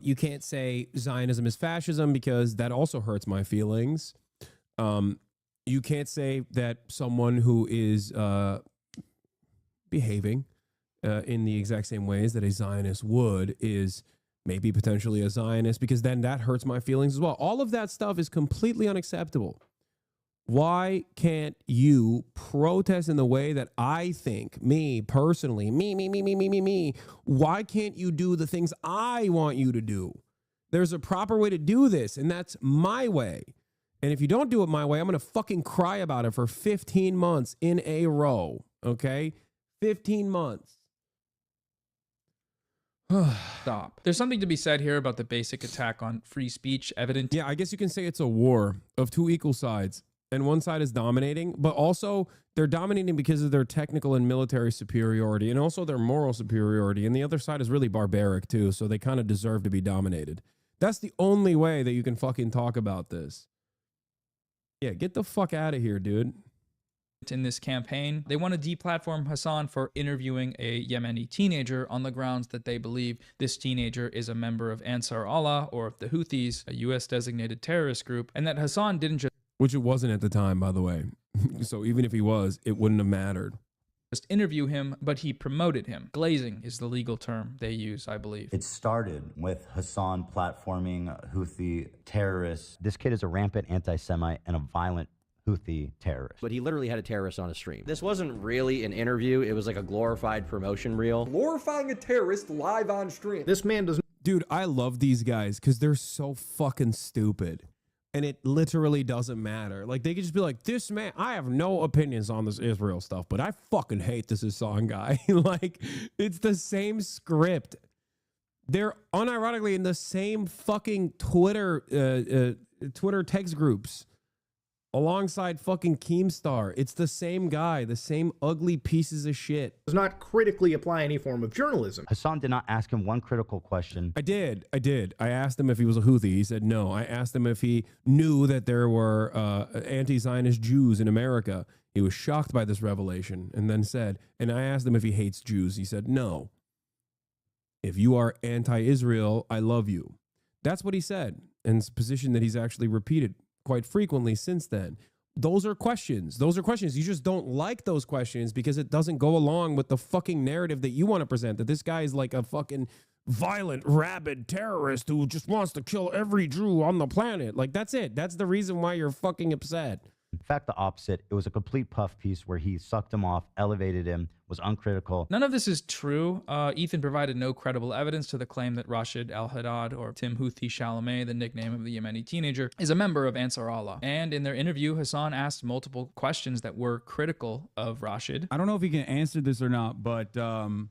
You can't say Zionism is fascism, because that also hurts my feelings. You can't say that someone who is behaving in the exact same ways that a Zionist would is maybe potentially a Zionist, because then that hurts my feelings as well. All of that stuff is completely unacceptable. Why can't you protest in the way that I think, me personally, me? Why can't you do the things I want you to do? There's a proper way to do this, and that's my way. And if you don't do it my way, I'm going to fucking cry about it for 15 months in a row. Okay? 15 months. Stop. There's something to be said here about the basic attack on free speech evident. Yeah, I guess you can say it's a war of two equal sides, and one side is dominating, but also they're dominating because of their technical and military superiority, and also their moral superiority, and the other side is really barbaric too, so they kind of deserve to be dominated. That's the only way that you can fucking talk about this. Yeah, get the fuck out of here, dude. In this campaign, they want to deplatform Hasan for interviewing a Yemeni teenager on the grounds that they believe this teenager is a member of Ansar Allah or the Houthis, a US designated terrorist group, and that Hasan didn't Which it wasn't at the time, by the way. So even if he was, it wouldn't have mattered. just interview him, but he promoted him. Glazing is the legal term they use, I believe. It started with Hasan platforming Houthi terrorists. This kid is a rampant anti-Semite and a violent Houthi terrorist. But he literally had a terrorist on his stream. This wasn't really an interview. It was like a glorified promotion reel. Glorifying a terrorist live on stream. This man doesn't... Dude, I love these guys because they're so fucking stupid. And it literally doesn't matter. Like, they could just be like, this man, I have no opinions on this Israel stuff, but I fucking hate this Hasan guy. Like, it's the same script. They're unironically in the same fucking Twitter text groups alongside fucking Keemstar. It's the same guy, the same ugly pieces of shit. Does not critically apply any form of journalism. Hasan did not ask him one critical question. I did. I asked him if he was a Houthi. He said no. I asked him if he knew that there were anti-Zionist Jews in America. He was shocked by this revelation and then said, and I asked him if he hates Jews. He said, no. If you are anti-Israel, I love you. That's what he said. And it's a position that he's actually repeated quite frequently since then. Those are questions. Those are questions. You just don't like those questions because it doesn't go along with the fucking narrative that you want to present, that this guy is like a fucking violent, rabid terrorist who just wants to kill every Jew on the planet. Like, that's it. That's the reason why you're fucking upset. In fact, the opposite. It was a complete puff piece where he sucked him off, elevated him, was uncritical. None of this is true. Ethan provided no credible evidence to the claim that Rashid al-Haddad, or Tim Houthi Chalamet, the nickname of the Yemeni teenager, is a member of Ansar Allah. And in their interview, Hasan asked multiple questions that were critical of Rashid. I don't know if he can answer this or not, but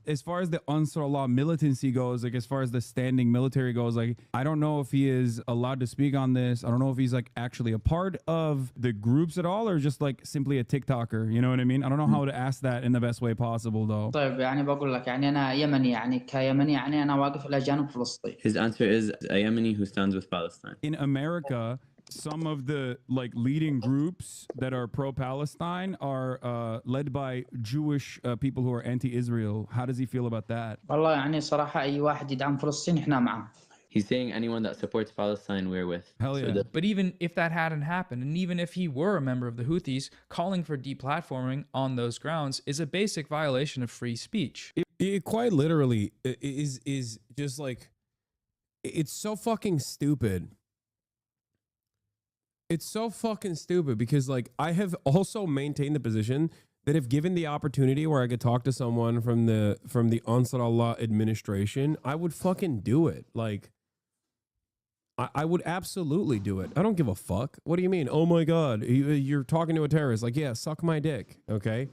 as far as the Ansar Allah militancy goes, like as far as the standing military goes, like I don't know if he is allowed to speak on this. I don't know if he's like actually a part of the groups at all or just like simply a TikToker. You know what I mean? I don't know how to ask that in the best way possible though. طيب يعني بقول لك يعني أنا يمني يعني كيمني يعني أنا واقف إلى جانب فلسطين. His answer is a Yemeni who stands with Palestine. In America, some of the like leading groups that are pro-Palestine are led by Jewish people who are anti-Israel. How does he feel about that? والله يعني صراحة أي واحد يدعم فلسطين إحنا معه. He's saying anyone that supports Palestine, we're with. Hell yeah. But even if that hadn't happened, and even if he were a member of the Houthis, calling for deplatforming on those grounds is a basic violation of free speech. It quite literally is just like, it's so fucking stupid. It's so fucking stupid because like I have also maintained the position that if given the opportunity where I could talk to someone from the Ansar Allah administration, I would fucking do it. Like, I would absolutely do it. I don't give a fuck. What do you mean? Oh my God, you're talking to a terrorist. Like, yeah, suck my dick. Okay.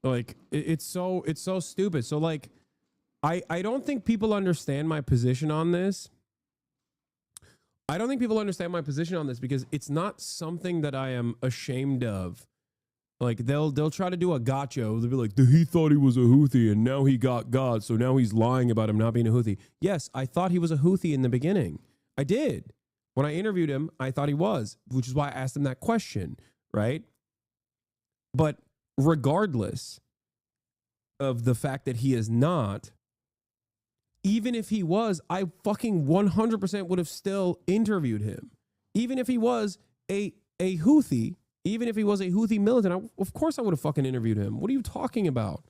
Like, it's so stupid. So like, I don't think people understand my position on this. I don't think people understand my position on this because it's not something that I am ashamed of. Like they'll try to do a gotcha. They'll be like, he thought he was a Houthi and now he got God, so now he's lying about him not being a Houthi. Yes, I thought he was a Houthi in the beginning. I did. When I interviewed him, I thought he was, which is why I asked him that question, right? But regardless of the fact that he is not, even if he was, I fucking 100% would have still interviewed him. Even if he was a Houthi, even if he was a Houthi militant, of course I would have fucking interviewed him. What are you talking about?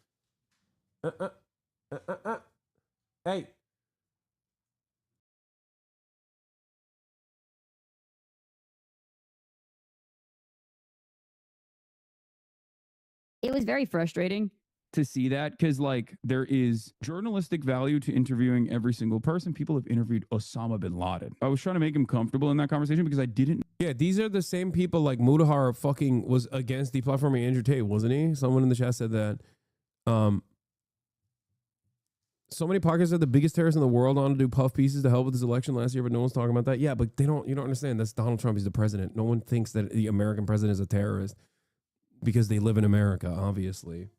Hey. It was very frustrating to see that because like there is journalistic value to interviewing every single person. People have interviewed Osama bin Laden. I was trying to make him comfortable in that conversation because I didn't. Yeah, these are the same people like Mudahar fucking was against deplatforming Andrew Tate, wasn't he? Someone in the chat said that. so many podcasts are the biggest terrorists in the world on to do puff pieces to help with this election last year, but no one's talking about that. Yeah, but you don't understand. That's Donald Trump. He's the president. No one thinks that the American president is a terrorist because they live in America, obviously.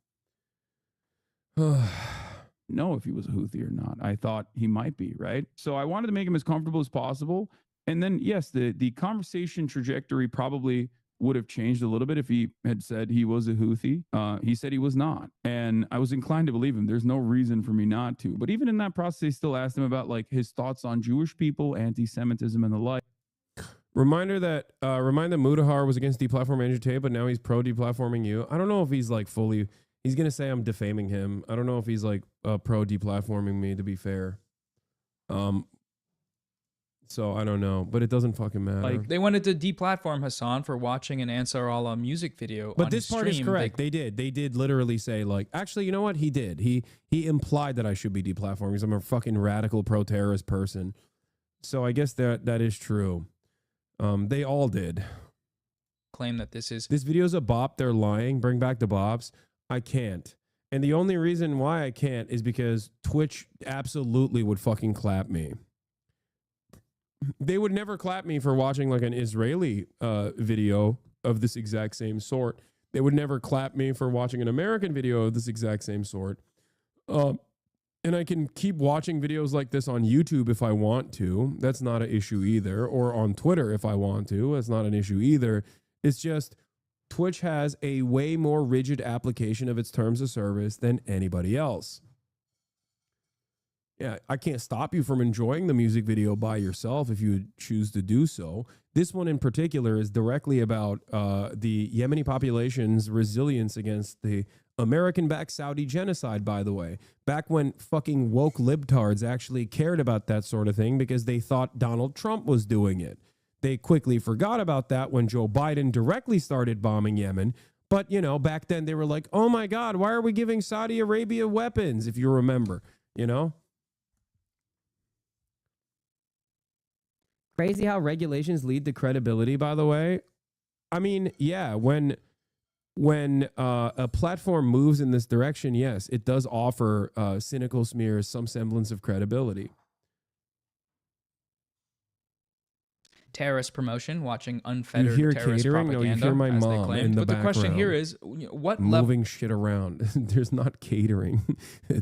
Know if he was a Houthi or not. I thought he might be, right? So I wanted to make him as comfortable as possible. And then, yes, the conversation trajectory probably would have changed a little bit if he had said he was a Houthi. He said he was not. And I was inclined to believe him. There's no reason for me not to. But even in that process, they still asked him about like his thoughts on Jewish people, anti-Semitism, and the like. Remind that Mudahar was against deplatforming Andrew Tate, but now he's pro deplatforming you. I don't know if he's like fully. He's gonna say I'm defaming him. I don't know if he's like pro deplatforming me. To be fair, so I don't know, but it doesn't fucking matter. Like they wanted to deplatform Hasan for watching an Ansar Allah music video. But on this his part is stream. correct. They did literally say like, actually, you know what? He did. He implied that I should be deplatformed because I'm a fucking radical pro-terrorist person. So I guess that is true. They all did. Claim that this video's a bop. They're lying. Bring back the bops. I can't. And the only reason why I can't is because Twitch absolutely would fucking clap me. They would never clap me for watching like an Israeli video of this exact same sort. They would never clap me for watching an American video of this exact same sort. And I can keep watching videos like this on YouTube if I want to. That's not an issue either. Or on Twitter if I want to. That's not an issue either. It's just Twitch has a way more rigid application of its terms of service than anybody else. Yeah, I can't stop you from enjoying the music video by yourself if you choose to do so. This one in particular is directly about the Yemeni population's resilience against the American-backed Saudi genocide, by the way. Back when fucking woke libtards actually cared about that sort of thing because they thought Donald Trump was doing it. They quickly forgot about that when Joe Biden directly started bombing Yemen. But, you know, back then they were like, oh my God, why are we giving Saudi Arabia weapons, if you remember, you know? Crazy how regulations lead to credibility, by the way. I mean, yeah, when a platform moves in this direction, yes, it does offer cynical smears some semblance of credibility. terrorist promotion, watching unfettered you hear terrorist catering? propaganda. No, you hear my as they mom claimed. in the But the question background here is, what level moving shit around. There's not catering,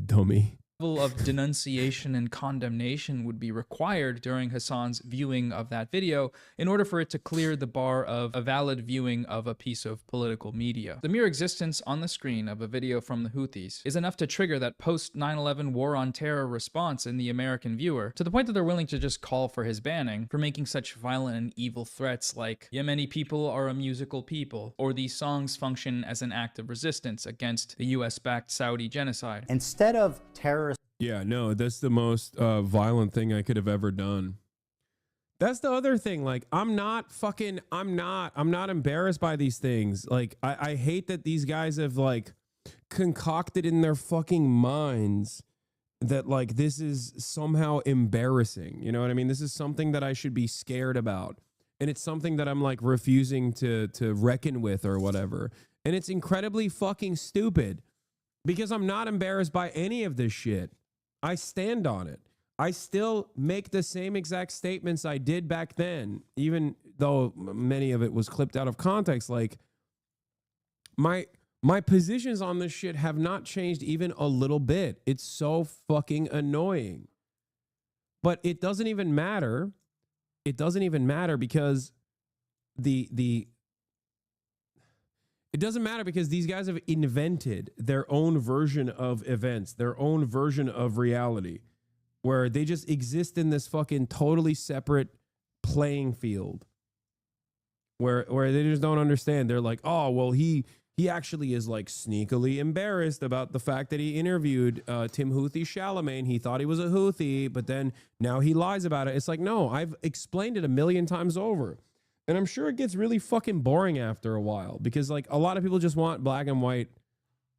dummy. of denunciation and condemnation would be required during Hasan's viewing of that video in order for it to clear the bar of a valid viewing of a piece of political media. The mere existence on the screen of a video from the Houthis is enough to trigger that post 9/11 war on terror response in the American viewer, to the point that they're willing to just call for his banning for making such violent and evil threats like Yemeni people are a musical people, or these songs function as an act of resistance against the US-backed Saudi genocide. Instead of terrorist. Yeah, no, that's the most violent thing I could have ever done. That's the other thing. Like, I'm not embarrassed by these things. Like, I hate that these guys have like concocted in their fucking minds that like this is somehow embarrassing. You know what I mean? This is something that I should be scared about. And it's something that I'm like refusing to reckon with or whatever. And it's incredibly fucking stupid because I'm not embarrassed by any of this shit. I stand on it. I still make the same exact statements I did back then, even though many of it was clipped out of context. Like, my positions on this shit have not changed even a little bit. It's so fucking annoying. But it doesn't even matter. It doesn't even matter because it doesn't matter because these guys have invented their own version of events, their own version of reality, where they just exist in this fucking totally separate playing field where they just don't understand. They're like, oh, well, he actually is like sneakily embarrassed about the fact that he interviewed Tim Houthi Chalamet. He thought he was a Houthi, but then now he lies about it. It's like, no, I've explained it a million times over. And I'm sure it gets really fucking boring after a while because like a lot of people just want black and white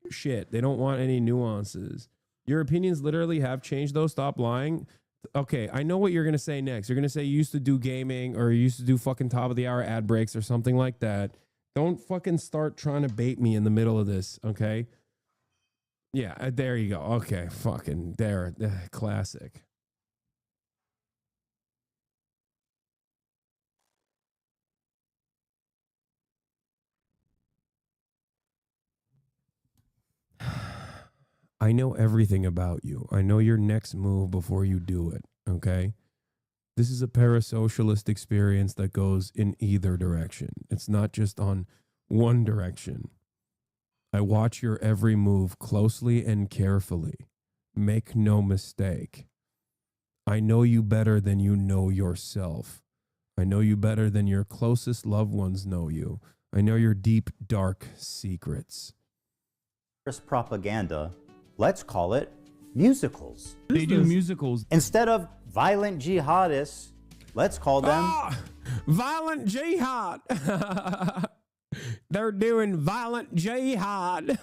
shit. They don't want any nuances. Your opinions literally have changed though. Stop lying. Okay, I know what you're going to say next. You're going to say you used to do gaming or you used to do fucking top of the hour ad breaks or something like that. Don't fucking start trying to bait me in the middle of this, okay? Yeah, there you go. Okay, fucking there, classic. I know everything about you. I know your next move before you do it, okay? This is a parasocialist experience that goes in either direction. It's not just on one direction. I watch your every move closely and carefully. Make no mistake. I know you better than you know yourself. I know you better than your closest loved ones know you. I know your deep, dark secrets. Propaganda, let's call it musicals. They do musicals. Instead of violent jihadists, let's call them violent jihad. They're doing violent jihad.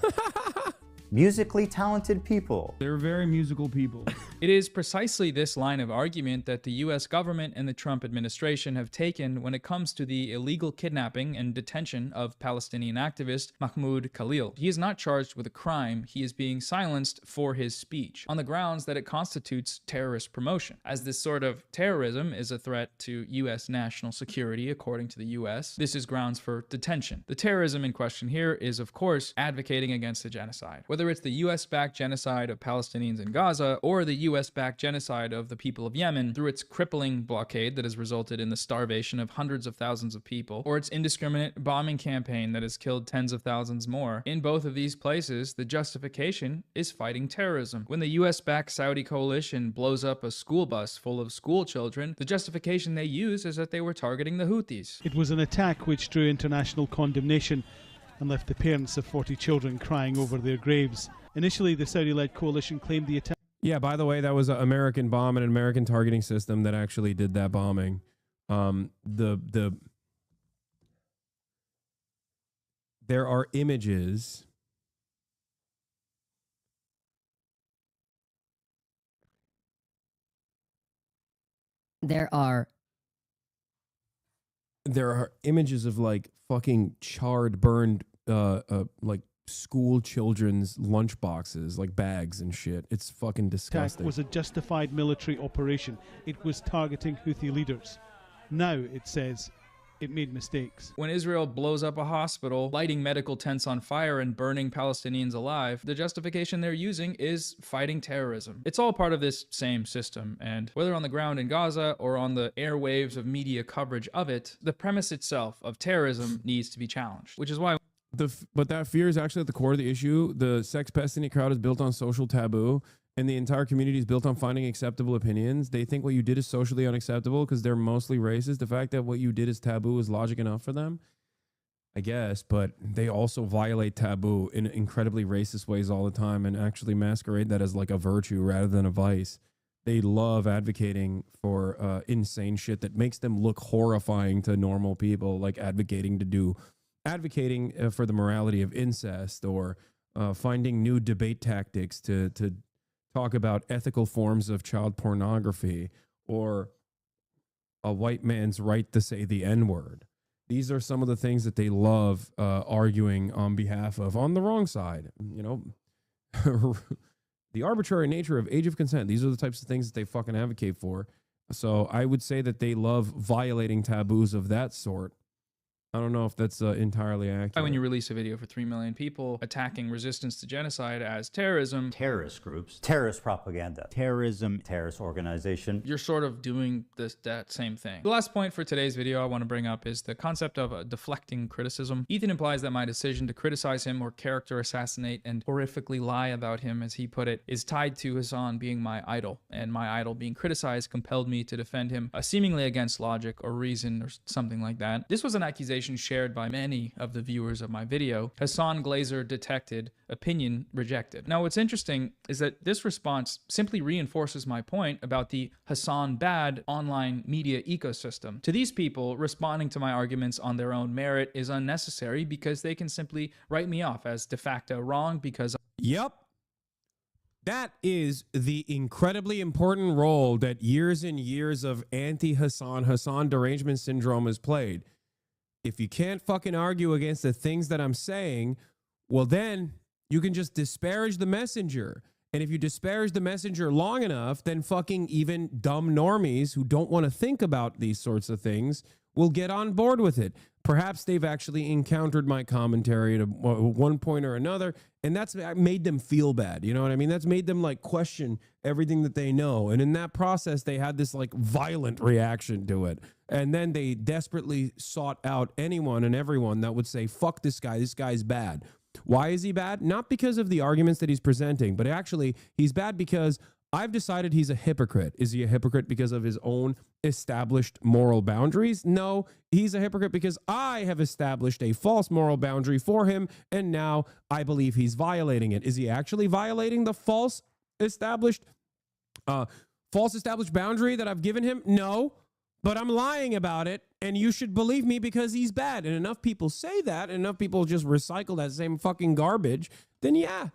musically talented people. They're very musical people. It is precisely this line of argument that the US government and the Trump administration have taken when it comes to the illegal kidnapping and detention of Palestinian activist Mahmoud Khalil. He is not charged with a crime, he is being silenced for his speech, on the grounds that it constitutes terrorist promotion. As this sort of terrorism is a threat to US national security, according to the US, this is grounds for detention. The terrorism in question here is, of course, advocating against a genocide. Whether it's the US-backed genocide of Palestinians in Gaza or the US-backed genocide of the people of Yemen through its crippling blockade that has resulted in the starvation of hundreds of thousands of people, or its indiscriminate bombing campaign that has killed tens of thousands more. In both of these places, the justification is fighting terrorism. When the US-backed Saudi coalition blows up a school bus full of school children, the justification they use is that they were targeting the Houthis. It was an attack which drew international condemnation and left the parents of 40 children crying over their graves. Initially, the Saudi-led coalition claimed the attack. Yeah, by the way, that was an American bomb and an American targeting system that actually did that bombing. There are images. There are images of like fucking charred, burned, like school children's lunch boxes, like bags and shit. It's fucking disgusting. Attack was a justified military operation. It was targeting Houthi leaders. Now it says it made mistakes. When Israel blows up a hospital, lighting medical tents on fire and burning Palestinians alive, the justification they're using is fighting terrorism. It's all part of this same system, and whether on the ground in Gaza or on the airwaves of media coverage of it, the premise itself of terrorism needs to be challenged, which is why But that fear is actually at the core of the issue. The sex pestilence crowd is built on social taboo, and the entire community is built on finding acceptable opinions. They think what you did is socially unacceptable because they're mostly racist. The fact that what you did is taboo is logic enough for them, I guess, but they also violate taboo in incredibly racist ways all the time and actually masquerade that as like a virtue rather than a vice. They love advocating for insane shit that makes them look horrifying to normal people, like advocating for the morality of incest, or finding new debate tactics to talk about ethical forms of child pornography, or a white man's right to say the N-word. These are some of the things that they love arguing on behalf of on the wrong side. You know, the arbitrary nature of age of consent. These are the types of things that they fucking advocate for. So I would say that they love violating taboos of that sort. I don't know if that's entirely accurate. when you release a video for 3 million people attacking resistance to genocide as terrorism, terrorist groups, terrorist propaganda, terrorism, terrorist organization, you're sort of doing that same thing. The last point for today's video I want to bring up is the concept of deflecting criticism. Ethan implies that my decision to criticize him or character assassinate and horrifically lie about him, as he put it, is tied to Hasan being my idol, and my idol being criticized compelled me to defend him, seemingly against logic or reason or something like that. This was an accusation shared by many of the viewers of my video. Hasan Glazer detected, opinion rejected. Now what's interesting is that this response simply reinforces my point about the Hasan bad online media ecosystem. To these people, responding to my arguments on their own merit is unnecessary because they can simply write me off as de facto wrong because Yep. That is the incredibly important role that years and years of Hasan derangement syndrome has played. If you can't fucking argue against the things that I'm saying, well then You can just disparage the messenger. And if you disparage the messenger long enough, then fucking even dumb normies who don't want to think about these sorts of things will get on board with it. Perhaps they've actually encountered my commentary at one point or another, and that's made them feel bad. You know what I mean? That's made them like question everything that they know. And in that process, they had this like violent reaction to it. And then they desperately sought out anyone and everyone that would say, fuck this guy. This guy's bad. Why is he bad? Not because of the arguments that he's presenting, but actually he's bad because I've decided he's a hypocrite. Is he a hypocrite because of his own established moral boundaries? No, he's a hypocrite because I have established a false moral boundary for him, and now I believe he's violating it. Is he actually violating the false established boundary that I've given him? No, but I'm lying about it, and you should believe me because he's bad. And enough people say that, and enough people just recycle that same fucking garbage, then yeah,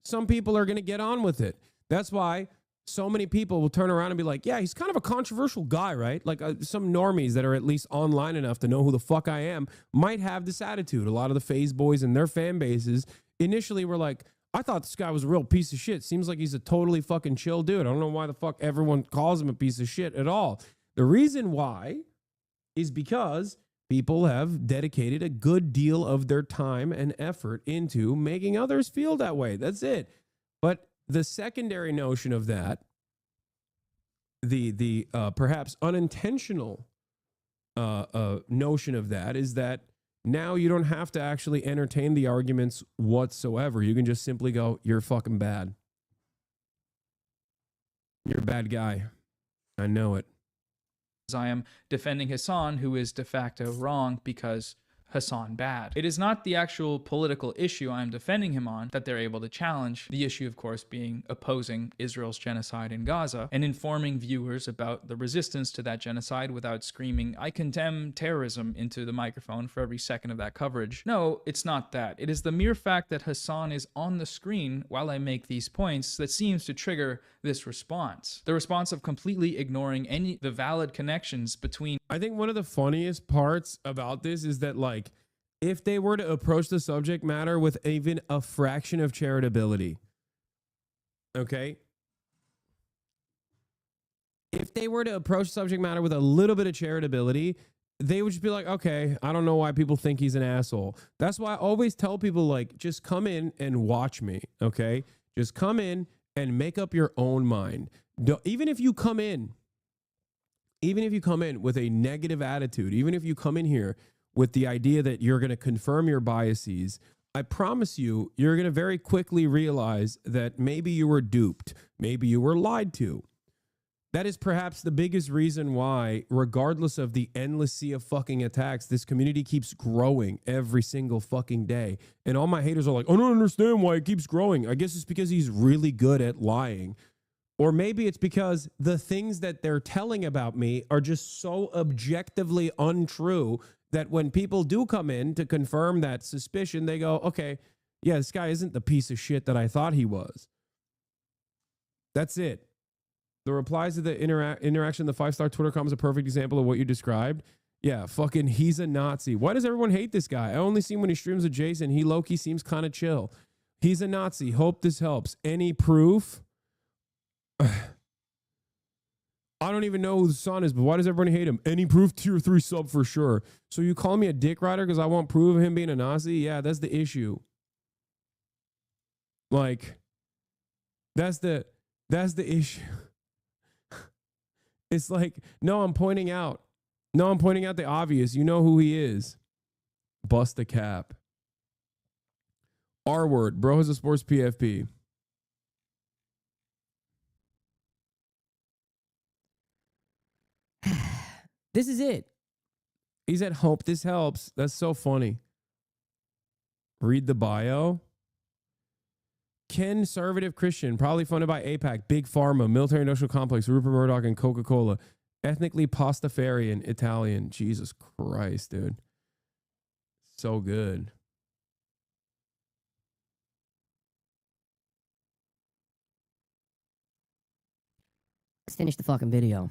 some people are going to get on with it. That's why so many people will turn around and be like, yeah, he's kind of a controversial guy, right? Like some normies that are at least online enough to know who the fuck I am might have this attitude. A lot of the phase boys and their fan bases initially were like, I thought this guy was a real piece of shit. Seems like he's a totally fucking chill dude. I don't know why the fuck everyone calls him a piece of shit at all. The reason why is because people have dedicated a good deal of their time and effort into making others feel that way. That's it. But the secondary notion of that, the perhaps unintentional notion of that is that now you don't have to actually entertain the arguments whatsoever. You can just simply go, you're fucking bad. You're a bad guy. I know it. I am defending Hasan, who is de facto wrong because Hasan bad. It is not the actual political issue I am defending him on that they're able to challenge. The issue, of course, being opposing Israel's genocide in Gaza and informing viewers about the resistance to that genocide without screaming, I condemn terrorism into the microphone for every second of that coverage. No, it's not that. It is the mere fact that Hasan is on the screen while I make these points that seems to trigger this response. The response of completely ignoring the valid connections between. I think one of the funniest parts about this is that, like, if they were to approach the subject matter with even a fraction of charitability, okay? If they were to approach subject matter with a little bit of charitability, they would just be like, okay, I don't know why people think he's an asshole. That's why I always tell people, like, just come in and watch me, okay? Just come in and make up your own mind. Even if you come in with a negative attitude, even if you come in here with the idea that you're going to confirm your biases, I promise you, you're going to very quickly realize that maybe you were duped. Maybe you were lied to. That is perhaps the biggest reason why, regardless of the endless sea of fucking attacks, this community keeps growing every single fucking day. And all my haters are like, I don't understand why it keeps growing. I guess it's because he's really good at lying. Or maybe it's because the things that they're telling about me are just so objectively untrue that when people do come in to confirm that suspicion, they go, okay, yeah, this guy isn't the piece of shit that I thought he was. That's it. The replies to the interaction, the 5-star Twitter comment is a perfect example of what you described. Yeah, fucking he's a Nazi. Why does everyone hate this guy? I only see him when he streams with Jason. He low-key seems kind of chill. He's a Nazi. Hope this helps. Any proof? I don't even know who the son is, but why does everybody hate him? Any proof? Tier 3 sub for sure. So you call me a dick rider because I won't prove of him being a Nazi? Yeah, that's the issue. Like, that's the issue. It's like, no, I'm pointing out the obvious. You know who he is. Bust a cap. R word. Bro has a sports PFP. This is it. He said, hope this helps. That's so funny. Read the bio. Conservative Christian, probably funded by AIPAC, Big Pharma, Military Industrial Complex, Rupert Murdoch, and Coca-Cola. Ethnically Pastafarian, Italian. Jesus Christ, dude. So good. Let's finish the fucking video.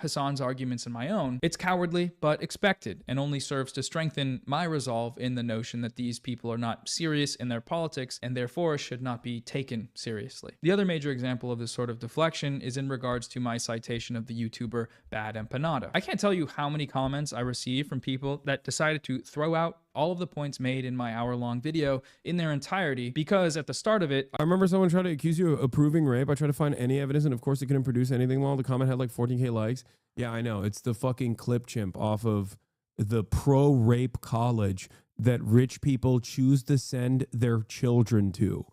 Hasan's arguments and my own, it's cowardly but expected and only serves to strengthen my resolve in the notion that these people are not serious in their politics and therefore should not be taken seriously. The other major example of this sort of deflection is in regards to my citation of the YouTuber Bad Empanada. I can't tell you how many comments I received from people that decided to throw out all of the points made in my hour-long video in their entirety because at the start of it, I remember someone tried to accuse you of approving rape. I tried to find any evidence, and of course, they couldn't produce anything. Well, the comment had like 14K likes. Yeah, I know. It's the fucking clip chimp off of the pro-rape college that rich people choose to send their children to.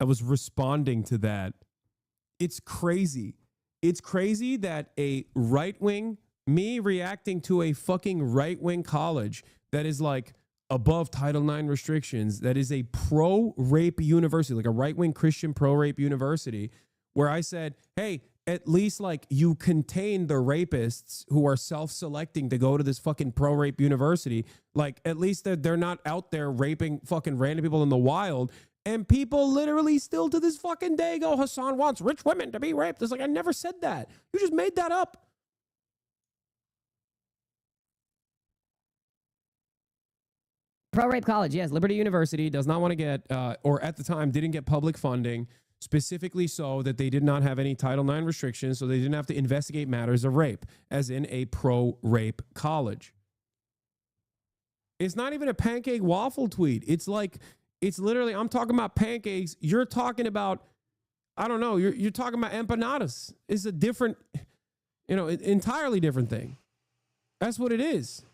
I was responding to that. It's crazy. It's crazy that a right-wing, me reacting to a fucking right-wing college that is like above Title IX restrictions, that is a pro-rape university, like a right-wing Christian pro-rape university, where I said, hey, at least like you contain the rapists who are self-selecting to go to this fucking pro-rape university. Like at least they're not out there raping fucking random people in the wild. And people literally still to this fucking day go, Hasan wants rich women to be raped. It's like, I never said that. You just made that up. Pro-rape college, yes. Liberty University does not want to get, or at the time didn't get public funding, specifically so that they did not have any Title IX restrictions, so they didn't have to investigate matters of rape, as in a pro-rape college. It's not even a pancake waffle tweet. It's like, it's literally, I'm talking about pancakes. You're talking about, I don't know, you're talking about empanadas. It's a different, entirely different thing. That's what it is.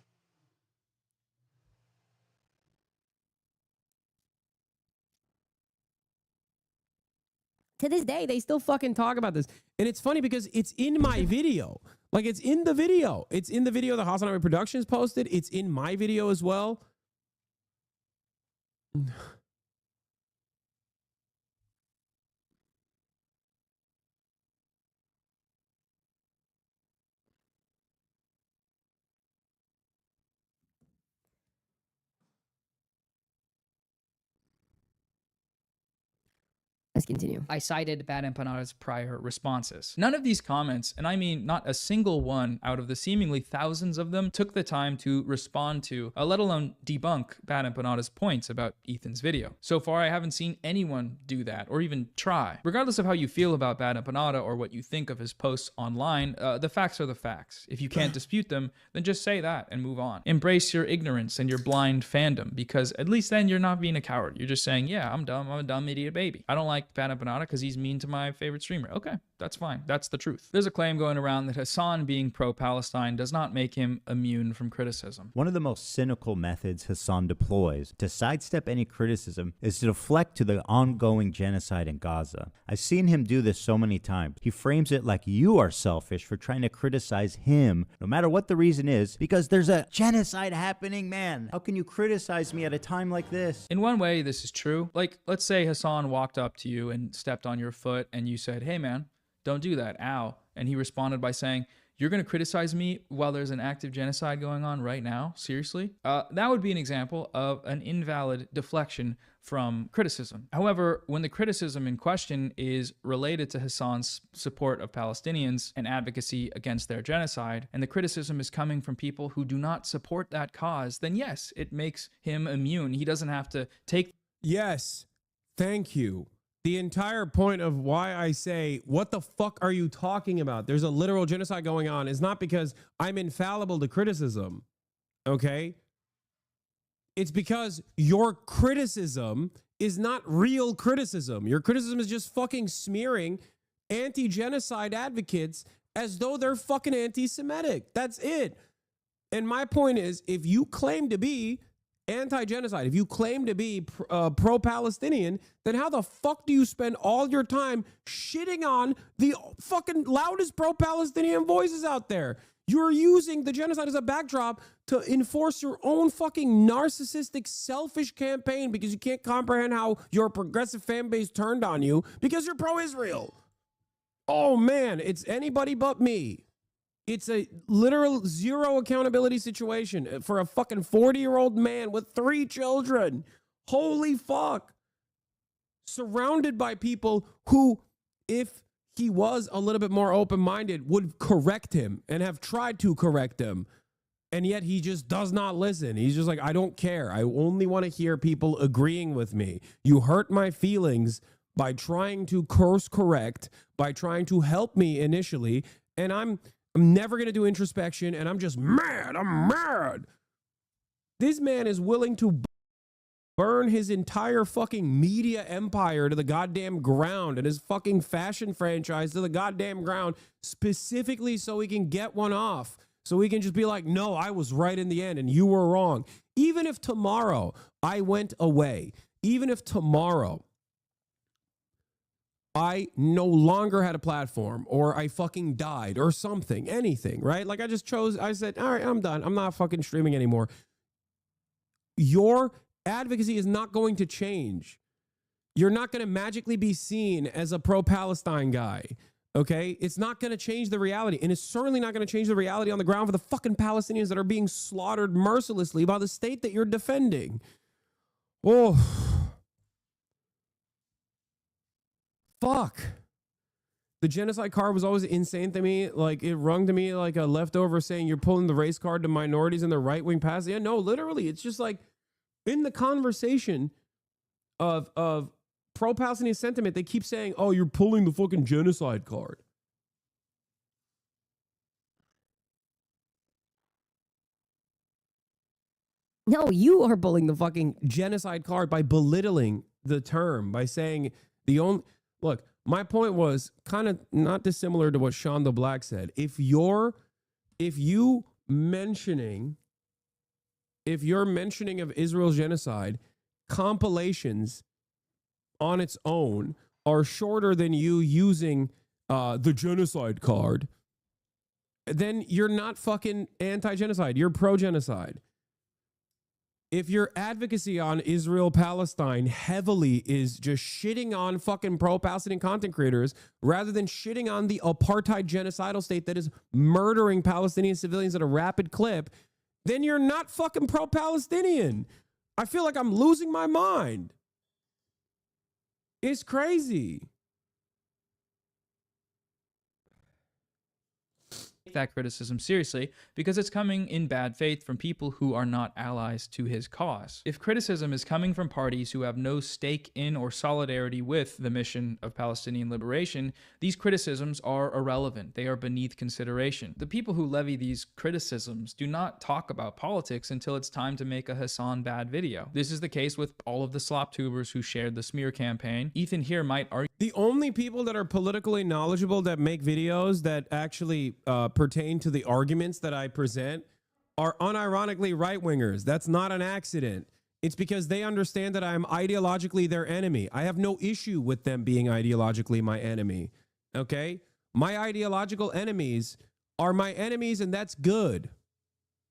To this day, they still fucking talk about this. And it's funny because it's in my video. Like, it's in the video. It's in the video that Hasan Productions posted. It's in my video as well. Let's continue. I cited Bad Empanada's prior responses. None of these comments, and I mean not a single one out of the seemingly thousands of them, took the time to respond to, let alone debunk Bad Empanada's points about Ethan's video. So far, I haven't seen anyone do that or even try. Regardless of how you feel about Bad Empanada or what you think of his posts online, the facts are the facts. If you can't dispute them, then just say that and move on. Embrace your ignorance and your blind fandom, because at least then you're not being a coward. You're just saying, yeah, I'm dumb. I'm a dumb idiot baby. I don't like Bad Empanada because he's mean to my favorite streamer. Okay, that's fine. That's the truth. There's a claim going around that Hasan being pro-Palestine does not make him immune from criticism. One of the most cynical methods Hasan deploys to sidestep any criticism is to deflect to the ongoing genocide in Gaza. I've seen him do this so many times. He frames it like you are selfish for trying to criticize him, no matter what the reason is, because there's a genocide happening, man. How can you criticize me at a time like this? In one way, this is true. Like, let's say Hasan walked up to you and stepped on your foot and you said, hey man, don't do that, ow. And he responded by saying, you're going to criticize me while there's an active genocide going on right now? Seriously? That would be an example of an invalid deflection from criticism. However, when the criticism in question is related to Hasan's support of Palestinians and advocacy against their genocide, and the criticism is coming from people who do not support that cause, then yes, it makes him immune. He doesn't have to take... Yes, thank you. The entire point of why I say, what the fuck are you talking about? There's a literal genocide going on is not because I'm infallible to criticism, okay? It's because your criticism is not real criticism. Your criticism is just fucking smearing anti-genocide advocates as though they're fucking anti-Semitic. That's it. And my point is, if you claim to be anti-genocide, if you claim to be pro-Palestinian, then how the fuck do you spend all your time shitting on the fucking loudest pro-Palestinian voices out there? You're using the genocide as a backdrop to enforce your own fucking narcissistic, selfish campaign because you can't comprehend how your progressive fan base turned on you because you're pro-Israel. Oh man, it's anybody but me. It's a literal zero accountability situation for a fucking 40-year-old man with 3 children. Holy fuck. Surrounded by people who, if he was a little bit more open-minded, would correct him and have tried to correct him. And yet he just does not listen. He's just like, I don't care. I only want to hear people agreeing with me. You hurt my feelings by trying to course correct, by trying to help me initially. And I'm never going to do introspection. And I'm just mad. I'm mad. This man is willing to burn his entire fucking media empire to the goddamn ground and his fucking fashion franchise to the goddamn ground specifically so he can get one off. So he can just be like, no, I was right in the end and you were wrong. Even if tomorrow I went away, even if tomorrow I no longer had a platform or I fucking died or something, anything, right? Like I said, all right, I'm done. I'm not fucking streaming anymore. Your advocacy is not going to change. You're not going to magically be seen as a pro-Palestine guy. Okay, it's not going to change the reality, and it's certainly not going to change the reality on the ground for the fucking Palestinians that are being slaughtered mercilessly by the state that you're defending. Oh, fuck. The genocide card was always insane to me. Like, it rung to me like a leftover saying you're pulling the race card to minorities and the right-wing pass. Yeah, no, literally, it's just like in the conversation of pro-Palestinian sentiment, they keep saying, oh, you're pulling the fucking genocide card. No, you are pulling the fucking genocide card by belittling the term, by saying the only... Look, my point was kind of not dissimilar to what Sean the Black said. If you're mentioning of Israel's genocide, compilations on its own are shorter than you using the genocide card, then you're not fucking anti-genocide. You're pro-genocide. If your advocacy on Israel-Palestine heavily is just shitting on fucking pro-Palestinian content creators rather than shitting on the apartheid genocidal state that is murdering Palestinian civilians at a rapid clip, then you're not fucking pro-Palestinian. I feel like I'm losing my mind. It's crazy. That criticism seriously because it's coming in bad faith from people who are not allies to his cause. If criticism is coming from parties who have no stake in or solidarity with the mission of Palestinian liberation, these criticisms are irrelevant. They are beneath consideration. The people who levy these criticisms do not talk about politics until it's time to make a Hasan bad video. This is the case with all of the slop tubers who shared the smear campaign. Ethan here might argue. The only people that are politically knowledgeable that make videos that actually pertain to the arguments that I present are unironically right-wingers. That's not an accident. It's because they understand that I am ideologically their enemy. I have no issue with them being ideologically my enemy. Okay? My ideological enemies are my enemies, and that's good.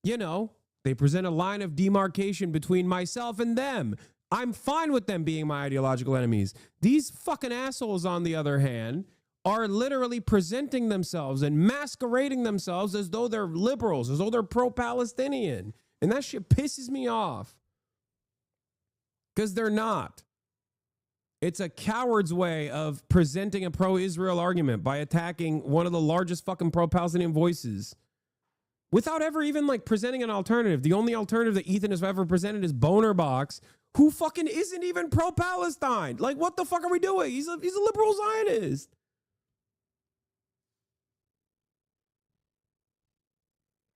You know, they present a line of demarcation between myself and them. I'm fine with them being my ideological enemies. These fucking assholes, on the other hand, are literally presenting themselves and masquerading themselves as though they're liberals, as though they're pro-Palestinian. And that shit pisses me off. Because they're not. It's a coward's way of presenting a pro-Israel argument by attacking one of the largest fucking pro-Palestinian voices without ever even like presenting an alternative. The only alternative that Ethan has ever presented is Boner Box, who fucking isn't even pro-Palestine. Like, what the fuck are we doing? He's a liberal Zionist.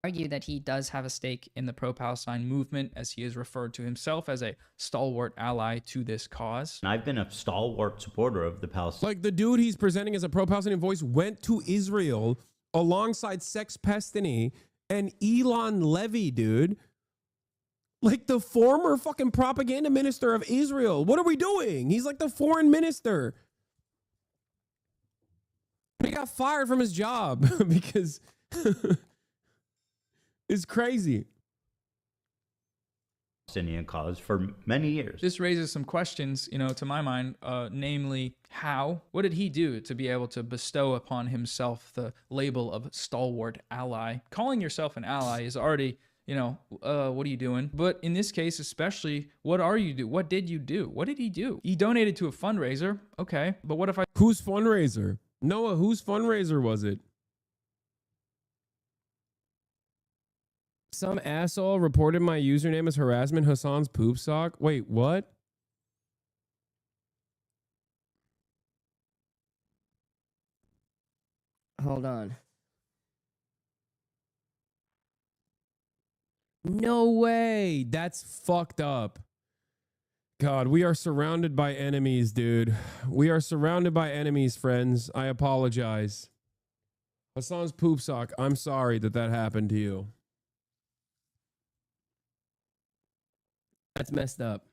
Argue that he does have a stake in the pro-Palestine movement, as he has referred to himself as a stalwart ally to this cause. I've been a stalwart supporter of the Palestinian. Like, the dude he's presenting as a pro-Palestinian voice went to Israel alongside Sex Pestany and Elon Levy, dude. Like the former fucking propaganda minister of Israel. What are we doing? He's like the foreign minister. He got fired from his job because it's crazy. Palestinian cause for many years. This raises some questions, you know, to my mind, namely, how? What did he do to be able to bestow upon himself the label of stalwart ally? Calling yourself an ally is already, you know, what are you doing? But in this case, especially, what are you do? What did you do? What did he do? He donated to a fundraiser. Okay. But what if I... Whose fundraiser? Noah, whose fundraiser was it? Some asshole reported my username as harassment Hasan's poop sock. Wait, what? Hold on. No way. That's fucked up. God, we are surrounded by enemies, dude. We are surrounded by enemies, friends. I apologize. Hasan's poop sock. I'm sorry that that happened to you. That's messed up.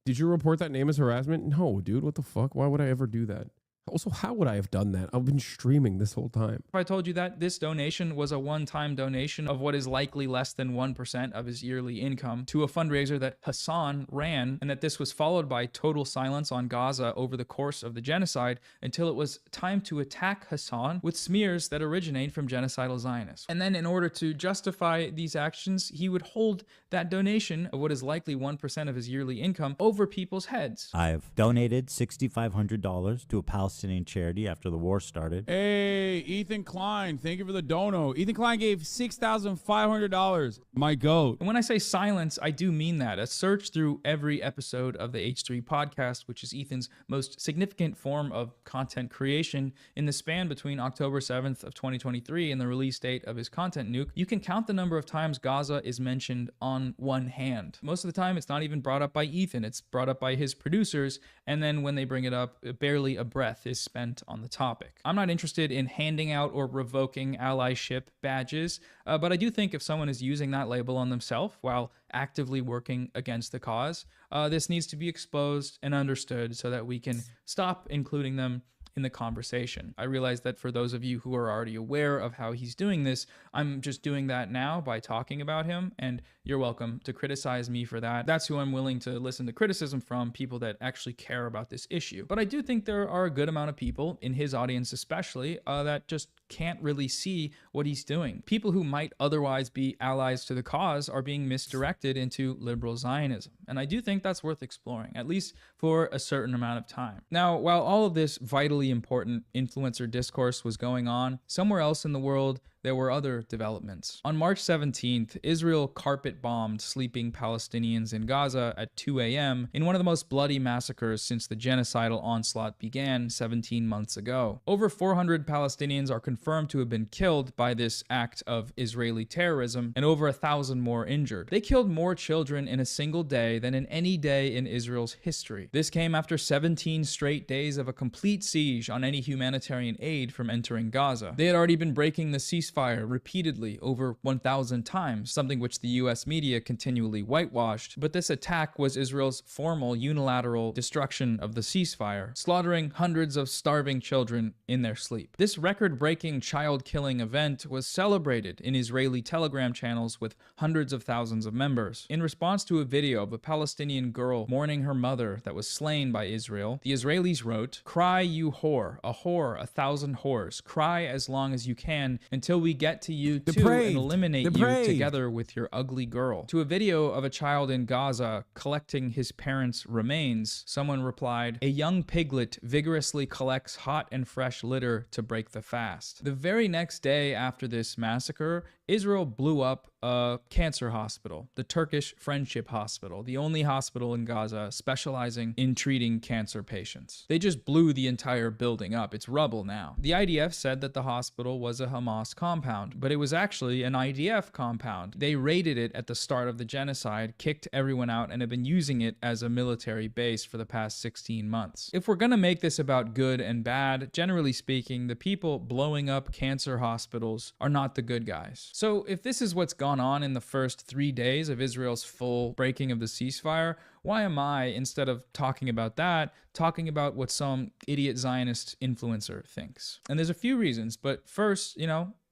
Did you report that name as harassment? No, dude. What the fuck? Why would I ever do that? Also, how would I have done that? I've been streaming this whole time. If I told you that this donation was a one-time donation of what is likely less than 1% of his yearly income to a fundraiser that Hasan ran, and that this was followed by total silence on Gaza over the course of the genocide until it was time to attack Hasan with smears that originate from genocidal Zionists. And then in order to justify these actions, he would hold that donation of what is likely 1% of his yearly income over people's heads. I've donated $6,500 to a Palestinian charity after the war started. Hey, Ethan Klein, thank you for the dono. Ethan Klein gave $6,500. My goat. And when I say silence, I do mean that. A search through every episode of the H3 podcast, which is Ethan's most significant form of content creation in the span between October 7th of 2023 and the release date of his content nuke, you can count the number of times Gaza is mentioned on one hand. Most of the time, it's not even brought up by Ethan. It's brought up by his producers, and then when they bring it up, barely a breath is spent on the topic. I'm not interested in handing out or revoking allyship badges, but I do think if someone is using that label on themselves while actively working against the cause, this needs to be exposed and understood so that we can stop including them in the conversation. I realize that for those of you who are already aware of how he's doing this, I'm just doing that now by talking about him, and you're welcome to criticize me for that. That's who I'm willing to listen to criticism from, people that actually care about this issue. But I do think there are a good amount of people, in his audience especially, that just can't really see what he's doing. People who might otherwise be allies to the cause are being misdirected into liberal Zionism. And I do think that's worth exploring, at least for a certain amount of time. Now, while all of this vitally important influencer discourse was going on, somewhere else in the world, there were other developments. On March 17th, Israel carpet-bombed sleeping Palestinians in Gaza at 2 a.m. in one of the most bloody massacres since the genocidal onslaught began 17 months ago. Over 400 Palestinians are confirmed to have been killed by this act of Israeli terrorism, and over 1,000 more injured. They killed more children in a single day than in any day in Israel's history. This came after 17 straight days of a complete siege on any humanitarian aid from entering Gaza. They had already been breaking the ceasefire repeatedly over 1,000 times, something which the US media continually whitewashed, but this attack was Israel's formal unilateral destruction of the ceasefire, slaughtering hundreds of starving children in their sleep. This record-breaking child-killing event was celebrated in Israeli Telegram channels with hundreds of thousands of members. In response to a video of a Palestinian girl mourning her mother that was slain by Israel, the Israelis wrote, "Cry, you whore, a whore, 1,000 whores. Cry as long as you can until we get to you too and eliminate you together with your ugly girl." To a video of a child in Gaza collecting his parents' remains, someone replied, "A young piglet vigorously collects hot and fresh litter to break the fast." The very next day after this massacre, Israel blew up a cancer hospital, the Turkish Friendship Hospital, the only hospital in Gaza specializing in treating cancer patients. They just blew the entire building up. It's rubble now. The IDF said that the hospital was a Hamas compound, but it was actually an IDF compound. They raided it at the start of the genocide, kicked everyone out, and have been using it as a military base for the past 16 months. If we're gonna make this about good and bad, generally speaking, the people blowing up cancer hospitals are not the good guys. So if this is what's gone on in the first 3 days of Israel's full breaking of the ceasefire, why am I, instead of talking about that, talking about what some idiot Zionist influencer thinks? And there's a few reasons, but first,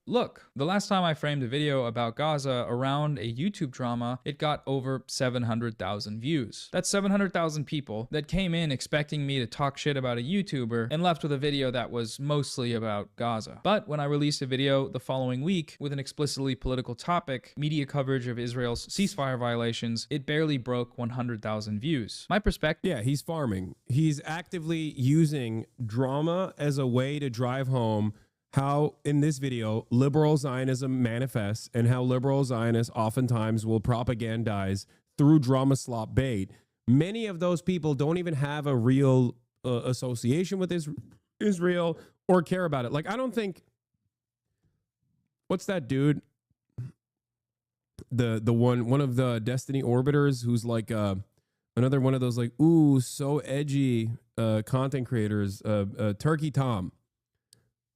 Look, the last time I framed a video about Gaza around a YouTube drama, it got over 700,000 views. That's 700,000 people that came in expecting me to talk shit about a YouTuber and left with a video that was mostly about Gaza. But when I released a video the following week with an explicitly political topic, media coverage of Israel's ceasefire violations, it barely broke 100,000 views. My perspective... Yeah, he's farming. He's actively using drama as a way to drive home how, in this video, liberal Zionism manifests and how liberal Zionists oftentimes will propagandize through drama slop bait. Many of those people don't even have a real association with Israel or care about it. Like, I don't think... What's that dude? The one of the Destiny Orbiters who's like another one of those like, ooh, so edgy content creators, Turkey Tom.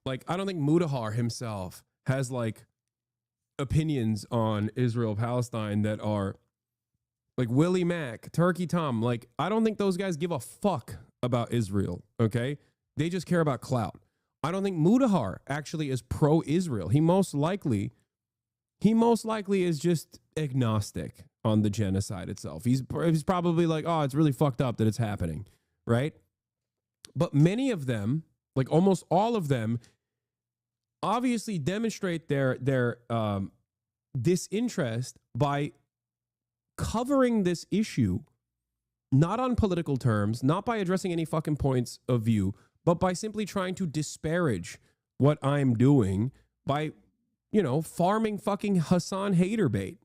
Like, I don't think Mudahar himself has like opinions on Israel Palestine that are like Willie Mack, Turkey Tom. Like, I don't think those guys give a fuck about Israel. Okay, they just care about clout. I don't think Mudahar actually is pro-Israel. He most likely is just agnostic on the genocide itself. He's probably like, oh, it's really fucked up that it's happening, right? But many of them, like almost all of them, obviously demonstrate their disinterest by covering this issue, not on political terms, not by addressing any fucking points of view, but by simply trying to disparage what I'm doing by, you know, farming fucking Hasan hater bait.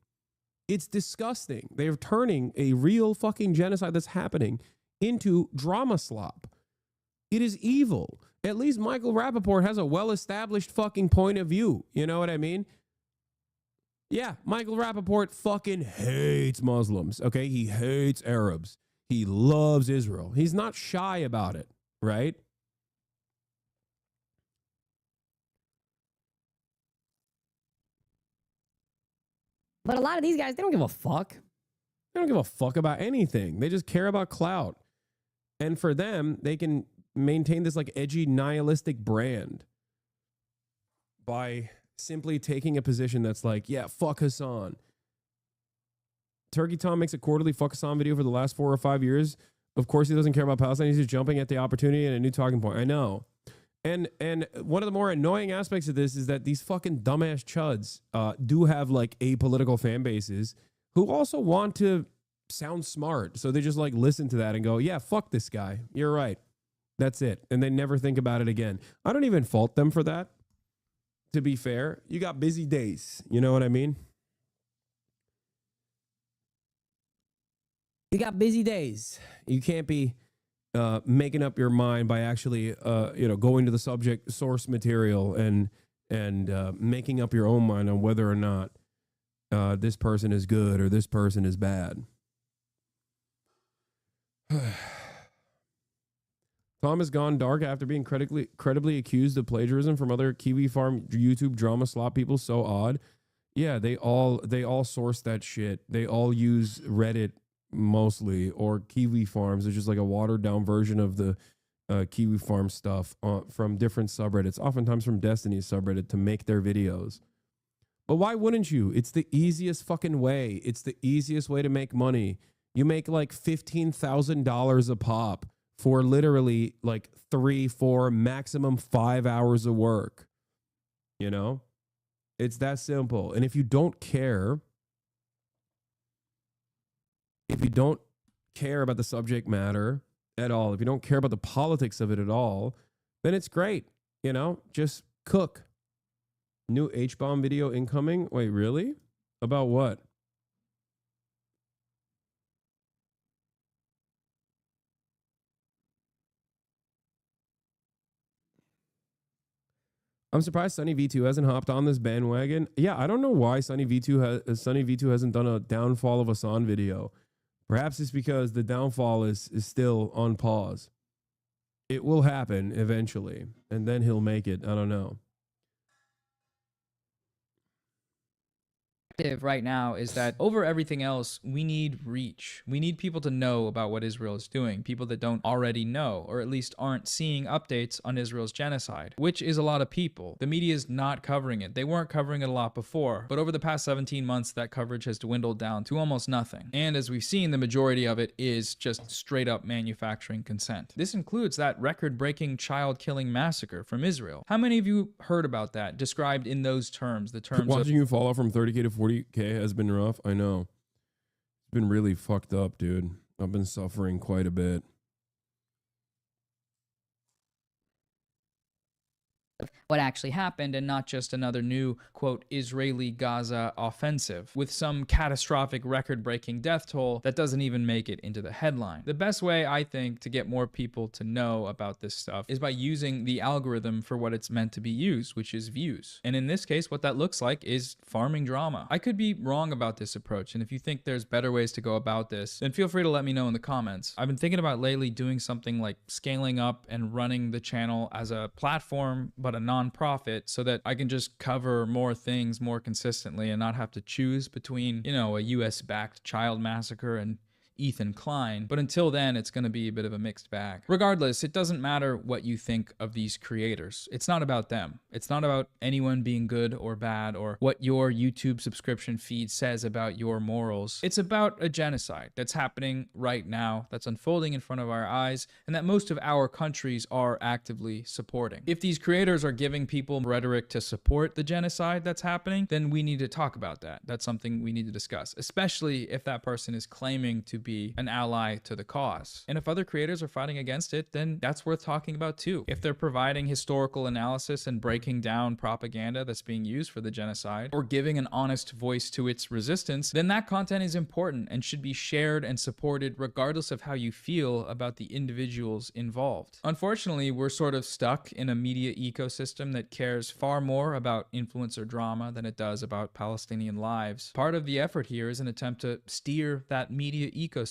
It's disgusting. They're turning a real fucking genocide that's happening into drama slop. It is evil. At least Michael Rappaport has a well-established fucking point of view. You know what I mean? Yeah, Michael Rappaport fucking hates Muslims, okay? He hates Arabs. He loves Israel. He's not shy about it, right? But a lot of these guys, they don't give a fuck. They don't give a fuck about anything. They just care about clout. And for them, they can maintain this like edgy nihilistic brand by simply taking a position that's like, yeah, fuck Hasan. Turkey Tom makes a quarterly fuck Hasan video for the last 4 or 5 years. Of course, he doesn't care about Palestine. He's just jumping at the opportunity and a new talking point. I know. And one of the more annoying aspects of this is that these fucking dumbass chuds do have like apolitical fan bases who also want to sound smart. So they just like listen to that and go, yeah, fuck this guy. You're right. That's it. And they never think about it again. I don't even fault them for that. To be fair, you got busy days. You know what I mean? You got busy days. You can't be making up your mind by actually, going to the subject source material and making up your own mind on whether or not this person is good or this person is bad. Tom has gone dark after being credibly accused of plagiarism from other Kiwi Farm YouTube drama slop people. So odd. Yeah, they all source that shit. They all use Reddit mostly, or Kiwi Farms, which is like a watered down version of the Kiwi Farm stuff from different subreddits, oftentimes from Destiny's subreddit, to make their videos. But why wouldn't you? It's the easiest fucking way. It's the easiest way to make money. You make like $15,000 a pop for literally like 3, 4, maximum 5 hours of work. You know? It's that simple. And if you don't care about the subject matter at all, if you don't care about the politics of it at all, then it's great. You know, just cook. New H-bomb video incoming. Wait, really? About what? I'm surprised Sunny V2 hasn't hopped on this bandwagon. Yeah, I don't know why Sunny V2 hasn't done a downfall of Hasan video. Perhaps it's because the downfall is still on pause. It will happen eventually, and then he'll make it. I don't know. right now is that over everything else, we need reach. We need people to know about what Israel is doing, people that don't already know, or at least aren't seeing updates on Israel's genocide, which is a lot of people. The media is not covering it. They weren't covering it a lot before, but over the past 17 months, that coverage has dwindled down to almost nothing. And as we've seen, the majority of it is just straight up manufacturing consent. This includes that record-breaking child-killing massacre from Israel. How many of you heard about that described in those terms? The terms Watching you fall off from 30K to 40K has been rough. I know. It's been really fucked up, dude. I've been suffering quite a bit. what actually happened and not just another new, quote, Israeli Gaza offensive with some catastrophic record-breaking death toll that doesn't even make it into the headline. The best way, I think, to get more people to know about this stuff is by using the algorithm for what it's meant to be used, which is views. And in this case, what that looks like is farming drama. I could be wrong about this approach, and if you think there's better ways to go about this, then feel free to let me know in the comments. I've been thinking about lately doing something like scaling up and running the channel as a platform, but a non-profit, so that I can just cover more things more consistently and not have to choose between, you know, a US-backed child massacre and Ethan Klein. But until then, it's going to be a bit of a mixed bag. Regardless, it doesn't matter what you think of these creators. It's not about them. It's not about anyone being good or bad or what your YouTube subscription feed says about your morals. It's about a genocide that's happening right now, that's unfolding in front of our eyes, and that most of our countries are actively supporting. If these creators are giving people rhetoric to support the genocide that's happening, then we need to talk about that. That's something we need to discuss, especially if that person is claiming to be an ally to the cause. And if other creators are fighting against it, then that's worth talking about too. If they're providing historical analysis and breaking down propaganda that's being used for the genocide, or giving an honest voice to its resistance, then that content is important and should be shared and supported regardless of how you feel about the individuals involved. Unfortunately, we're sort of stuck in a media ecosystem that cares far more about influencer drama than it does about Palestinian lives. Part of the effort here is an attempt to steer that media ecosystem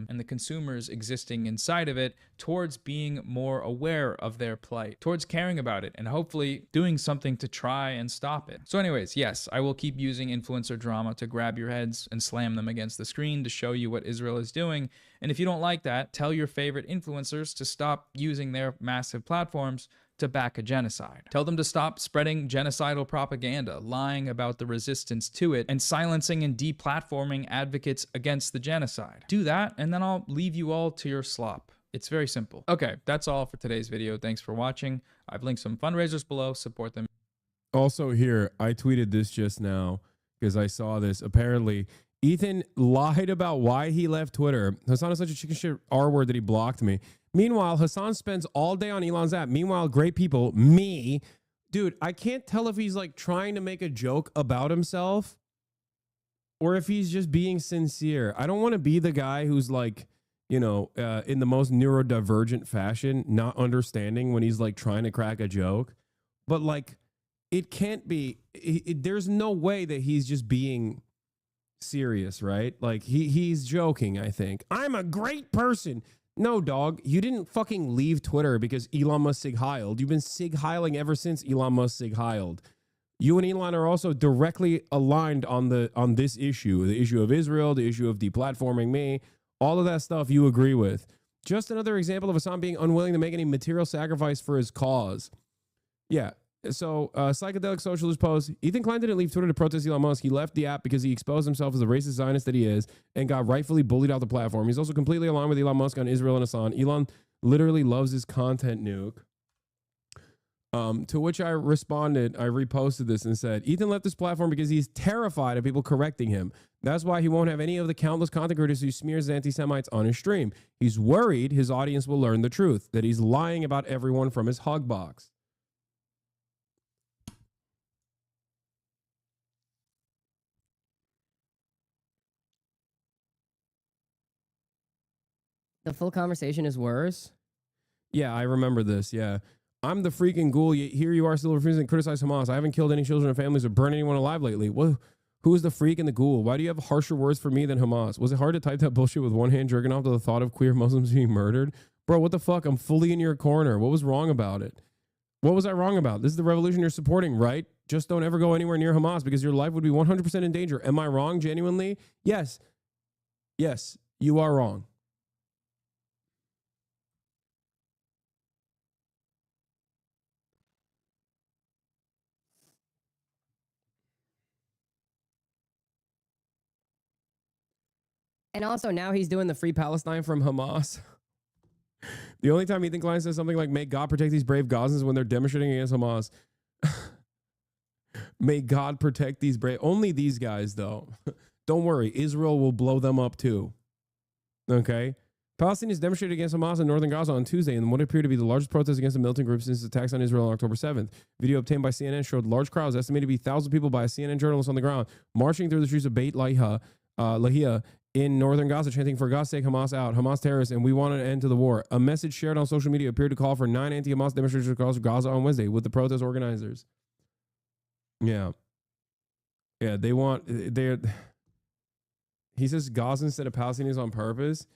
and the consumers existing inside of it towards being more aware of their plight, towards caring about it, and hopefully doing something to try and stop it. So anyways, yes, I will keep using influencer drama to grab your heads and slam them against the screen to show you what Israel is doing. And if you don't like that, tell your favorite influencers to stop using their massive platforms to back a genocide. Tell them to stop spreading genocidal propaganda, lying about the resistance to it, and silencing and deplatforming advocates against the genocide. Do that, and then I'll leave you all to your slop. It's very simple. Okay, that's all for today's video. Thanks for watching. I've linked some fundraisers below. Support them. Also here, I tweeted this just now because I saw this. Apparently, Ethan lied about why he left Twitter. Hasan is such a chicken shit R-word that he blocked me. Meanwhile, Hasan spends all day on Elon's app. Meanwhile, great people, me, dude, I can't tell if he's like trying to make a joke about himself or if he's just being sincere. I don't want to be the guy who's like, you know, in the most neurodivergent fashion, not understanding when he's like trying to crack a joke. But like, it can't be, there's no way that he's just being serious, right? Like he's joking, I think. I'm a great person. No, dog, you didn't fucking leave Twitter because Elon Musk sig-heiled. You've been sig-heiling ever since Elon Musk sig-heiled. You and Elon are also directly aligned on this issue, the issue of Israel, the issue of deplatforming me, all of that stuff you agree with. Just another example of Hasan being unwilling to make any material sacrifice for his cause. Yeah. So, Psychedelic Socialist post, Ethan Klein didn't leave Twitter to protest Elon Musk. He left the app because he exposed himself as the racist Zionist that he is and got rightfully bullied out the platform. He's also completely aligned with Elon Musk on Israel and Hasan. Elon literally loves his content, Nuke. To which I responded, I reposted this and said, Ethan left this platform because he's terrified of people correcting him. That's why he won't have any of the countless content creators who smears anti-Semites on his stream. He's worried his audience will learn the truth, that he's lying about everyone from his hug box. The full conversation is worse. Yeah, I remember this. Yeah. I'm the freaking ghoul. Yet here you are still refusing to criticize Hamas. I haven't killed any children or families or burned anyone alive lately. Well, who is the freak and the ghoul? Why do you have harsher words for me than Hamas? Was it hard to type that bullshit with one hand jerking off to the thought of queer Muslims being murdered? Bro, what the fuck? I'm fully in your corner. What was wrong about it? What was I wrong about? This is the revolution you're supporting, right? Just don't ever go anywhere near Hamas because your life would be 100% in danger. Am I wrong, genuinely? Yes. Yes, you are wrong. And also now he's doing the Free Palestine from Hamas. The only time Ethan Klein says something like, may God protect these brave Gazans when they're demonstrating against Hamas. May God protect these brave. Only these guys, though. Don't worry. Israel will blow them up, too. Okay? Palestinians demonstrated against Hamas in northern Gaza on Tuesday in what appeared to be the largest protest against the militant group since attacks on Israel on October 7th. Video obtained by CNN showed large crowds, estimated to be thousands of people by a CNN journalist on the ground, marching through the streets of Beit Lahia in northern Gaza, chanting, for God's sake, Hamas out, Hamas terrorists, and we want an end to the war. A message shared on social media appeared to call for 9 anti-Hamas demonstrations across Gaza on Wednesday with the protest organizers. Yeah. Yeah, he says Gaza instead of Palestinians on purpose.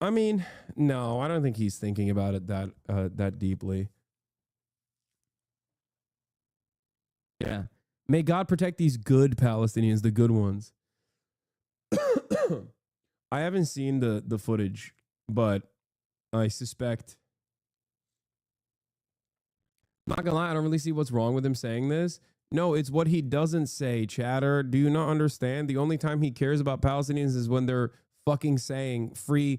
I mean, no, I don't think he's thinking about it that deeply. Yeah. May God protect these good Palestinians, the good ones. I haven't seen the footage, but I suspect. Not gonna lie, I don't really see what's wrong with him saying this. No, it's what he doesn't say, chatter. Do you not understand? The only time he cares about Palestinians is when they're fucking saying free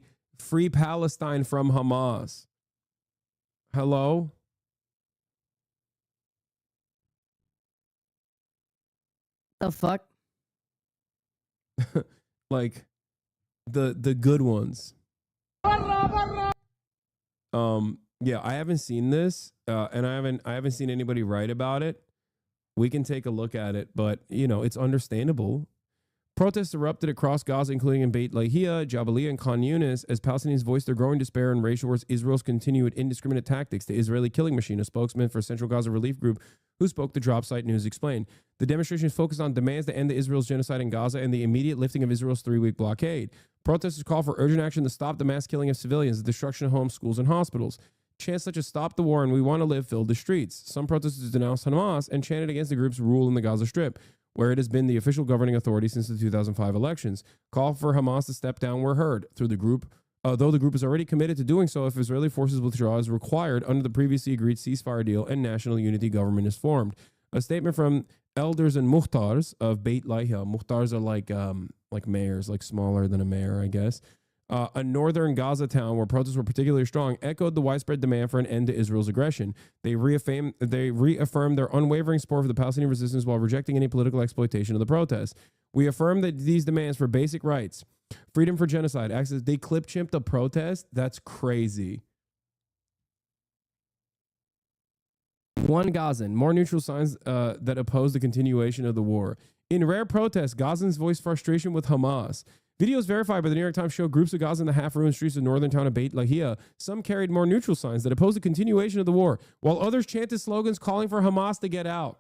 Palestine from Hamas. Hello? The fuck? Like the good ones. Yeah, I haven't seen this, and I haven't seen anybody write about it. We can take a look at it, but it's understandable. Protests erupted across Gaza, including in Beit Lahia, Jabalia, and Khan Yunis, as Palestinians voiced their growing despair and rage towards Israel's continued indiscriminate tactics. The Israeli killing machine, a spokesman for Central Gaza Relief Group who spoke to Drop Site News, explained. The demonstrations focused on demands to end Israel's genocide in Gaza and the immediate lifting of Israel's 3-week blockade. Protesters call for urgent action to stop the mass killing of civilians, the destruction of homes, schools, and hospitals. Chants such as "Stop the War" and "We Want to Live" filled the streets. Some protesters denounced Hamas and chanted against the group's rule in the Gaza Strip, where it has been the official governing authority since the 2005 elections. Call for Hamas to step down were heard through the group, though the group is already committed to doing so if Israeli forces withdraw as required under the previously agreed ceasefire deal and national unity government is formed. A statement from elders and muhtars of Beit Lahia. Muhtars are like mayors, like smaller than a mayor, I guess. A northern Gaza town where protests were particularly strong, echoed the widespread demand for an end to Israel's aggression. They reaffirmed their unwavering support for the Palestinian resistance while rejecting any political exploitation of the protests. We affirm that these demands for basic rights, freedom for genocide, access. They clip-chimped a protest? That's crazy. One Gazan, more neutral signs that oppose the continuation of the war. In rare protests, Gazans voiced frustration with Hamas. Videos verified by the New York Times show groups of Gaza in the half-ruined streets of northern town of Beit Lahia. Some carried more neutral signs that opposed the continuation of the war, while others chanted slogans calling for Hamas to get out.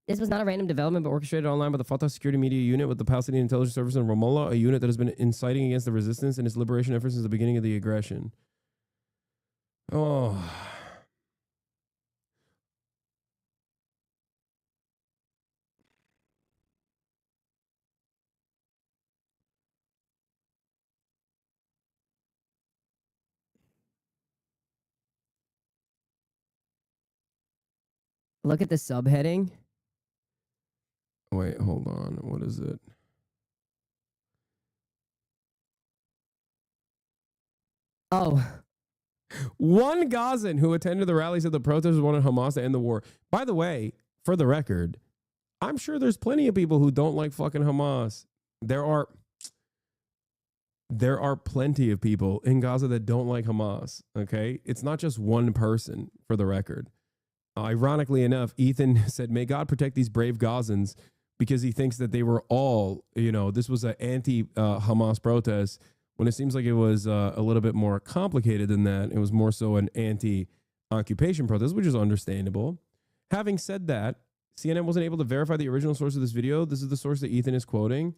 This was not a random development, but orchestrated online by the Fatah Security Media Unit with the Palestinian Intelligence Service in Ramallah, a unit that has been inciting against the resistance and its liberation efforts since the beginning of the aggression. Oh... Look at the subheading. Wait, hold on. What is it? Oh. One Gazan who attended the rallies of the protesters wanted Hamas to end the war. By the way, for the record, I'm sure there's plenty of people who don't like fucking Hamas. There are plenty of people in Gaza that don't like Hamas, okay? It's not just one person, for the record. Ironically enough, Ethan said, may God protect these brave Gazans, because he thinks that they were all, this was an anti-Hamas protest, when it seems like it was a little bit more complicated than that. It was more so an anti-occupation protest, which is understandable. Having said that, CNN wasn't able to verify the original source of this video. This is the source that Ethan is quoting.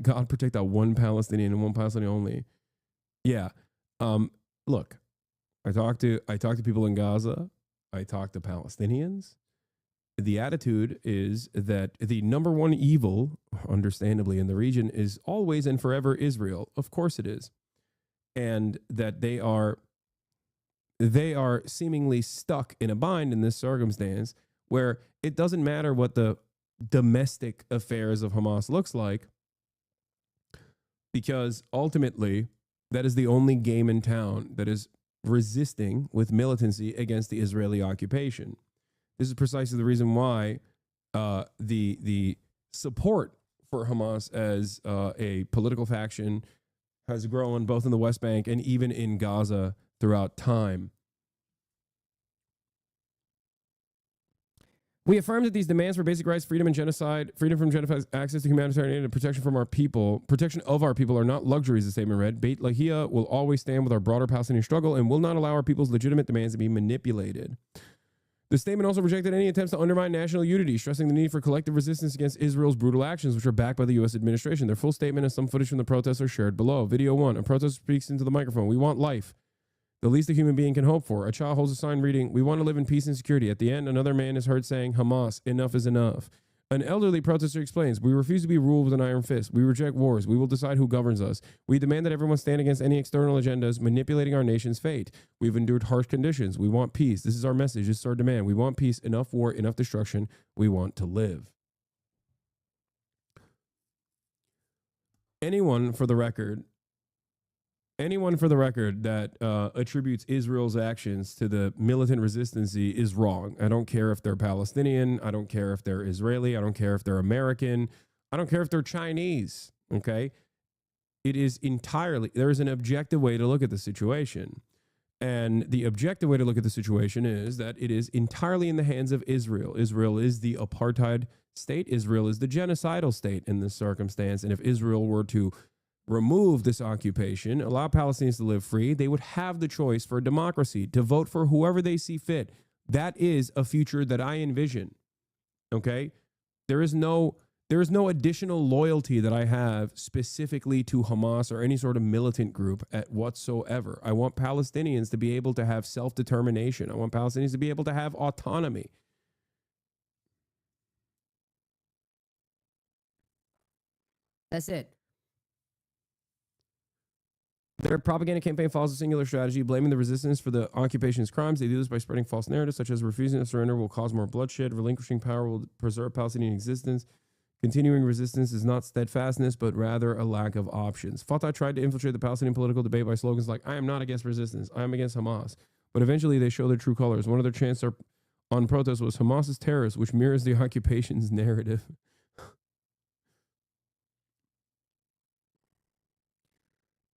God protect that one Palestinian and one Palestinian only. Yeah. Look, I talked to people in Gaza. I talked to Palestinians. The attitude is that the number one evil, understandably, in the region is always and forever Israel. Of course it is. And that they are seemingly stuck in a bind in this circumstance where it doesn't matter what the domestic affairs of Hamas looks like, because ultimately that is the only game in town that is resisting with militancy against the Israeli occupation. This is precisely the reason why the support for Hamas as a political faction has grown both in the West Bank and even in Gaza throughout time. We affirm that these demands for basic rights, freedom and genocide, freedom from genocide, access to humanitarian aid, and protection of our people are not luxuries, the statement read. Beit Lahia will always stand with our broader Palestinian struggle and will not allow our people's legitimate demands to be manipulated. The statement also rejected any attempts to undermine national unity, stressing the need for collective resistance against Israel's brutal actions, which are backed by the U.S. administration. Their full statement and some footage from the protests are shared below. Video 1. A protester speaks into the microphone. We want life, the least a human being can hope for. A child holds a sign reading, we want to live in peace and security. At the end, another man is heard saying, Hamas, enough is enough. An elderly protester explains, we refuse to be ruled with an iron fist. We reject wars. We will decide who governs us. We demand that everyone stand against any external agendas manipulating our nation's fate. We've endured harsh conditions. We want peace. This is our message. This is our demand. We want peace, enough war, enough destruction. We want to live. Anyone for the record that attributes Israel's actions to the militant resistance is wrong. I don't care if they're Palestinian. I don't care if they're Israeli. I don't care if they're American. I don't care if they're Chinese. Okay. It is entirely, there is an objective way to look at the situation. And the objective way to look at the situation is that it is entirely in the hands of Israel. Israel is the apartheid state. Israel is the genocidal state in this circumstance. And if Israel were to remove this occupation, allow Palestinians to live free, they would have the choice for democracy to vote for whoever they see fit. That is a future that I envision. Okay? There is no additional loyalty that I have specifically to Hamas or any sort of militant group at whatsoever. I want Palestinians to be able to have self-determination. I want Palestinians to be able to have autonomy. That's it. Their propaganda campaign follows a singular strategy, blaming the resistance for the occupation's crimes. They do this by spreading false narratives, such as refusing to surrender will cause more bloodshed, relinquishing power will preserve Palestinian existence. Continuing resistance is not steadfastness, but rather a lack of options. Fatah tried to infiltrate the Palestinian political debate by slogans like, I am not against resistance, I am against Hamas. But eventually they show their true colors. One of their chants on protest was Hamas is terrorist, which mirrors the occupation's narrative.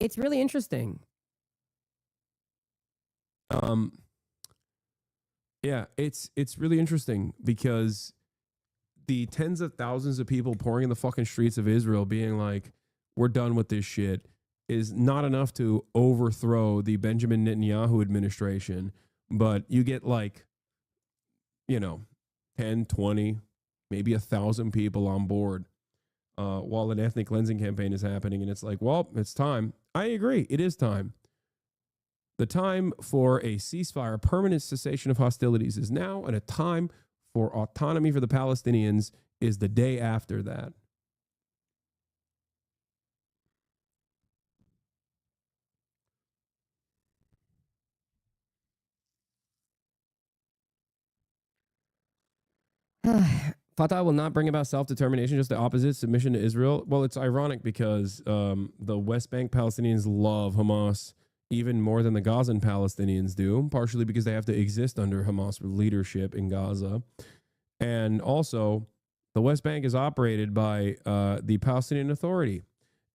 It's really interesting. Yeah, it's really interesting because the tens of thousands of people pouring in the fucking streets of Israel being like, we're done with this shit, is not enough to overthrow the Benjamin Netanyahu administration. But you get 10, 20, maybe 1,000 people on board while an ethnic cleansing campaign is happening. And it's like, well, it's time. I agree. It is time. The time for a ceasefire, permanent cessation of hostilities is now, and a time for autonomy for the Palestinians is the day after that. Fatah will not bring about self-determination, just the opposite, submission to Israel. Well, it's ironic because the West Bank Palestinians love Hamas even more than the Gazan Palestinians do, partially because they have to exist under Hamas leadership in Gaza. And also, the West Bank is operated by the Palestinian Authority.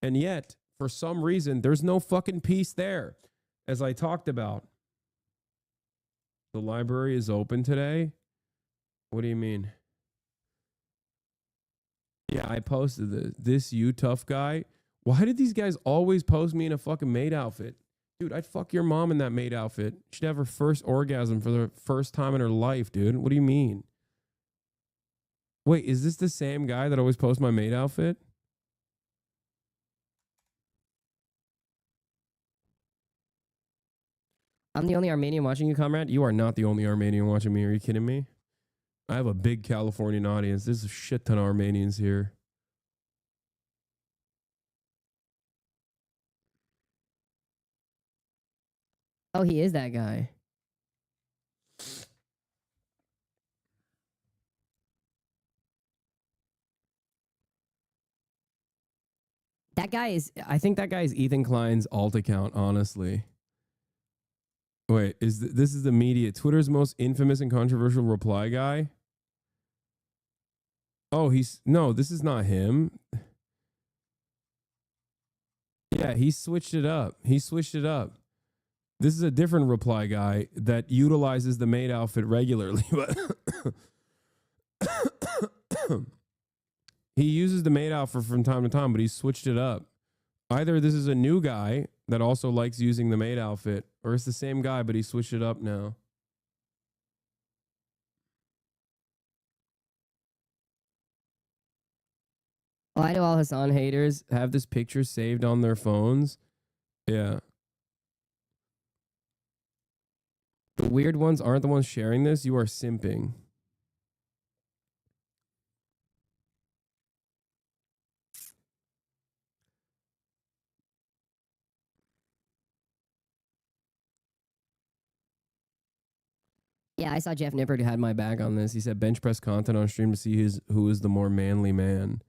And yet, for some reason, there's no fucking peace there. As I talked about, the library is open today. What do you mean? Yeah, I posted this you tough guy. Why did these guys always post me in a fucking maid outfit? Dude, I'd fuck your mom in that maid outfit. She'd have her first orgasm for the first time in her life, dude. What do you mean? Wait, is this the same guy that always posts my maid outfit? I'm the only Armenian watching you, comrade. You are not the only Armenian watching me. Are you kidding me? I have a big Californian audience. There's a shit ton of Armenians here. Oh, he is that guy. That guy is, I think that guy is Ethan Klein's alt account, honestly. Wait, this is the media. Twitter's most infamous and controversial reply guy? Oh, no, this is not him. Yeah, he switched it up. He switched it up. This is a different reply guy that utilizes the maid outfit regularly, but he uses the maid outfit from time to time, but he switched it up. Either this is a new guy that also likes using the maid outfit, or it's the same guy, but he switched it up now. Why do all Hasan haters have this picture saved on their phones? Yeah. The weird ones aren't the ones sharing this. You are simping. Yeah, I saw Jeff Nippert who had my back on this. He said bench press content on stream to see who is the more manly man.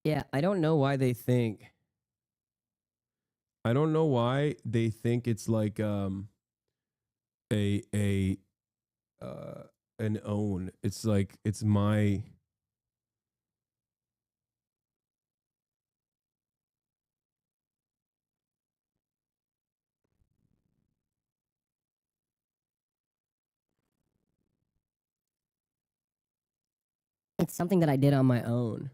Yeah, I don't know why they think. I don't know why they think it's like an own. It's like it's my. It's something that I did on my own.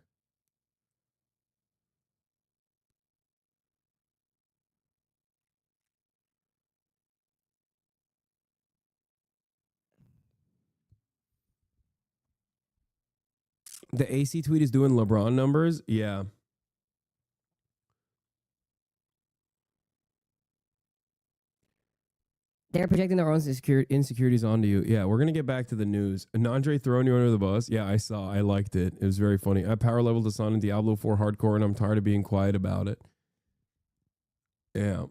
The AC tweet is doing LeBron numbers. Yeah. They're projecting their own insecurities onto you. Yeah, we're gonna get back to the news. Andre throwing you under the bus. Yeah, I saw. I liked it. It was very funny. I power leveled Hasan in Diablo 4 hardcore, and I'm tired of being quiet about it. Yeah.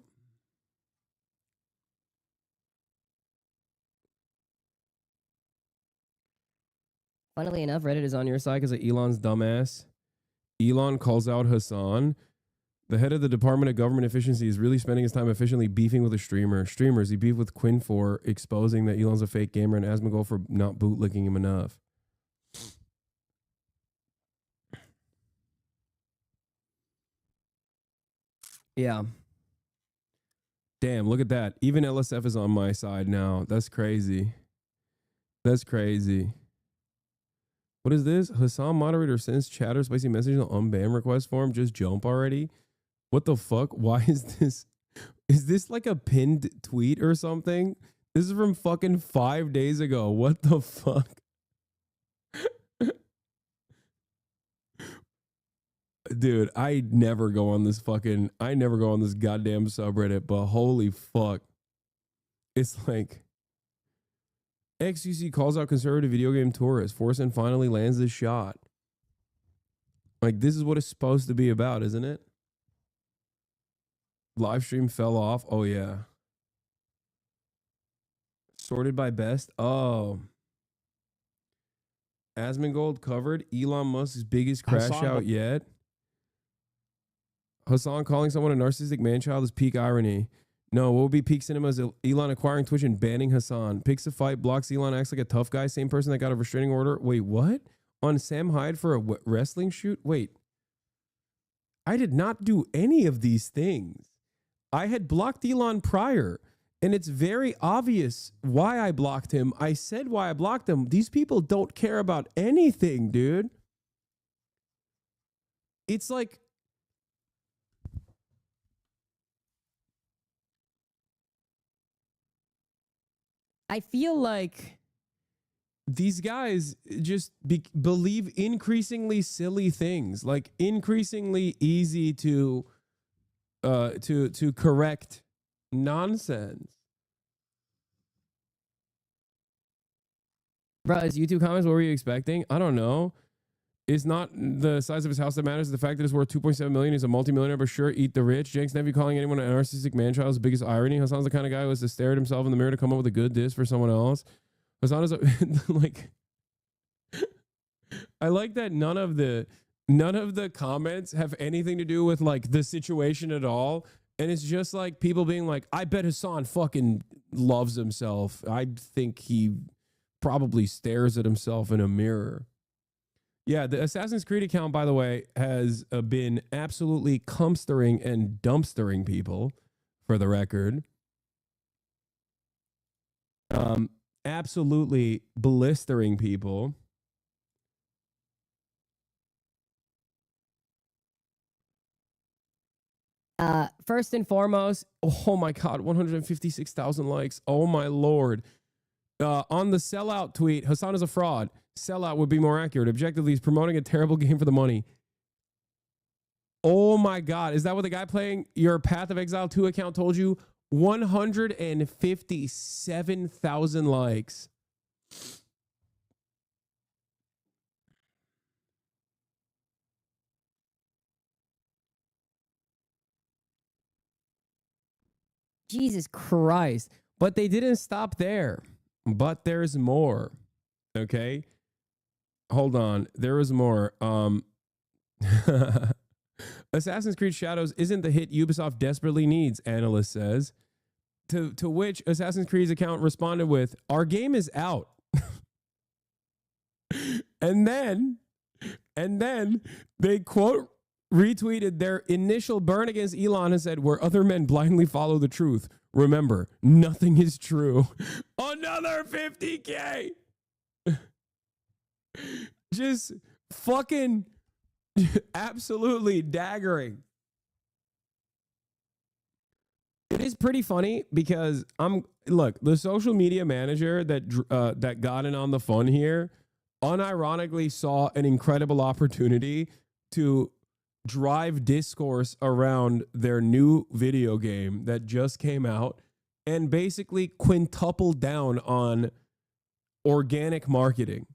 Funnily enough, Reddit is on your side because of Elon's dumbass. Elon calls out Hasan. The head of the Department of Government Efficiency is really spending his time efficiently beefing with a streamer. Streamers, he beefed with Quinn for exposing that Elon's a fake gamer and Asmongold for not bootlicking him enough. Yeah. Damn, look at that. Even LSF is on my side now. That's crazy. That's crazy. What is this? Hasan moderator sends chatter spicy message on unban request form. Just jump already. What the fuck? Why is this? Is this like a pinned tweet or something? This is from fucking 5 days ago. What the fuck? Dude, I never go on this goddamn subreddit, but holy fuck. It's like XUC calls out conservative video game tourists. Forsen finally lands this shot. Like, this is what it's supposed to be about, isn't it? Live stream fell off. Oh, yeah. Sorted by best. Oh. Asmongold covered. Elon Musk's biggest crash out yet. Hasan calling someone a narcissistic man-child is peak irony. No, what would be peak cinema is Elon acquiring Twitch and banning Hasan. Picks a fight, blocks Elon, acts like a tough guy. Same person that got a restraining order. Wait, what? On Sam Hyde for a wrestling shoot? Wait. I did not do any of these things. I had blocked Elon prior, and it's very obvious why I blocked him. I said why I blocked him. These people don't care about anything, dude. It's like, I feel like these guys just believe increasingly silly things, like increasingly easy to correct nonsense. Bro, his YouTube comments, what were you expecting? I don't know. It's not the size of his house that matters. The fact that it's worth 2.7 million. He's a multimillionaire, but sure, eat the rich. Jank's nephew calling anyone a narcissistic man-child is the biggest irony. Hasan's the kind of guy who has to stare at himself in the mirror to come up with a good diss for someone else. Hasan is like, I like that none of the comments have anything to do with like the situation at all. And it's just like people being like, I bet Hasan fucking loves himself. I think he probably stares at himself in a mirror. Yeah, the Assassin's Creed account, by the way, has been absolutely cumstering and dumpstering people, for the record. Absolutely blistering people. First and foremost, oh my God, 156,000 likes. Oh my Lord. On the sellout tweet, Hasan is a fraud. Sellout would be more accurate. Objectively, he's promoting a terrible game for the money. Oh my God. Is that what the guy playing your Path of Exile 2 account told you? 157,000 likes. Jesus Christ. But they didn't stop there. But there's more. Okay? Hold on. There is more. Assassin's Creed Shadows isn't the hit Ubisoft desperately needs, analyst says. To which Assassin's Creed's account responded with, our game is out. and then they quote retweeted their initial burn against Elon and said, where other men blindly follow the truth, remember, nothing is true. Another 50K. Just fucking absolutely daggering. It is pretty funny because look, the social media manager that got in on the fun here unironically saw an incredible opportunity to drive discourse around their new video game that just came out and basically quintupled down on organic marketing.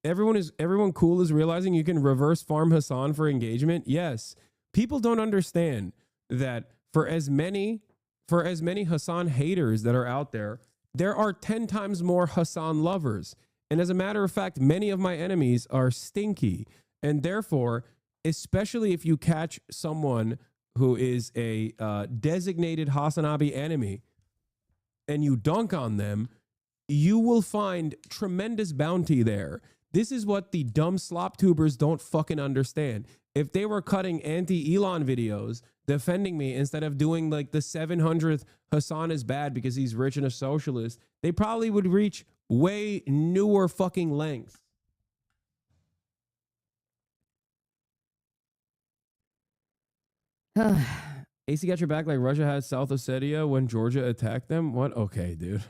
Everyone cool is realizing you can reverse farm Hasan for engagement. Yes. People don't understand that for as many Hasan haters that are out there, there are 10 times more Hasan lovers. And as a matter of fact, many of my enemies are stinky. And therefore, especially if you catch someone who is a designated Hasanabi enemy and you dunk on them, you will find tremendous bounty there. This is what the dumb slop tubers don't fucking understand. If they were cutting anti-Elon videos defending me instead of doing like the 700th Hasan is bad because he's rich and a socialist, they probably would reach way newer fucking lengths. AC got your back like Russia had South Ossetia when Georgia attacked them? What? Okay, dude.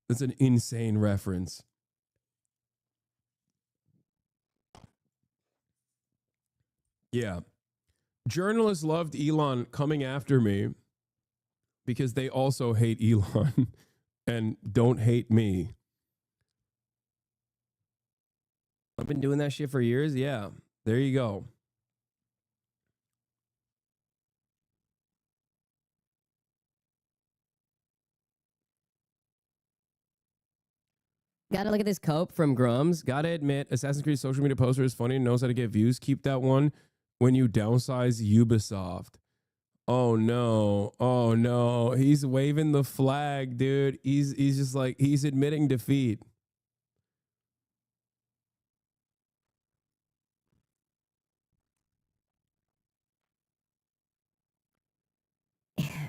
That's an insane reference. Yeah. Journalists loved Elon coming after me because they also hate Elon and don't hate me. I've been doing that shit for years. Yeah. There you go. Gotta look at this cope from Grums. Gotta admit, Assassin's Creed social media poster is funny and knows how to get views. Keep that one when you downsize Ubisoft. Oh no. Oh no. He's waving the flag, dude. He's just like, he's admitting defeat.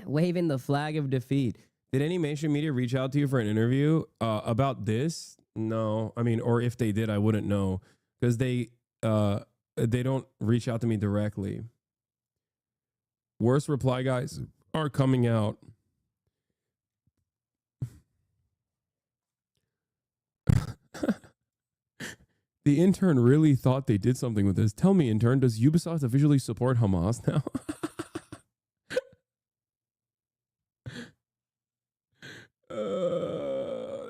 Waving the flag of defeat. Did any mainstream media reach out to you for an interview about this? No. I mean, or if they did, I wouldn't know because they don't reach out to me directly. Worst reply guys are coming out. The intern really thought they did something with this. Tell me, intern, does Ubisoft officially support Hamas now?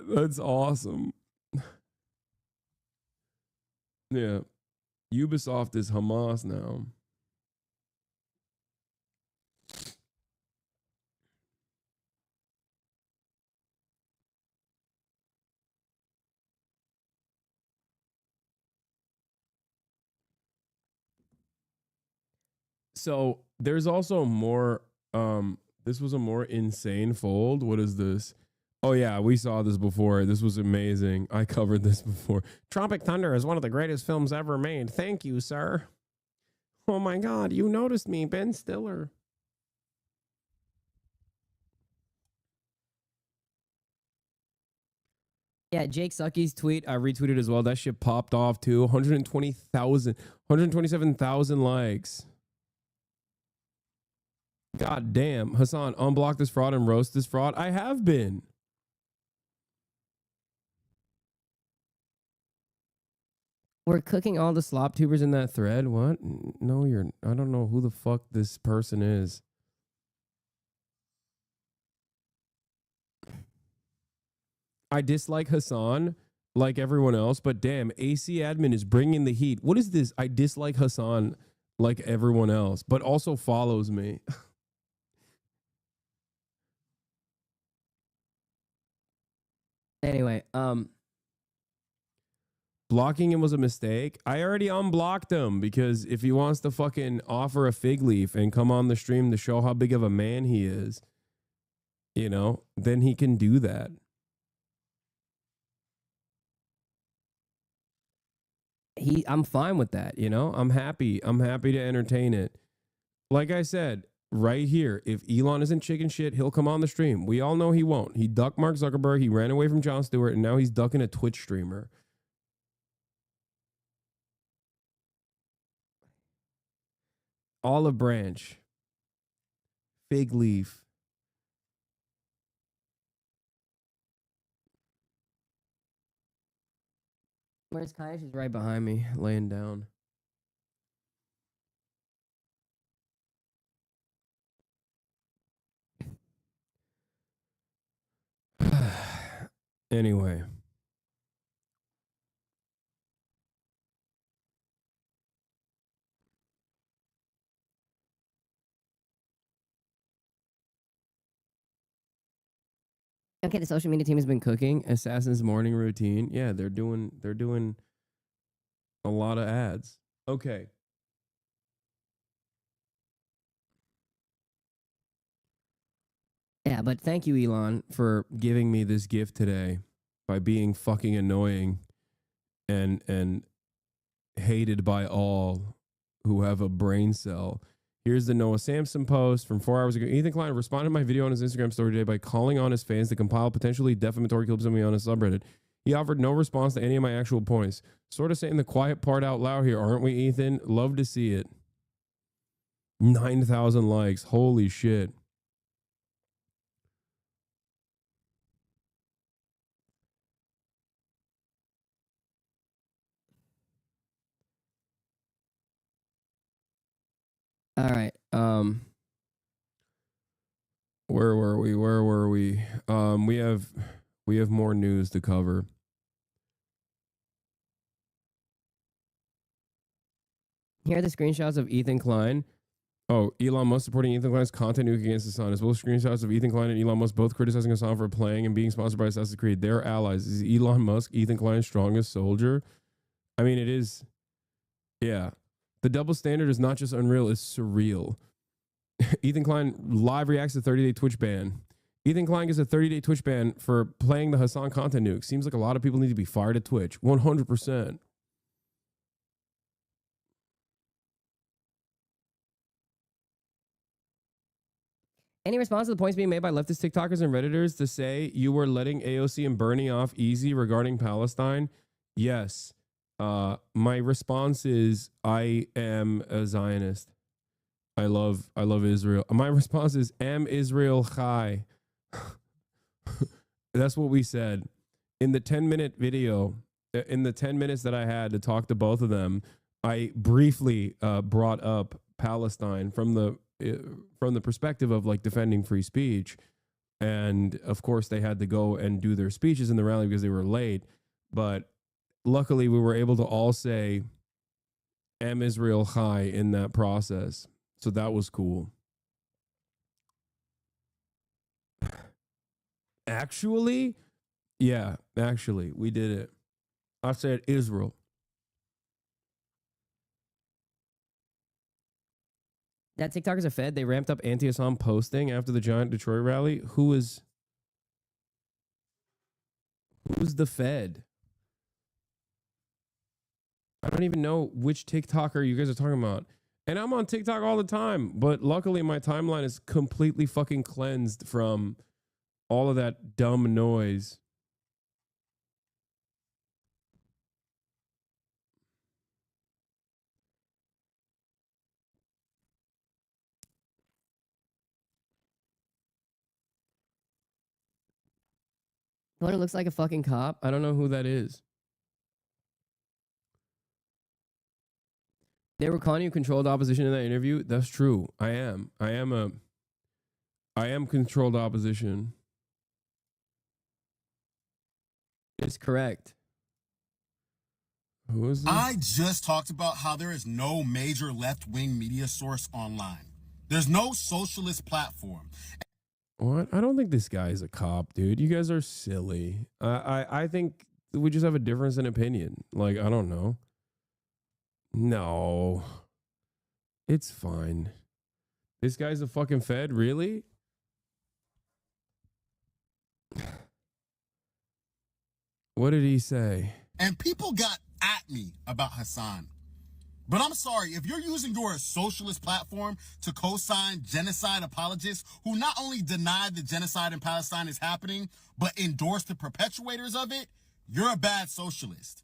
That's awesome. Yeah. Ubisoft is Hamas now. So there's also more. This was a more insane fold. What is this? Oh yeah, we saw this before. This was amazing. I covered this before. Tropic Thunder is one of the greatest films ever made. Thank you, sir. Oh my God, you noticed me, Ben Stiller. Yeah, Jake Sucky's tweet I retweeted as well. That shit popped off too. 127,000 likes. God damn. Hasan, unblock this fraud and roast this fraud. I have been. We're cooking all the slop tubers in that thread. What? No, I don't know who the fuck this person is. I dislike Hasan like everyone else, but damn, AC admin is bringing the heat. What is this? I dislike Hasan like everyone else, but also follows me. Anyway, blocking him was a mistake. I already unblocked him because if he wants to fucking offer a fig leaf and come on the stream to show how big of a man he is, you know, then he can do that. I'm fine with that, you know? I'm happy to entertain it. Like I said, right here, if Elon isn't chicken shit, he'll come on the stream. We all know he won't. He ducked Mark Zuckerberg, he ran away from Jon Stewart, and now he's ducking a Twitch streamer. Olive branch. Fig leaf. Where's Kaya? She's right behind me, laying down. Anyway. Okay, the social media team has been cooking. Assassin's morning routine. Yeah, they're doing a lot of ads. Okay. Yeah, but thank you, Elon, for giving me this gift today by being fucking annoying and hated by all who have a brain cell. Here's the Noah Samson post from 4 hours ago. Ethan Klein responded to my video on his Instagram story today by calling on his fans to compile potentially defamatory clips of me on his subreddit. He offered no response to any of my actual points. Sort of saying the quiet part out loud here, aren't we, Ethan? Love to see it. 9,000 likes. Holy shit. All right. Where were we? We have more news to cover. Here are the screenshots of Ethan Klein. Oh, Elon Musk supporting Ethan Klein's content nuke against Hasan, as well as screenshots of Ethan Klein and Elon Musk both criticizing Hasan for playing and being sponsored by Assassin's Creed. They're allies. Is Elon Musk Ethan Klein's strongest soldier? I mean, it is. Yeah. The double standard is not just unreal, it's surreal. Ethan Klein live reacts to 30-day Twitch ban. Ethan Klein gets a 30-day Twitch ban for playing the Hasan content nuke. Seems like a lot of people need to be fired at Twitch. 100%. Any response to the points being made by leftist TikTokers and Redditors to say you were letting AOC and Bernie off easy regarding Palestine? Yes. My response is I am a Zionist. I love Israel. My response is am Israel Chai. That's what we said. In the 10-minute video, in the 10 minutes that I had to talk to both of them, I briefly brought up Palestine from the perspective of like defending free speech. And of course, they had to go and do their speeches in the rally because they were late. But luckily, we were able to all say, "Am Israel Chai" in that process. So that was cool. Actually, yeah, actually, we did it. I said Israel. That TikTokers are fed. They ramped up anti-Assam posting after the giant Detroit rally. Who's the Fed? I don't even know which TikToker you guys are talking about. And I'm on TikTok all the time, but luckily my timeline is completely fucking cleansed from all of that dumb noise. What, it looks like a fucking cop? I don't know who that is. They were calling you controlled opposition in that interview. That's true. I am controlled opposition. It's correct. Who is this? I just talked about how there is no major left-wing media source online. There's no socialist platform. What? I don't think this guy is a cop, dude. You guys are silly. I think we just have a difference in opinion. Like, I don't know. No. It's fine. This guy's a fucking Fed? Really? What did he say? And people got at me about Hasan. But I'm sorry, if you're using your socialist platform to co-sign genocide apologists who not only deny the genocide in Palestine is happening, but endorse the perpetuators of it, you're a bad socialist.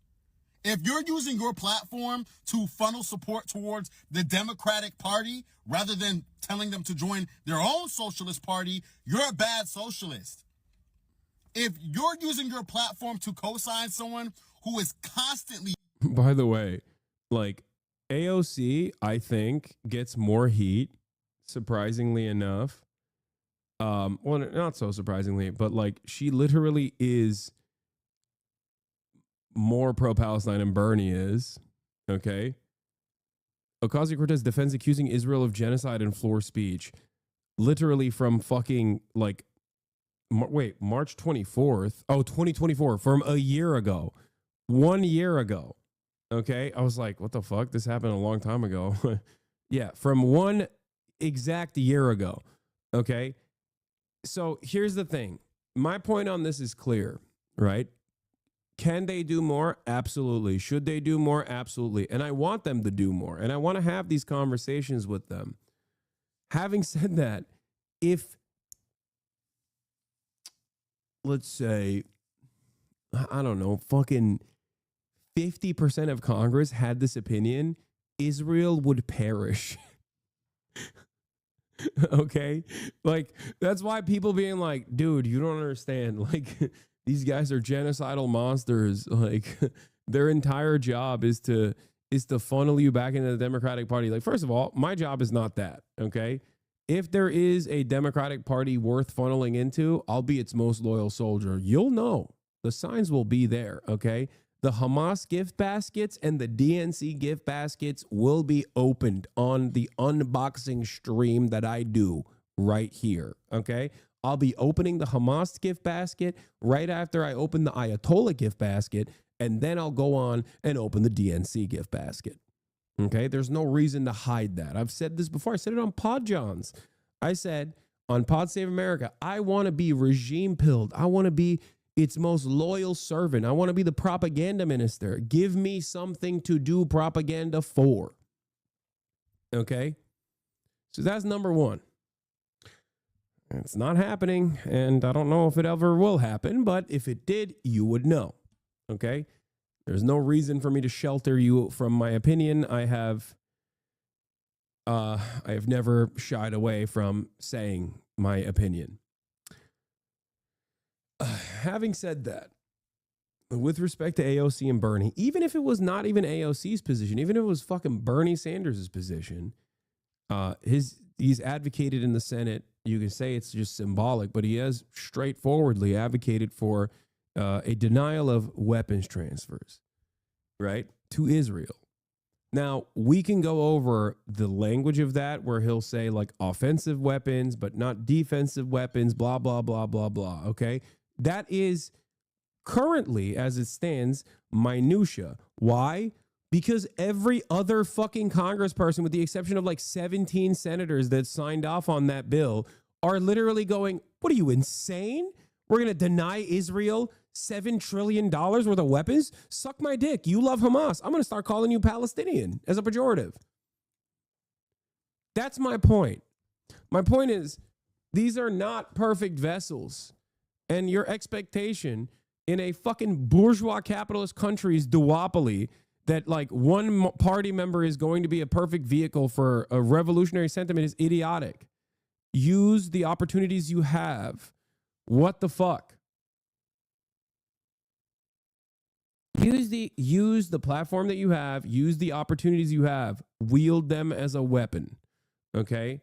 If you're using your platform to funnel support towards the Democratic Party rather than telling them to join their own socialist party, you're a bad socialist. If you're using your platform to co-sign someone who is constantly... By the way, like, AOC, I think, gets more heat, surprisingly enough. Well, not so surprisingly, but like she literally is more pro-Palestine than Bernie is. Okay. Ocasio-Cortez defends accusing Israel of genocide in floor speech. Literally from fucking like, March 24th. Oh, 2024, from a year ago. 1 year ago. Okay, I was like, what the fuck? This happened a long time ago. Yeah, from 1 exact year ago. Okay, so here's the thing. My point on this is clear, right? Can they do more? Absolutely. Should they do more? Absolutely. And I want them to do more. And I want to have these conversations with them. Having said that, if, let's say, I don't know, fucking 50% of Congress had this opinion, Israel would perish. Okay? Like, that's why people being like, dude, you don't understand. Like, these guys are genocidal monsters. Like, their entire job is to funnel you back into the Democratic Party. Like, first of all, my job is not that. Okay? If there is a Democratic Party worth funneling into, I'll be its most loyal soldier. You'll know. The signs will be there. Okay? The Hamas gift baskets and the DNC gift baskets will be opened on the unboxing stream that I do right here, okay? I'll be opening the Hamas gift basket right after I open the Ayatollah gift basket, and then I'll go on and open the DNC gift basket, okay? There's no reason to hide that. I've said this before. I said it on Pod Johns. I said on Pod Save America, I want to be regime pilled. I want to be its most loyal servant. I want to be the propaganda minister. Give me something to do propaganda for. Okay? So that's number one. It's not happening, and I don't know if it ever will happen, but if it did, you would know. Okay? There's no reason for me to shelter you from my opinion. I have never shied away from saying my opinion. Having said that, with respect to AOC and Bernie, even if it was not even AOC's position, even if it was fucking Bernie Sanders' position, he's advocated in the Senate. You can say it's just symbolic, but he has straightforwardly advocated for a denial of weapons transfers, right, to Israel. Now, we can go over the language of that where he'll say like offensive weapons, but not defensive weapons, blah, blah, blah, blah, blah. Okay. That is currently, as it stands, minutia. Why? Because every other fucking congressperson, with the exception of like 17 senators that signed off on that bill, are literally going, what are you, insane? We're going to deny Israel $7 trillion worth of weapons? Suck my dick. You love Hamas. I'm going to start calling you Palestinian as a pejorative. That's my point. My point is, these are not perfect vessels. And your expectation in a fucking bourgeois capitalist country's duopoly that like one party member is going to be a perfect vehicle for a revolutionary sentiment is idiotic. Use the opportunities you have. What the fuck? Use the platform that you have, use the opportunities you have, wield them as a weapon. Okay?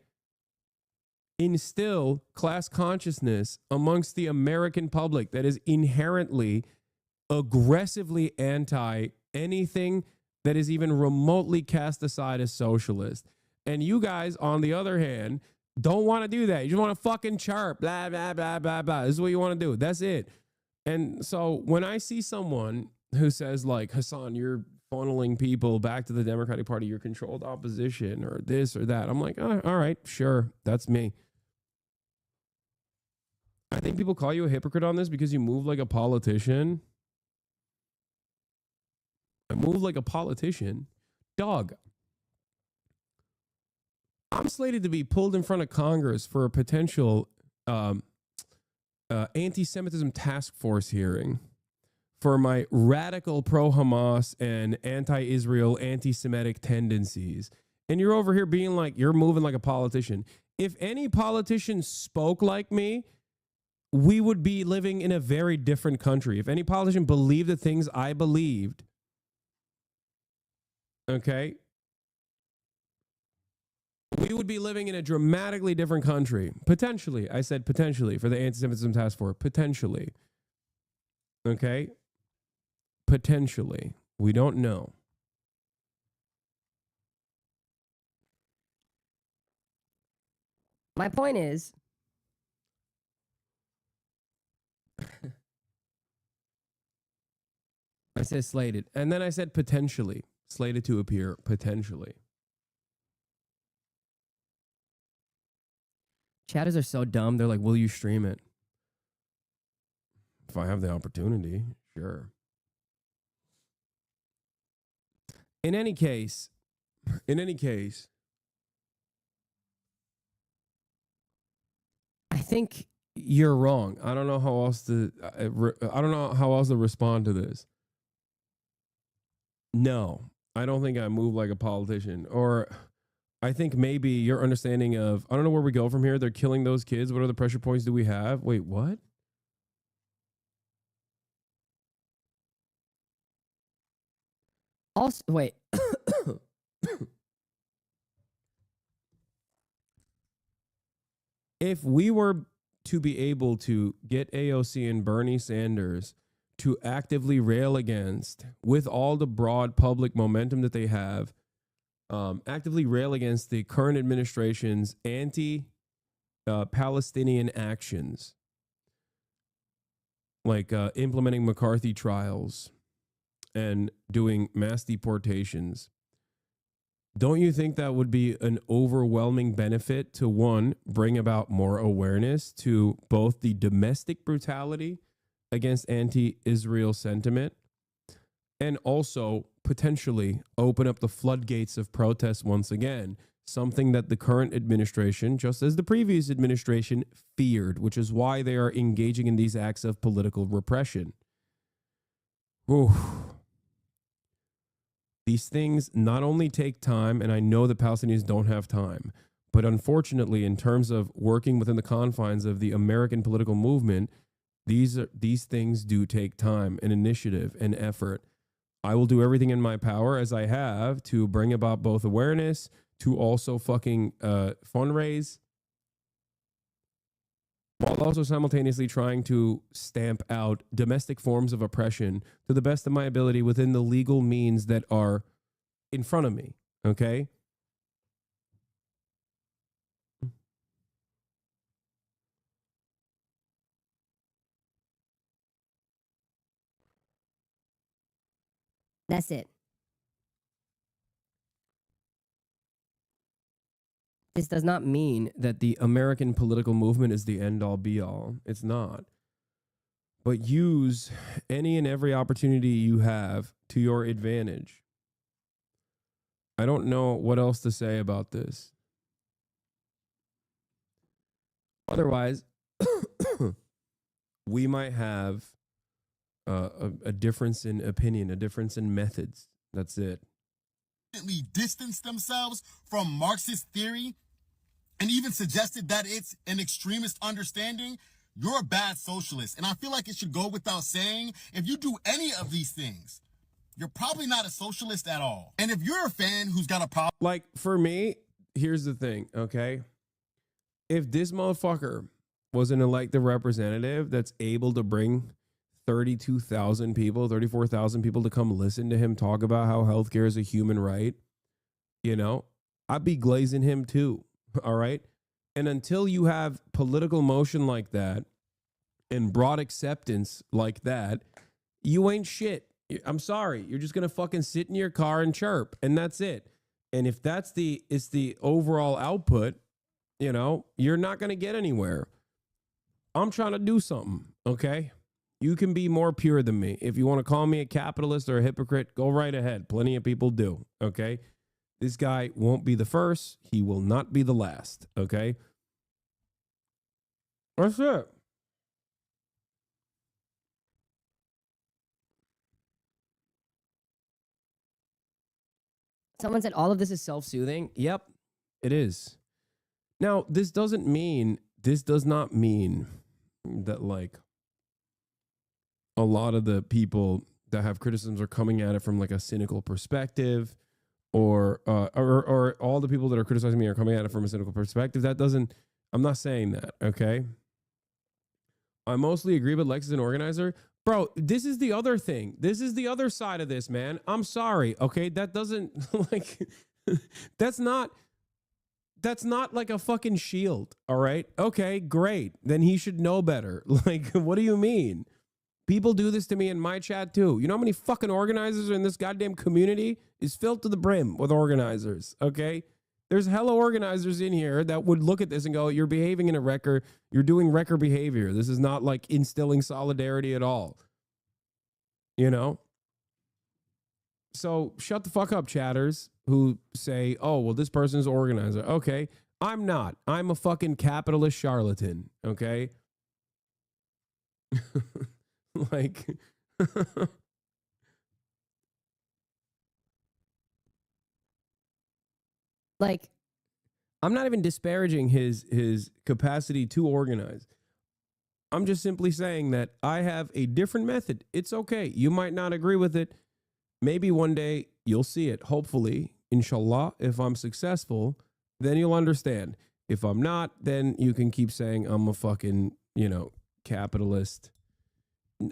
Instill class consciousness amongst the American public that is inherently aggressively anti anything that is even remotely cast aside as socialist. And you guys, on the other hand, don't want to do that. You just want to fucking chirp, blah, blah, blah, blah, blah. This is what you want to do. That's it. And so when I see someone who says like, Hasan, you're funneling people back to the Democratic Party, you're controlled opposition or this or that, I'm like, all right, sure, that's me. I think people call you a hypocrite on this because you move like a politician. I move like a politician. Dog. I'm slated to be pulled in front of Congress for a potential anti-Semitism task force hearing for my radical pro-Hamas and anti-Israel, anti-Semitic tendencies. And you're over here being like, you're moving like a politician. If any politician spoke like me, we would be living in a very different country. If any politician believed the things I believed, okay, we would be living in a dramatically different country. Potentially. I said potentially for the anti-Semitism task force. Potentially. Okay? Potentially. We don't know. My point is, I said slated. And then I said potentially. Slated to appear potentially. Chatters are so dumb. They're like, will you stream it? If I have the opportunity, sure. In any case, I think you're wrong. I don't know how else to respond to this. No, I don't think I move like a politician. Or I think maybe your understanding of, I don't know where we go from here. They're killing those kids. What other pressure points do we have? Wait, what? also, wait. If we were to be able to get AOC and Bernie Sanders to actively rail against, with all the broad public momentum that they have, actively rail against the current administration's anti-Palestinian actions, like implementing McCarthy trials and doing mass deportations, don't you think that would be an overwhelming benefit to, one, bring about more awareness to both the domestic brutality against anti-Israel sentiment and also potentially open up the floodgates of protests once again, something that the current administration, just as the previous administration, feared, which is why they are engaging in these acts of political repression. Ooh. These things not only take time, and I know the Palestinians don't have time, but unfortunately, in terms of working within the confines of the American political movement, These things do take time and initiative and effort. I will do everything in my power, as I have, to bring about both awareness, to also fucking fundraise, while also simultaneously trying to stamp out domestic forms of oppression to the best of my ability within the legal means that are in front of me. Okay? That's it. This does not mean that the American political movement is the end all be all. It's not. But use any and every opportunity you have to your advantage. I don't know what else to say about this. Otherwise, we might have a difference in opinion, a difference in methods. That's it. Distanced themselves from Marxist theory and even suggested that it's an extremist understanding, you're a bad socialist. And I feel like it should go without saying, if you do any of these things, you're probably not a socialist at all. And if you're a fan who's got a problem... Like, for me, here's the thing, okay? If this motherfucker was an elected representative that's able to bring 32,000 people, 34,000 people to come listen to him talk about how healthcare is a human right, you know, I'd be glazing him too. All right. And until you have political motion like that and broad acceptance like that, you ain't shit. I'm sorry. You're just going to fucking sit in your car and chirp, and that's it. And if that's the overall output, you know, you're not going to get anywhere. I'm trying to do something. Okay. You can be more pure than me. If you want to call me a capitalist or a hypocrite, go right ahead. Plenty of people do. Okay. This guy won't be the first. He will not be the last. Okay. That's it. Someone said all of this is self-soothing. Yep, it is. Now, this does not mean that like a lot of the people that have criticisms are coming at it from like a cynical perspective, or all the people that are criticizing me are coming at it from a cynical perspective. I'm not saying that, okay? I mostly agree with Lex as an organizer. Bro, this is the other thing. This is the other side of this, man. I'm sorry, okay? That doesn't, like, that's not like a fucking shield, all right? Okay, great. Then he should know better. Like, what do you mean? People do this to me in my chat too. You know how many fucking organizers are in this goddamn community? Is filled to the brim with organizers, okay? There's hella organizers in here that would look at this and go, you're behaving in a wrecker. You're doing wrecker behavior. This is not like instilling solidarity at all. You know? So shut the fuck up, chatters, who say, oh, well, this person's an organizer. Okay, I'm not. I'm a fucking capitalist charlatan, okay? Like... Like, I'm not even disparaging his capacity to organize. I'm just simply saying that I have a different method. It's okay. You might not agree with it. Maybe one day you'll see it. Hopefully, inshallah, if I'm successful, then you'll understand. If I'm not, then you can keep saying I'm a fucking, you know, capitalist.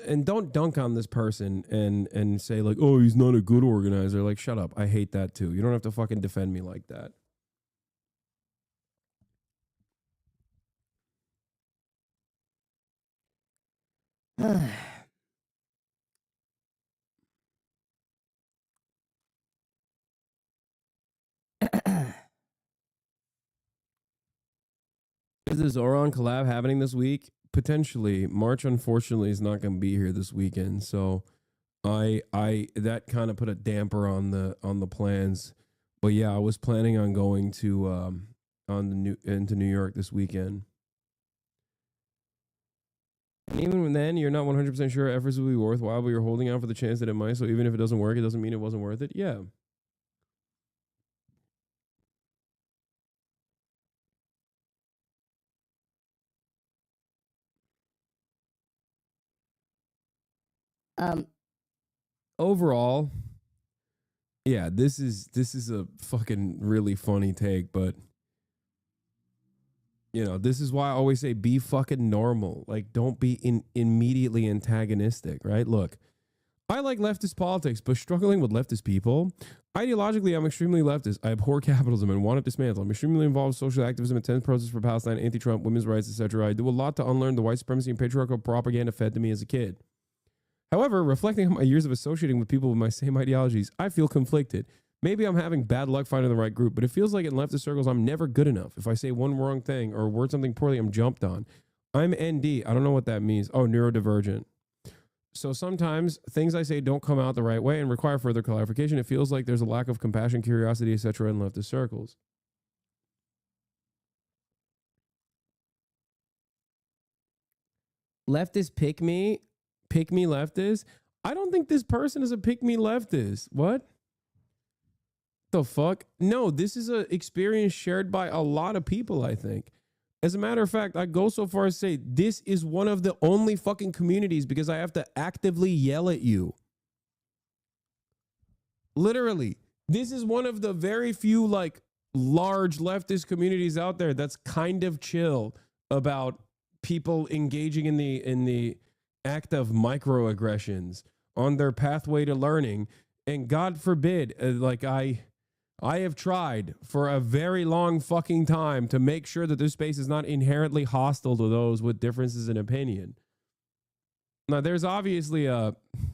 And don't dunk on this person and say like, oh, he's not a good organizer. Like, shut up. I hate that too. You don't have to fucking defend me like that. Is the Zoran collab happening this week? Potentially. March, unfortunately, is not going to be here this weekend, so I that kind of put a damper on the plans. But yeah, I was planning on going to into New York this weekend. And even then, you're not 100% sure efforts will be worthwhile, but you're holding out for the chance that it might. So even if it doesn't work, it doesn't mean it wasn't worth it. Yeah. Overall, yeah, this is a fucking really funny take, but you know, this is why I always say be fucking normal. Like, don't be immediately antagonistic, right? Look, I like leftist politics, but struggling with leftist people. Ideologically, I'm extremely leftist. I abhor capitalism and want it dismantled. I'm extremely involved in social activism, intense protests for Palestine, anti-Trump, women's rights, etc. I do a lot to unlearn the white supremacy and patriarchal propaganda fed to me as a kid. However, reflecting on my years of associating with people with my same ideologies, I feel conflicted. Maybe I'm having bad luck finding the right group, but it feels like in leftist circles, I'm never good enough. If I say one wrong thing or word something poorly, I'm jumped on. I'm ND. I don't know what that means. Oh, neurodivergent. So sometimes things I say don't come out the right way and require further clarification. It feels like there's a lack of compassion, curiosity, etc. in leftist circles. Leftist pick me leftist. I don't think this person is a pick me leftist. What? The fuck? No, this is an experience shared by a lot of people, I think. As a matter of fact, I go so far as to say this is one of the only fucking communities because I have to actively yell at you. Literally, this is one of the very few like large leftist communities out there that's kind of chill about people engaging in the act of microaggressions on their pathway to learning. And God forbid, I have tried for a very long fucking time to make sure that this space is not inherently hostile to those with differences in opinion. Now, there's obviously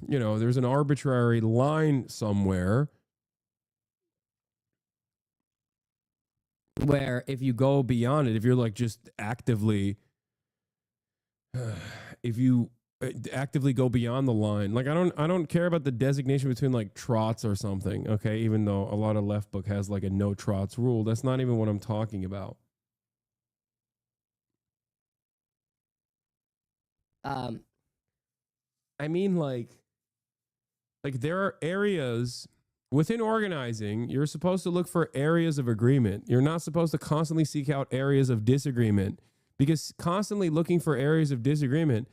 there's an arbitrary line somewhere where if you go beyond it, if you're like just actively, if you actively go beyond the line, like I don't care about the designation between like trots or something, okay, even though a lot of left book has like a no trots rule. That's not even what I'm talking about. I mean like there are areas within organizing, you're supposed to look for areas of agreement. You're not supposed to constantly seek out areas of disagreement, because constantly looking for areas of disagreement,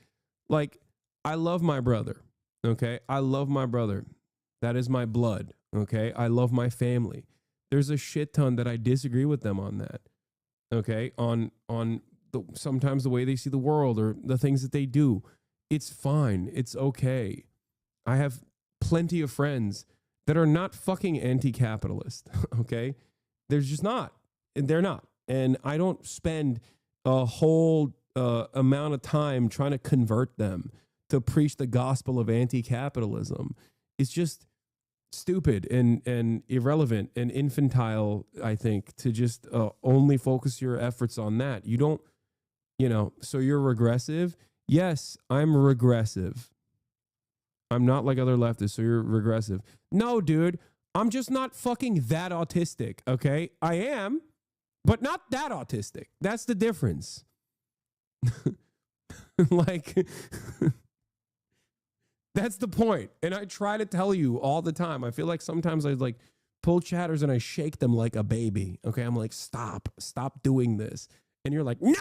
like, I love my brother, okay? I love my brother. That is my blood, okay? I love my family. There's a shit ton that I disagree with them on that, okay? On sometimes the way they see the world or the things that they do. It's fine. It's okay. I have plenty of friends that are not fucking anti-capitalist, okay? There's just not. They're not. And I don't spend a whole amount of time trying to convert them to preach the gospel of anti-capitalism. It's just stupid and irrelevant and infantile, I think, to just only focus your efforts on that. You don't, so you're regressive. Yes, I'm regressive. I'm not like other leftists, so you're regressive. No, dude, I'm just not fucking that autistic, okay? I am, but not that autistic. That's the difference. Like, that's the point. And I try to tell you all the time. I feel like sometimes I like pull chatters and I shake them like a baby. Okay, I'm like, stop doing this. And you're like, no.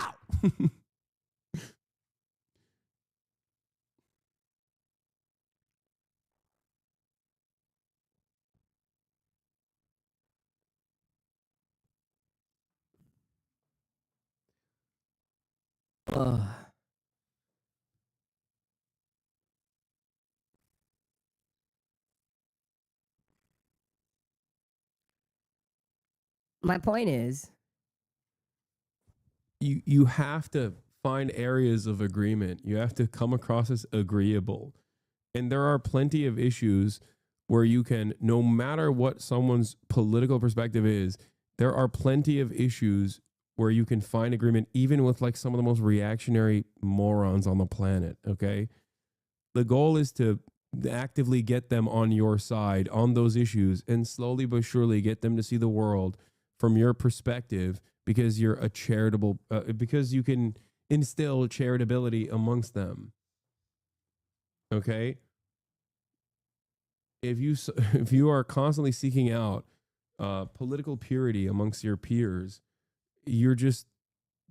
My point is, you have to find areas of agreement. You have to come across as agreeable. And there are plenty of issues where you can, no matter what someone's political perspective is, there are plenty of issues where you can find agreement, even with like some of the most reactionary morons on the planet, okay? The goal is to actively get them on your side on those issues and slowly but surely get them to see the world from your perspective, because you're a charitable, because you can instill charitability amongst them. Okay? If you are constantly seeking out political purity amongst your peers, you're just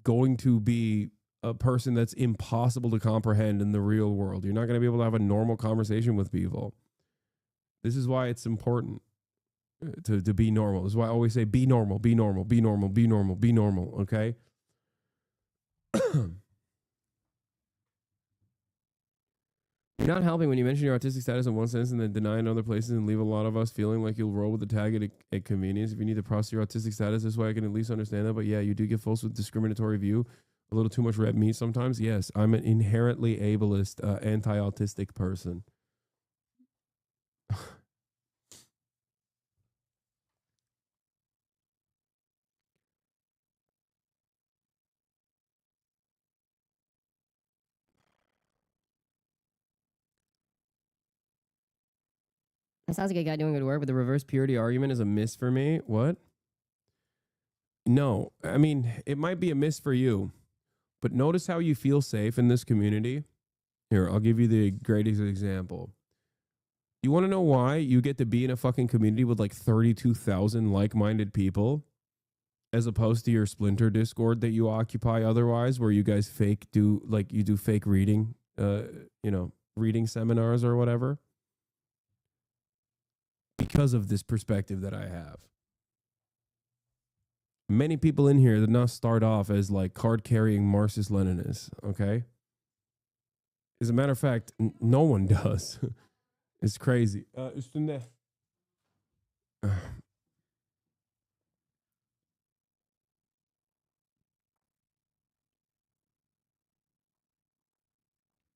going to be a person that's impossible to comprehend in the real world. You're not going to be able to have a normal conversation with people. This is why it's important to be normal. This is why I always say be normal, be normal, be normal, be normal, be normal, okay? You're not helping when you mention your autistic status in one sense and then deny in other places and leave a lot of us feeling like you'll roll with the tag at convenience. If you need to process your autistic status, this way I can at least understand that. But yeah, you do get folks with discriminatory view, a little too much red meat sometimes. Yes, I'm an inherently ableist, anti-autistic person. That sounds like a guy doing good work, but the reverse purity argument is a miss for me. What? No, I mean, it might be a miss for you, but notice how you feel safe in this community. Here, I'll give you the greatest example. You want to know why you get to be in a fucking community with like 32,000 like-minded people, as opposed to your Splinter Discord that you occupy otherwise, where you guys do fake reading, reading seminars or whatever? Because of this perspective that I have. Many people in here did not start off as like card-carrying Marxist-Leninists, okay? As a matter of fact, no one does. It's crazy. Üstünde.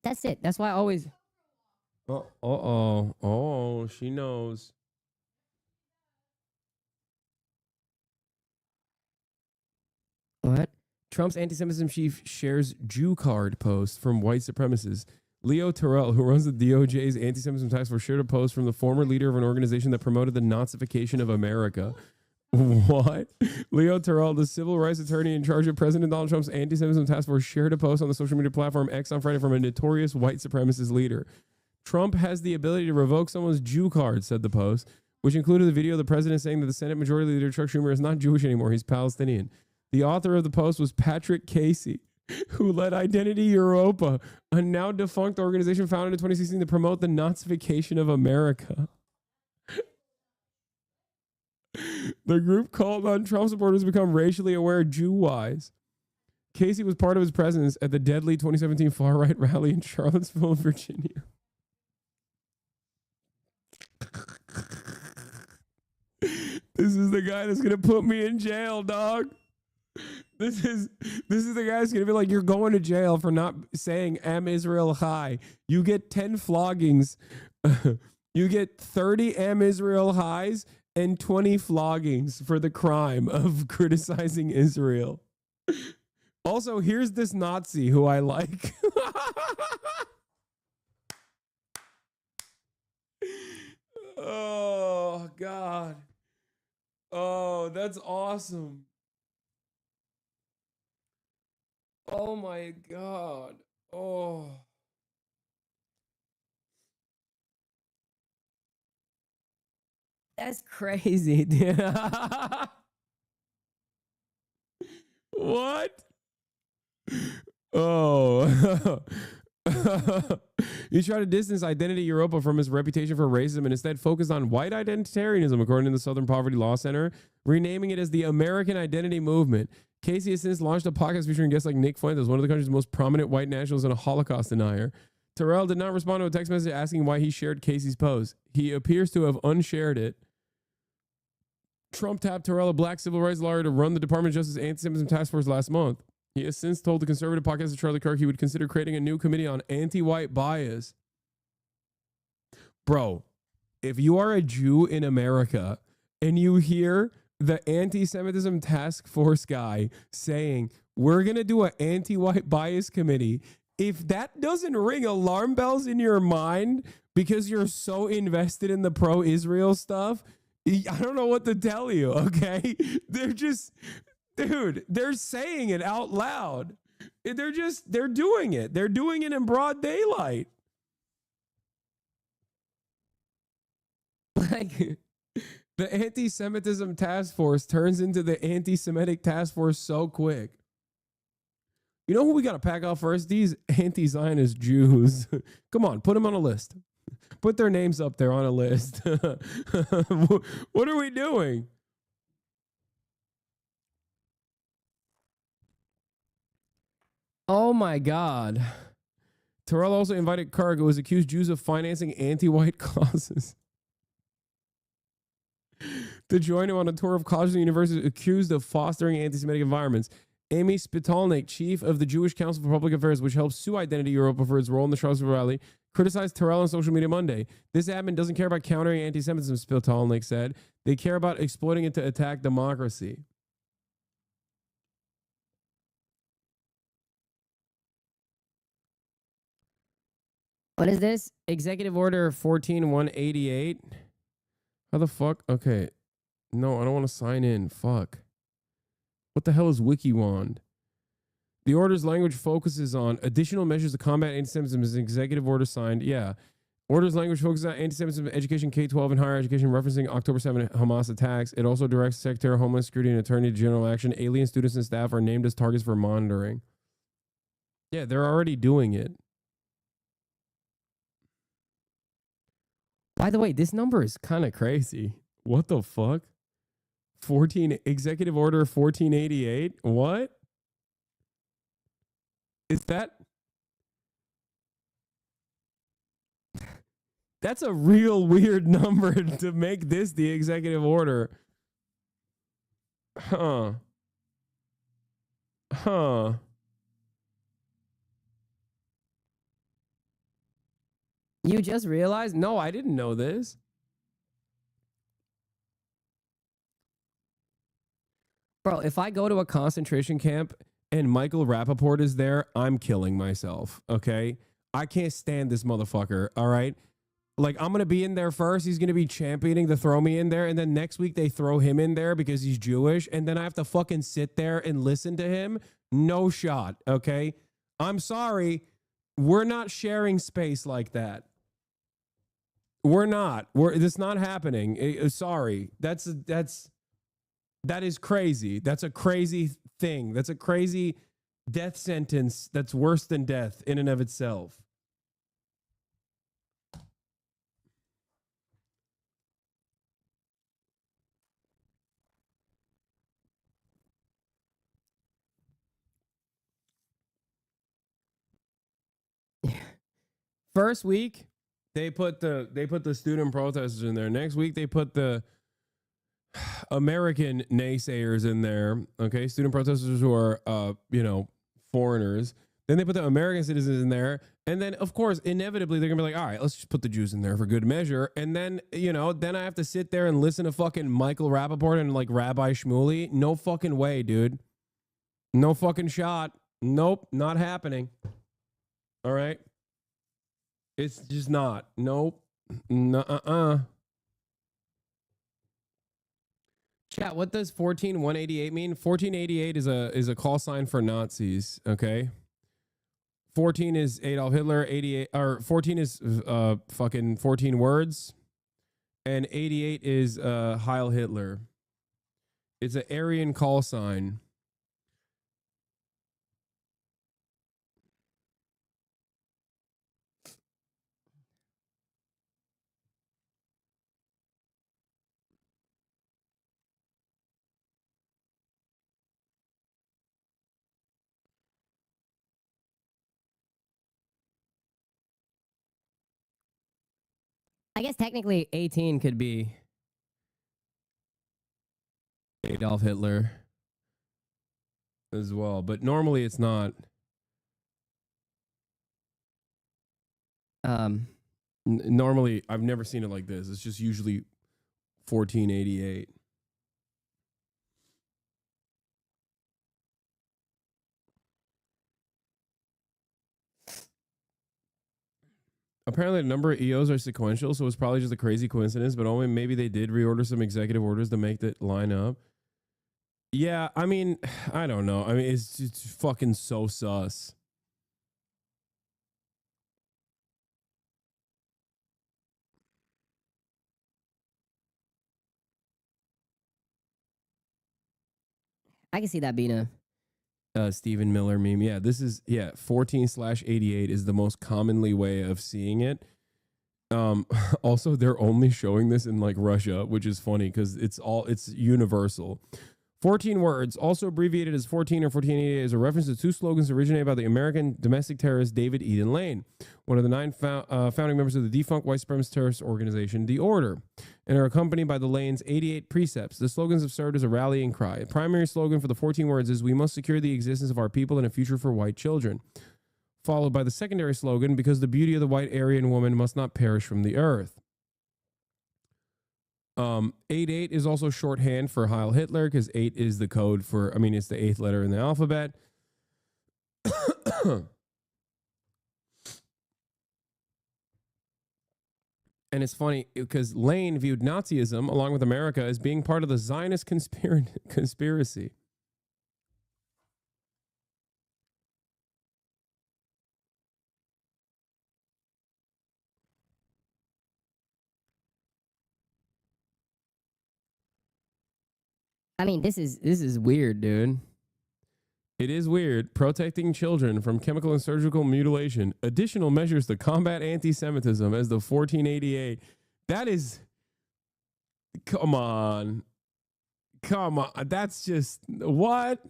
That's it. That's why I always... Oh, she knows. What? Trump's anti-Semitism chief shares Jew card post from white supremacists. Leo Terrell, who runs the DOJ's anti-Semitism task force, shared a post from the former leader of an organization that promoted the Nazification of America. What? Leo Terrell, the civil rights attorney in charge of President Donald Trump's anti-Semitism task force, shared a post on the social media platform X on Friday from a notorious white supremacist leader. Trump has the ability to revoke someone's Jew card, said the post, which included the video of the president saying that the Senate Majority Leader Chuck Schumer is not Jewish anymore, he's Palestinian. The author of the post was Patrick Casey, who led Identity Europa, a now defunct organization founded in 2016 to promote the Nazification of America. The group called on Trump supporters to become racially aware Jew-wise. Casey was part of his presence at the deadly 2017 far-right rally in Charlottesville, Virginia. This is the guy that's going to put me in jail, dog. This is the guy that's going to be like, you're going to jail for not saying Am Israel High. You get 10 floggings. You get 30 Am Israel Highs and 20 floggings for the crime of criticizing Israel. Also, here's this Nazi who I like. Oh, God. Oh, that's awesome. Oh my God. Oh. That's crazy, dude. What? Oh. You try to distance Identity Europa from his reputation for racism and instead focused on white identitarianism, according to the Southern Poverty Law Center, renaming it as the American Identity Movement. Casey has since launched a podcast featuring guests like Nick Fuentes, one of the country's most prominent white nationalists and a Holocaust denier. Terrell did not respond to a text message asking why he shared Casey's post. He appears to have unshared it. Trump tapped Terrell, a black civil rights lawyer, to run the Department of Justice Anti-Semitism Task Force last month. He has since told the conservative podcast Charlie Kirk he would consider creating a new committee on anti-white bias. Bro, if you are a Jew in America and you hear the anti-Semitism task force guy saying, we're going to do an anti-white bias committee, if that doesn't ring alarm bells in your mind because you're so invested in the pro-Israel stuff, I don't know what to tell you, okay? They're just, dude, they're saying it out loud. They're doing it. They're doing it in broad daylight. Like, the anti-Semitism task force turns into the anti-Semitic task force so quick. You know who we got to pack off first? These anti-Zionist Jews. Come on, put them on a list. Put their names up there on a list. What are we doing? Oh my God. Terrell also invited Karg, who has accused Jews of financing anti-white causes, to join him on a tour of colleges and universities accused of fostering anti-Semitic environments. Amy Spitalnik, chief of the Jewish Council for Public Affairs, which helps sue Identity Europa for its role in the Charlottesville rally, criticized Terrell on social media Monday. This admin doesn't care about countering anti-Semitism, Spitalnik said. They care about exploiting it to attack democracy. What is this? Executive Order 14188. How the fuck? Okay. No, I don't want to sign in. Fuck. What the hell is WikiWand? The order's language focuses on additional measures to combat anti-Semitism as an executive order signed. Yeah. Order's language focuses on anti-Semitism education, K-12 and higher education, referencing October 7 Hamas attacks. It also directs Secretary of Homeland Security and Attorney General action. Alien students and staff are named as targets for monitoring. Yeah, they're already doing it. By the way, this number is kind of crazy. What the fuck? 14 Executive Order 1488? What? Is that? That's a real weird number to make this the executive order. Huh. Huh. You just realized? No, I didn't know this. Bro, if I go to a concentration camp and Michael Rappaport is there, I'm killing myself, okay? I can't stand this motherfucker, all right? Like, I'm going to be in there first. He's going to be championing to throw me in there. And then next week they throw him in there because he's Jewish. And then I have to fucking sit there and listen to him. No shot, okay? I'm sorry. We're not sharing space like that. We're not. It's not happening. Sorry. That is crazy. That's a crazy thing. That's a crazy death sentence that's worse than death in and of itself. First week, they put the student protesters in there. Next week, they put the American naysayers in there. Okay, student protesters who are foreigners. Then they put the American citizens in there, and then of course, inevitably, they're gonna be like, all right, let's just put the Jews in there for good measure. And then then I have to sit there and listen to fucking Michael Rappaport and like Rabbi Shmuley. No fucking way, dude. No fucking shot. Nope, not happening. All right. It's just not. Nope. Nuh-uh. Chat, what does 14188 mean? 1488 is a call sign for Nazis, okay? 14 is Adolf Hitler, 88 or 14 is fucking 14 words, and 88 is Heil Hitler. It's an Aryan call sign. I guess technically 18 could be Adolf Hitler as well, but normally it's not. Normally, I've never seen it like this. It's just usually 1488. Apparently, the number of EOs are sequential, so it's probably just a crazy coincidence, but only maybe they did reorder some executive orders to make that line up. Yeah, I mean, I don't know. I mean, it's fucking so sus. I can see that being Stephen Miller meme. Yeah, this is 14/88 is the most commonly way of seeing it. Also, they're only showing this in like Russia, which is funny because it's universal. 14 words, also abbreviated as 14 or 1488, is a reference to two slogans originated by the American domestic terrorist David Eden Lane, one of the 9 founding members of the defunct white supremacist terrorist organization, The Order, and are accompanied by the Lane's 88 precepts. The slogans have served as a rallying cry. The primary slogan for the 14 words is, "We must secure the existence of our people and a future for white children," followed by the secondary slogan, "Because the beauty of the white Aryan woman must not perish from the earth." 88 is also shorthand for Heil Hitler because 8 is the code for, it's the 8th letter in the alphabet. And it's funny because Lane viewed Nazism, along with America, as being part of the Zionist conspiracy. I mean, this is weird, dude. It is weird. Protecting children from chemical and surgical mutilation. Additional measures to combat anti-Semitism as the 1488. That is, come on. That's just, what?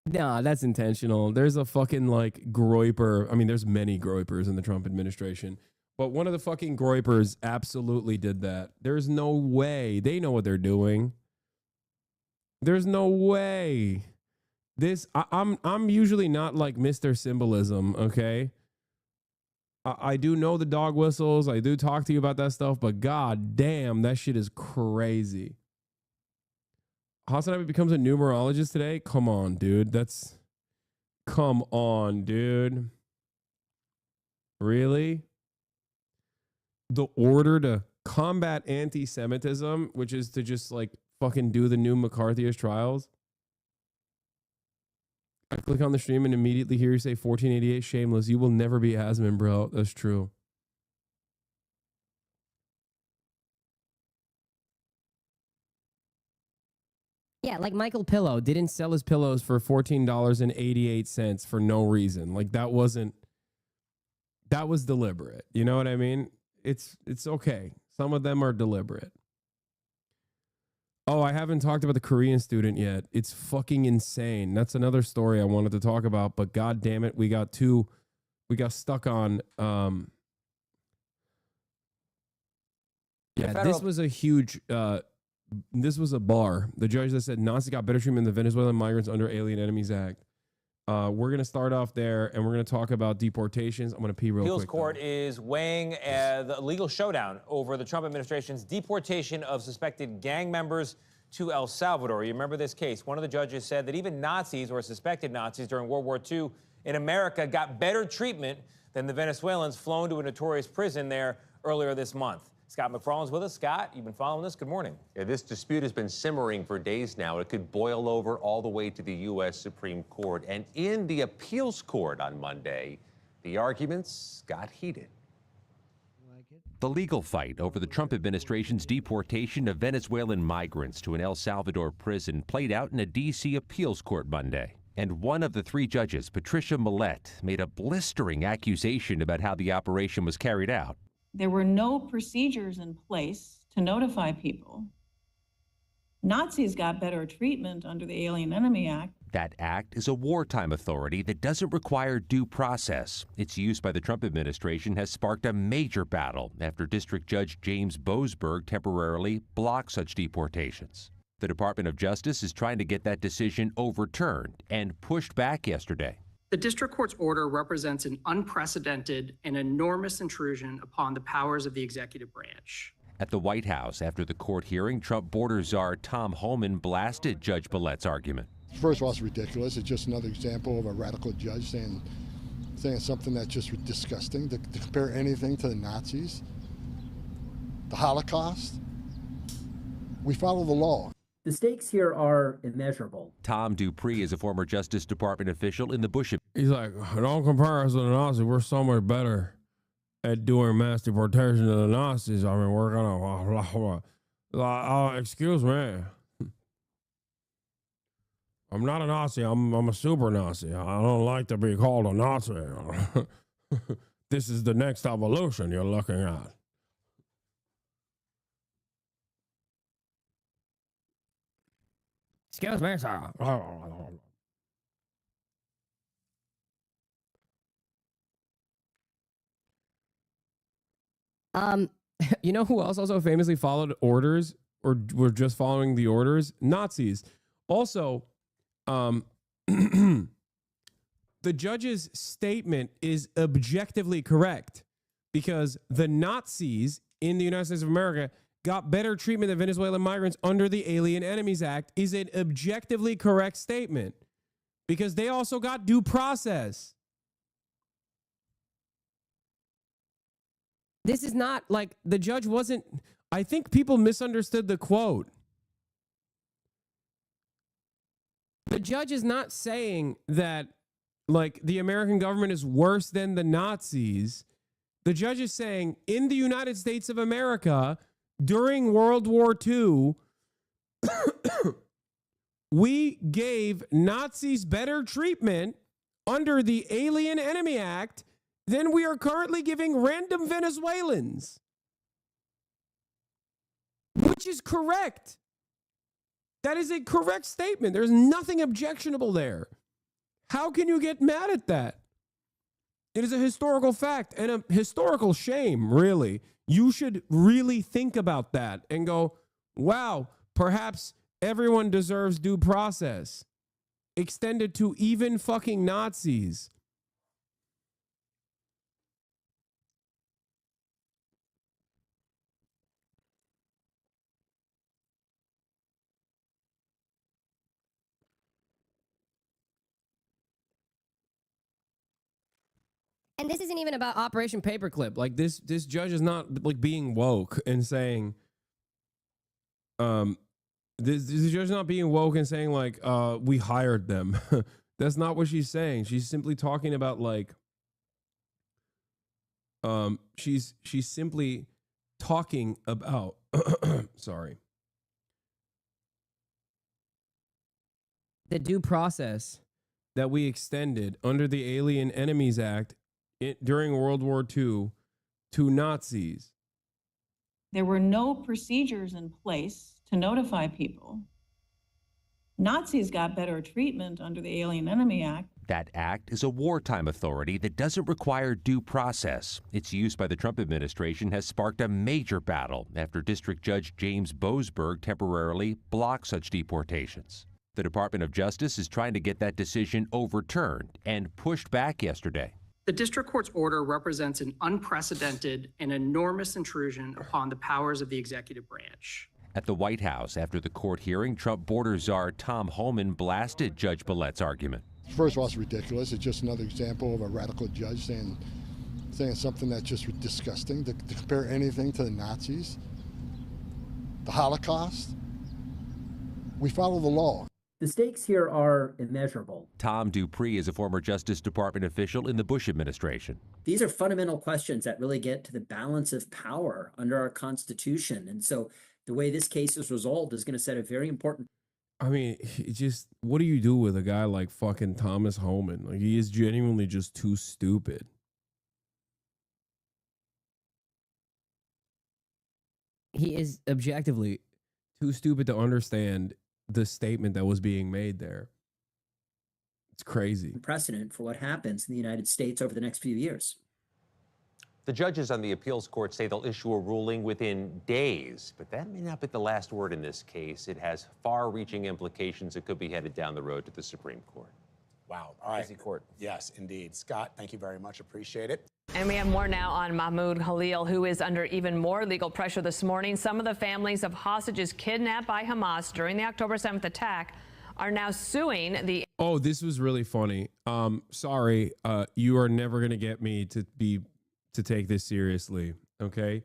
Nah, that's intentional. There's a fucking like groiper. There's many groipers in the Trump administration. But one of the fucking groipers absolutely did that. There's no way. They know what they're doing. There's no way. I'm usually not like Mr. Symbolism, okay? I do know the dog whistles. I do talk to you about that stuff, but god damn, that shit is crazy. Hasan becomes a numerologist today? Come on, dude. Come on, dude. Really? The order to combat anti-Semitism, which is to just like fucking do the new McCarthyist trials. I click on the stream and immediately hear you say 1488 shameless. You will never be Asman, bro. That's true. Yeah, like Michael Pillow didn't sell his pillows for $14.88 for no reason. Like that was deliberate. You know what I mean? It's okay. Some of them are deliberate. Oh, I haven't talked about the Korean student yet. It's fucking insane. That's another story I wanted to talk about, but god damn it, we got stuck on this was a huge this was a bar. The judge that said Nazis got better treatment than Venezuelan migrants under Alien Enemies Act. We're going to start off there, and we're going to talk about deportations. I'm going to pee real quick. Appeals Court is weighing the legal showdown over the Trump administration's deportation of suspected gang members to El Salvador. You remember this case? One of the judges said that even Nazis or suspected Nazis during World War II in America got better treatment than the Venezuelans flown to a notorious prison there earlier this month. Scott McFarland's with us. Scott, you've been following this. Good morning. Yeah, this dispute has been simmering for days now. It could boil over all the way to the U.S. Supreme Court. And in the appeals court on Monday, the arguments got heated. The legal fight over the Trump administration's deportation of Venezuelan migrants to an El Salvador prison played out in a D.C. appeals court Monday. And one of the 3 judges, Patricia Millett, made a blistering accusation about how the operation was carried out. There were no procedures in place to notify people. Nazis got better treatment under the Alien Enemy Act. That act is a wartime authority that doesn't require due process. Its use by the Trump administration has sparked a major battle after District Judge James Boasberg temporarily blocked such deportations. The Department of Justice is trying to get that decision overturned and pushed back yesterday. The district court's order represents an unprecedented and enormous intrusion upon the powers of the executive branch. At the White House, after the court hearing, Trump border czar Tom Homan blasted Judge Millett's argument. First of all, it's ridiculous. It's just another example of a radical judge saying something that's just disgusting. To compare anything to the Nazis, the Holocaust, we follow the law. The stakes here are immeasurable. Tom Dupree is a former Justice Department official in the Bush. He's like, don't compare us to the Nazis. We're so much better at doing mass deportation than the Nazis. We're gonna, excuse me. I'm not a Nazi. I'm a super Nazi. I don't like to be called a Nazi. This is the next evolution you're looking at. Excuse me, sir. You know who else also famously followed orders or were just following the orders? Nazis. Also, the judge's statement is objectively correct because the Nazis in the United States of America got better treatment than Venezuelan migrants under the Alien Enemies Act is an objectively correct statement because they also got due process. This is not like the judge wasn't, I think people misunderstood the quote. The judge is not saying that like the American government is worse than the Nazis. The judge is saying in the United States of America during World War II, we gave Nazis better treatment under the Alien Enemy Act than we are currently giving random Venezuelans. Which is correct. That is a correct statement. There's nothing objectionable there. How can you get mad at that? It is a historical fact and a historical shame, really. You should really think about that and go, wow, perhaps everyone deserves due process. Extended to even fucking Nazis. And this isn't even about Operation Paperclip. Like this judge is not like being woke and saying, this judge is not being woke and saying like, we hired them. That's not what she's saying. She's simply talking about like, she's simply talking about, sorry. The due process that we extended under the Alien Enemies Act during World War II to Nazis. There were no procedures in place to notify people. Nazis got better treatment under the Alien Enemy Act. That act is a wartime authority that doesn't require due process. Its use by the Trump administration has sparked a major battle after District Judge James Boasberg temporarily blocked such deportations. The Department of Justice is trying to get that decision overturned and pushed back yesterday. The district court's order represents an unprecedented and enormous intrusion upon the powers of the executive branch. At the White House, after the court hearing, Trump border czar Tom Homan blasted Judge Billet's argument. First of all, it's ridiculous. It's just another example of a radical judge saying something that's just disgusting. To compare anything to the Nazis, the Holocaust, we follow the law. The stakes here are immeasurable. Tom Dupree is a former Justice Department official in the Bush administration. These are fundamental questions that really get to the balance of power under our Constitution. And so the way this case is resolved is going to set a very important. I mean, what do you do with a guy like fucking Thomas Homan? Like, he is genuinely just too stupid. He is objectively too stupid to understand the statement that was being made there. It's crazy. Precedent for what happens in the United States over the next few years. The judges on the appeals court say they'll issue a ruling within days, but that may not be the last word in this case. It has far-reaching implications that could be headed down the road to the Supreme Court. Wow. All right. Busy court. Yes, indeed. Scott, thank you very much. Appreciate it. And we have more now on Mahmoud Khalil, who is under even more legal pressure this morning. Some of the families of hostages kidnapped by Hamas during the October 7th attack are now suing the... Oh, this was really funny. Sorry, you are never going to get me to take this seriously, okay?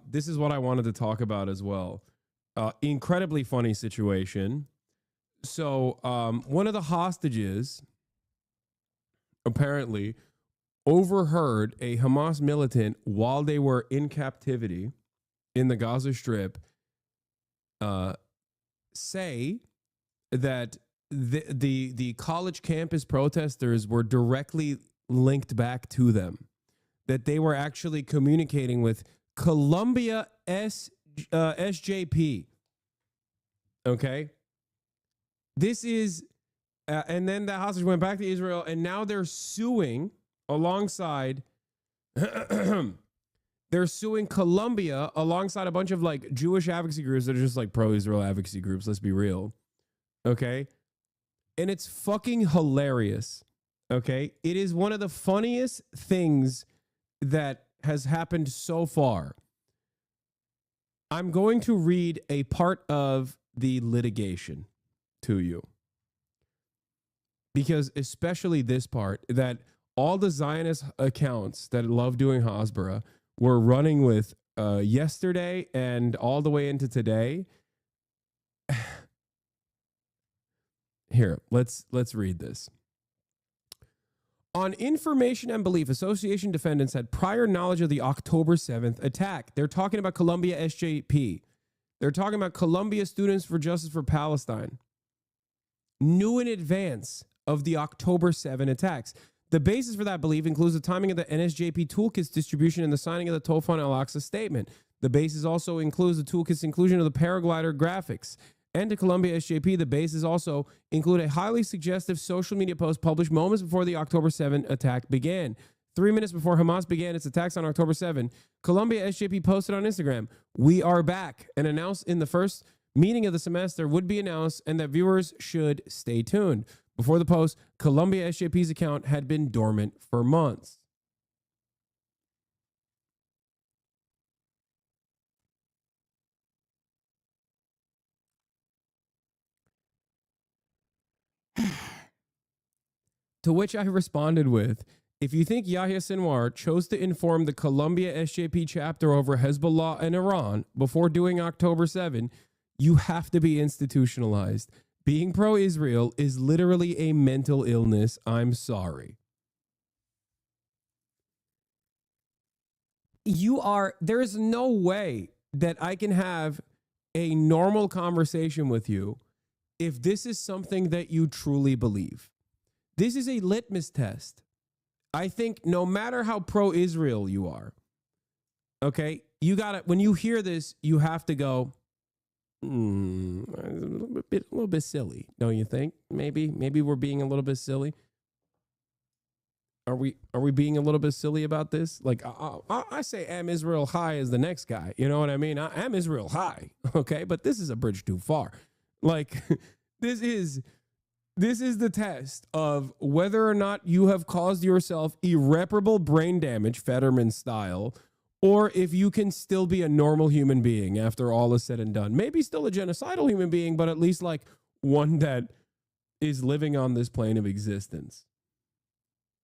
This is what I wanted to talk about as well. Incredibly funny situation. So one of the hostages apparently overheard a Hamas militant while they were in captivity in the Gaza Strip say that the college campus protesters were directly linked back to them, that they were actually communicating with Columbia SJP. Okay. This is, and then the hostage went back to Israel, and now they're suing alongside, they're suing Columbia alongside a bunch of like Jewish advocacy groups that are just like pro-Israel advocacy groups. Let's be real. Okay. And it's fucking hilarious. Okay. It is one of the funniest things that has happened so far. I'm going to read a part of the litigation to you, because especially this part, that all the Zionist accounts that love doing Hasbara were running with yesterday and all the way into today. Here, let's read this. On information and belief, association defendants had prior knowledge of the October 7th attack. They're talking about Columbia SJP. They're talking about Columbia Students for Justice for Palestine. Knew in advance of the October 7 attacks. The basis for that belief includes the timing of the NSJP toolkit's distribution and the signing of the Tofan Al-Aqsa statement. The basis also includes the toolkit's inclusion of the paraglider graphics. And to Columbia SJP, the bases also include a highly suggestive social media post published moments before the October 7 attack began. 3 minutes before Hamas began its attacks on October 7, Columbia SJP posted on Instagram, "We are back," and announced in the first meeting of the semester would be announced and that viewers should stay tuned. Before the post, Columbia SJP's account had been dormant for months. To which I responded with, if you think Yahya Sinwar chose to inform the Columbia SJP chapter over Hezbollah and Iran before doing October 7, you have to be institutionalized. Being pro-Israel is literally a mental illness. I'm sorry. There is no way that I can have a normal conversation with you if this is something that you truly believe. This is a litmus test. I think no matter how pro-Israel you are, okay, you got to, when you hear this, you have to go, a little bit silly, don't you think? Maybe we're being a little bit silly. Are we being a little bit silly about this? Like I say, am Israel high as the next guy. You know what I mean? I am Israel high, okay, but this is a bridge too far. Like this is the test of whether or not you have caused yourself irreparable brain damage, Fetterman style, or if you can still be a normal human being after all is said and done. Maybe still a genocidal human being, but at least like one that is living on this plane of existence.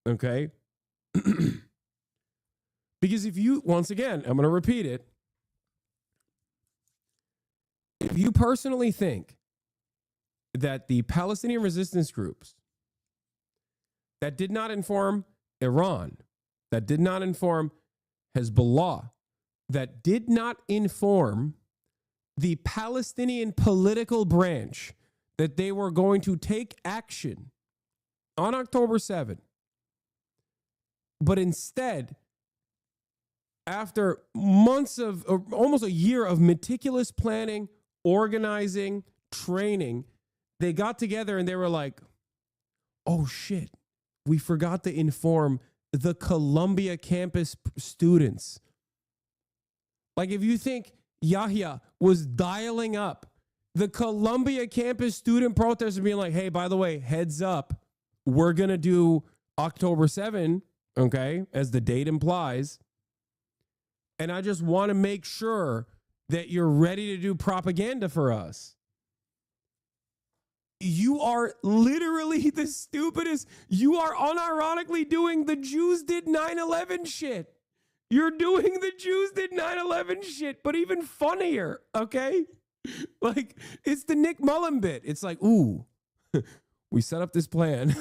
Okay? Because if you, once again, I'm going to repeat it. If you personally think that the Palestinian resistance groups that did not inform Iran, that did not inform Hezbollah, that did not inform the Palestinian political branch that they were going to take action on October 7, but instead, after months of, or almost a year of meticulous planning, organizing, training, they got together and they were like, oh shit, we forgot to inform the Columbia campus students. Like if you think Yahya was dialing up the Columbia campus student protesters and being like, hey, by the way, heads up, we're going to do October 7, okay, as the date implies. And I just want to make sure that you're ready to do propaganda for us. You are literally the stupidest. You are unironically doing the Jews did 9/11 shit. You're doing the Jews did 9/11 shit, but even funnier, okay? Like, it's the Nick Mullen bit. It's like, ooh, we set up this plan.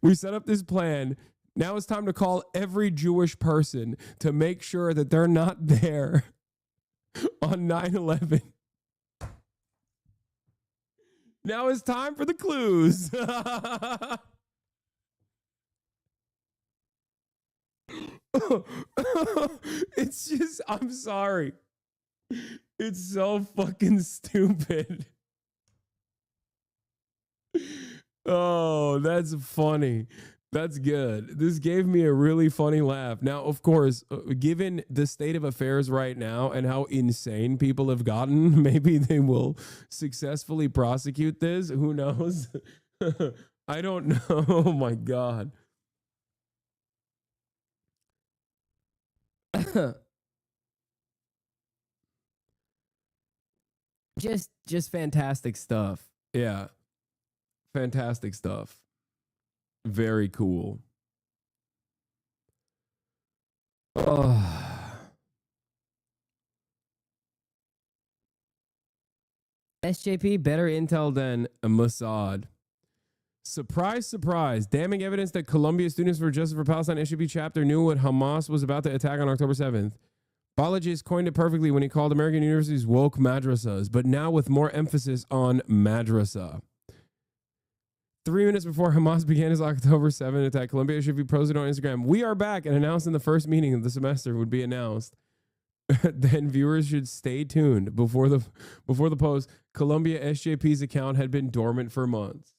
We set up this plan. Now it's time to call every Jewish person to make sure that they're not there on 9/11. Now it's time for the clues. It's just, I'm sorry. It's so fucking stupid. Oh, that's funny. That's good. This gave me a really funny laugh. Now, of course, given the state of affairs right now and how insane people have gotten, maybe they will successfully prosecute this. Who knows? I don't know. Oh my God. Just fantastic stuff. Yeah. Fantastic stuff. Very cool. Oh. SJP, better intel than Mossad. Surprise, surprise. Damning evidence that Columbia Students for Justice for Palestine SJP chapter knew what Hamas was about to attack on October 7th. Bologist coined it perfectly when he called American universities woke madrasas, but now with more emphasis on madrasa. 3 minutes before Hamas began his October 7th attack, Columbia SJP posted on Instagram, "We are back," and announced in the first meeting of the semester would be announced. Then viewers should stay tuned. Before the post, Columbia SJP's account had been dormant for months.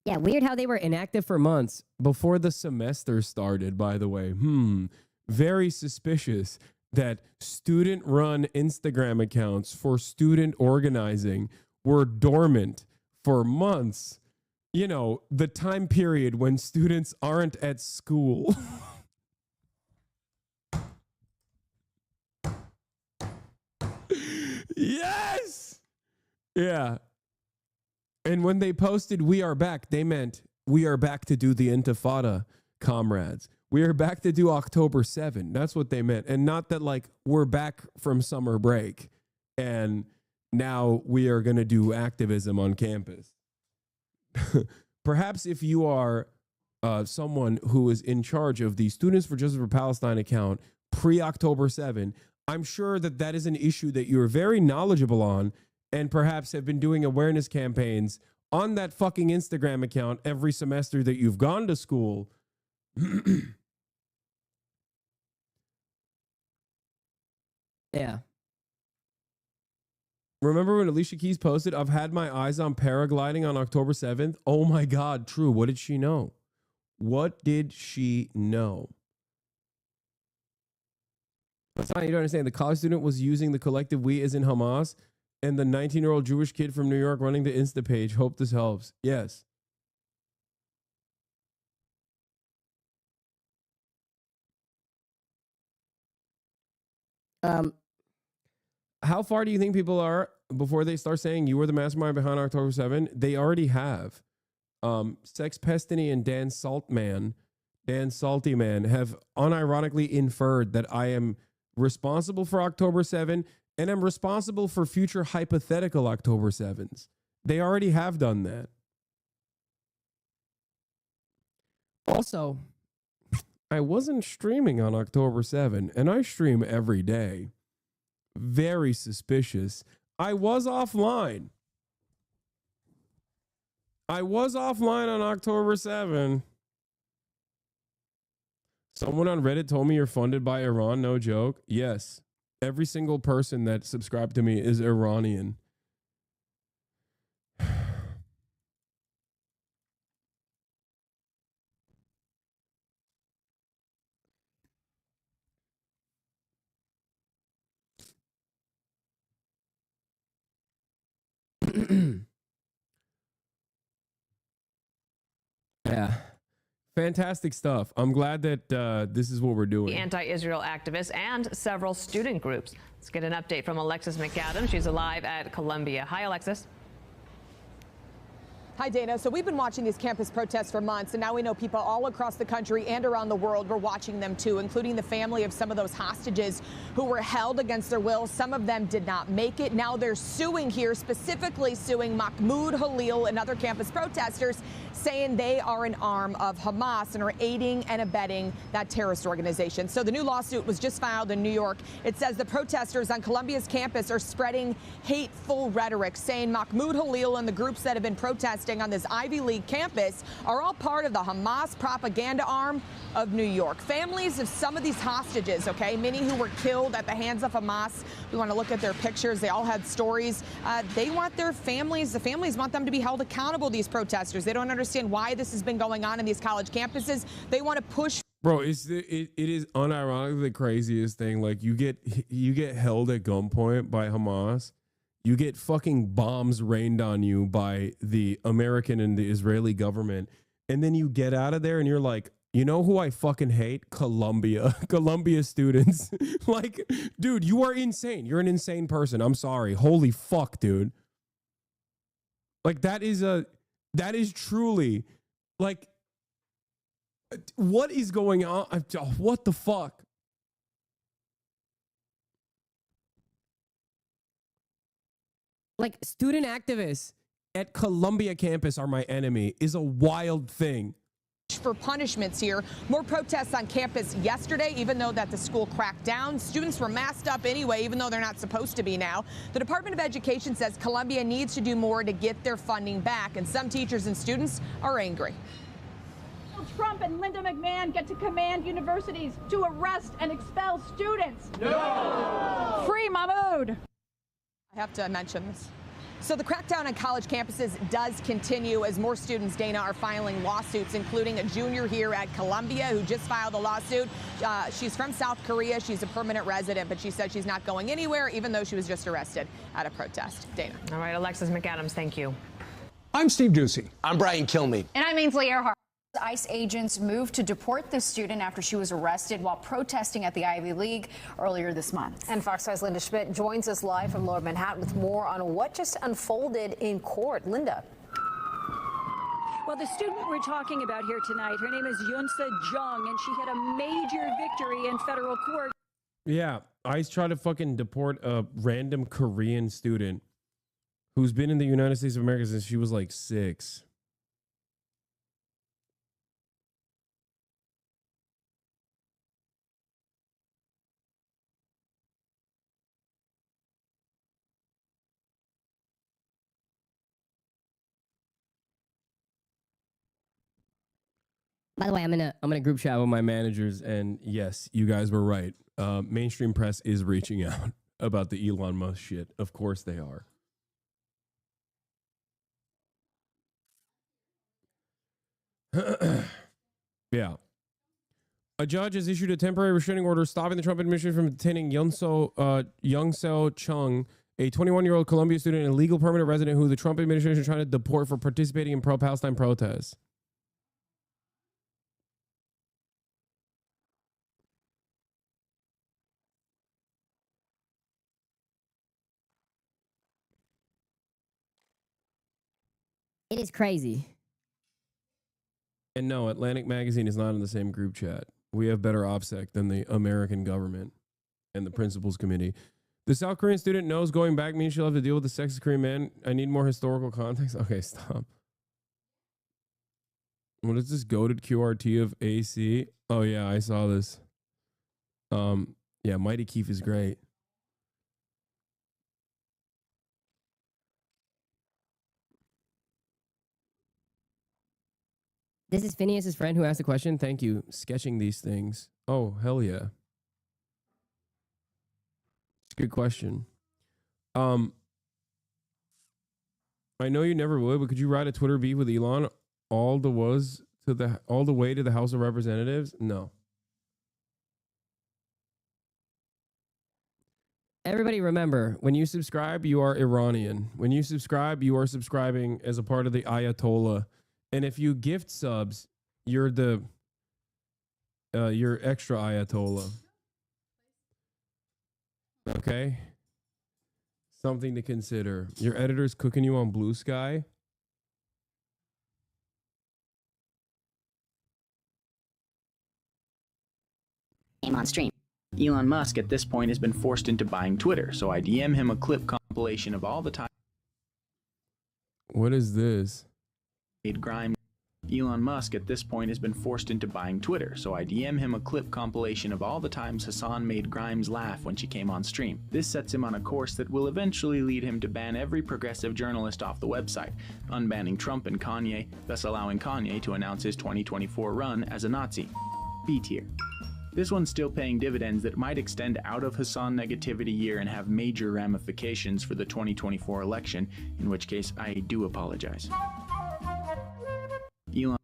Yeah, weird how they were inactive for months before the semester started, by the way. Very suspicious that student-run Instagram accounts for student organizing were dormant for months. You know, the time period when students aren't at school. Yes! Yeah. And when they posted "We are back," they meant we are back to do the Intifada, comrades. We are back to do October 7. That's what they meant. And not that like we're back from summer break and now we are going to do activism on campus. Perhaps if you are someone who is in charge of the Students for Justice for Palestine account pre-October 7, I'm sure that that is an issue that you're very knowledgeable on, and perhaps have been doing awareness campaigns on that fucking Instagram account every semester that you've gone to school. Yeah. Remember when Alicia Keys posted, "I've had my eyes on paragliding on October 7th? Oh my God, true. What did she know? What did she know? That's not, you don't understand. The college student was using the collective "we" as in Hamas, and the 19-year-old Jewish kid from New York running the Insta page. Hope this helps. Yes. How far do you think people are before they start saying you were the mastermind behind October 7? They already have. Sex Pestiny and Dan Salty Man have unironically inferred that I am responsible for October 7 and I'm responsible for future hypothetical October 7s. They already have done that. Also, I wasn't streaming on October 7, and I stream every day. Very suspicious. I was offline. I was offline on October 7. Someone on Reddit told me you're funded by Iran. No joke. Yes. Every single person that subscribed to me is Iranian. Yeah. Fantastic stuff. I'm glad that this is what we're doing. Anti-Israel activists and several student groups. Let's get an update from Alexis McAdams. She's live at Columbia. Hi, Alexis. Hi, Dana. So we've been watching these campus protests for months, and now we know people all across the country and around the world were watching them too, including the family of some of those hostages who were held against their will. Some of them did not make it. Now they're suing here, specifically suing Mahmoud Halil and other campus protesters, saying they are an arm of Hamas and are aiding and abetting that terrorist organization. So the new lawsuit was just filed in New York. It says the protesters on Columbia's campus are spreading hateful rhetoric, saying Mahmoud Halil and the groups that have been protesting on this Ivy League campus are all part of the Hamas propaganda arm of New York. Families of some of these hostages, okay, many who were killed at the hands of Hamas, we want to look at their pictures. They all had stories. They want their families, the families want them to be held accountable, these protesters. They don't understand why this has been going on in these college campuses. They want to push. Bro, it is unironically the craziest thing. Like you get held at gunpoint by Hamas. You get fucking bombs rained on you by the American and the Israeli government. And then you get out of there and you're like, you know who I fucking hate? Columbia students. Like, dude, you are insane. You're an insane person. I'm sorry. Holy fuck, dude. Like that is truly like, what is going on? What the fuck? Like student activists at Columbia campus are my enemy is a wild thing. For punishments here. More protests on campus yesterday, even though that the school cracked down. Students were masked up anyway, even though they're not supposed to be now. The Department of Education says Columbia needs to do more to get their funding back, and some teachers and students are angry. Trump and Linda McMahon get to command universities to arrest and expel students. No! Free Mahmoud! I have to mention this. So the crackdown on college campuses does continue as more students, Dana, are filing lawsuits, including a junior here at Columbia who just filed a lawsuit. She's from South Korea. She's a permanent resident, but she said she's not going anywhere, even though she was just arrested at a protest. Dana. All right, Alexis McAdams, thank you. I'm Steve Ducey. I'm Brian Kilmeade. And I'm Ainsley Earhart. ICE agents moved to deport this student after she was arrested while protesting at the Ivy League earlier this month. And Fox 5's Linda Schmidt joins us live from Lower Manhattan with more on what just unfolded in court. Linda. Well, the student we're talking about here tonight, her name is Yunsa Jung, and she had a major victory in federal court. Yeah, ICE tried to fucking deport a random Korean student who's been in the United States of America since she was like 6. By the way, I'm in a group chat with my managers, And yes, you guys were right. Mainstream press is reaching out about the Elon Musk shit. Of course they are. Yeah. A judge has issued a temporary restraining order stopping the Trump administration from detaining Youngseo Chung, a 21-year-old Columbia student and a legal permanent resident who the Trump administration is trying to deport for participating in pro-Palestine protests. it is crazy. And no, Atlantic Magazine is not in the same group chat. We have better OPSEC than the American government and the Principals Committee. The South Korean student knows going back means she'll have to deal with the sexist Korean man. I need more historical context. Okay, stop. What is this goated QRT of AC? Oh yeah, I saw this. Yeah, Mighty Keef is great. This is Phineas's friend who asked the question. Thank you. Sketching these things. Oh, hell yeah. It's a good question. I know you never would, but could you write a Twitter beef with Elon all the way to the House of Representatives? No. Everybody remember, When you subscribe, you are Iranian. When you subscribe, you are subscribing as a part of the Ayatollah. And if you gift subs, you're extra Ayatollah. Okay? Something to consider. Your editor's cooking you on Blue Sky. came on stream. Elon Musk at this point has been forced into buying Twitter, so I DM him a clip compilation of all the time What is this? made Grimes. Elon Musk at this point has been forced into buying Twitter, so I DM him a clip compilation of all the times Hasan made Grimes laugh when she came on stream. This sets him on a course that will eventually lead him to ban every progressive journalist off the website, unbanning Trump and Kanye, thus allowing Kanye to announce his 2024 run as a Nazi. B tier. This one's still paying dividends that might extend out of Hasan negativity year and have major ramifications for the 2024 election, in which case I do apologize. Elon.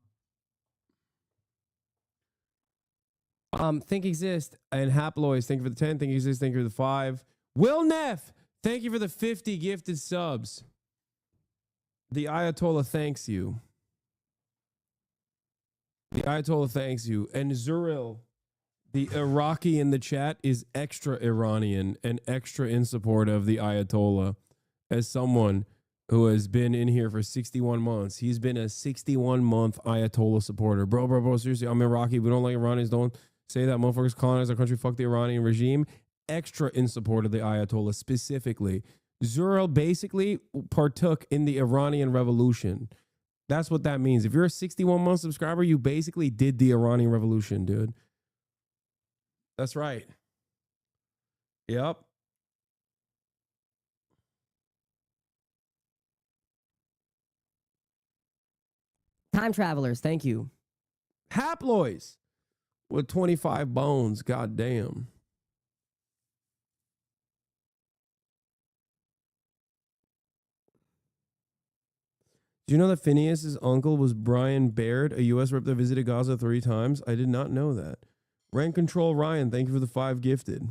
Think Exist and Haploids, thank you for the 10. Think Exist, thank you for the 5. Will Neff, thank you for the 50 gifted subs. The Ayatollah thanks you. The Ayatollah thanks you. And Zuril, the Iraqi in the chat, is extra Iranian and extra in support of the Ayatollah. As someone who has been in here for 61 months, he's been a 61-month Ayatollah supporter. Bro, seriously, I'm Iraqi. We don't like Iranians. Don't say that. Motherfuckers colonize our country. Fuck the Iranian regime. Extra in support of the Ayatollah specifically. Zuril basically partook in the Iranian revolution. That's what that means. If you're a 61-month subscriber, you basically did the Iranian revolution, dude. That's right. Yep. Time travelers, thank you. Haploids with 25 bones. God damn. Do you know that Phineas's uncle was Brian Baird, a U.S. rep that visited Gaza 3 times? I did not know that. Rank Control Ryan, thank you for the 5 gifted.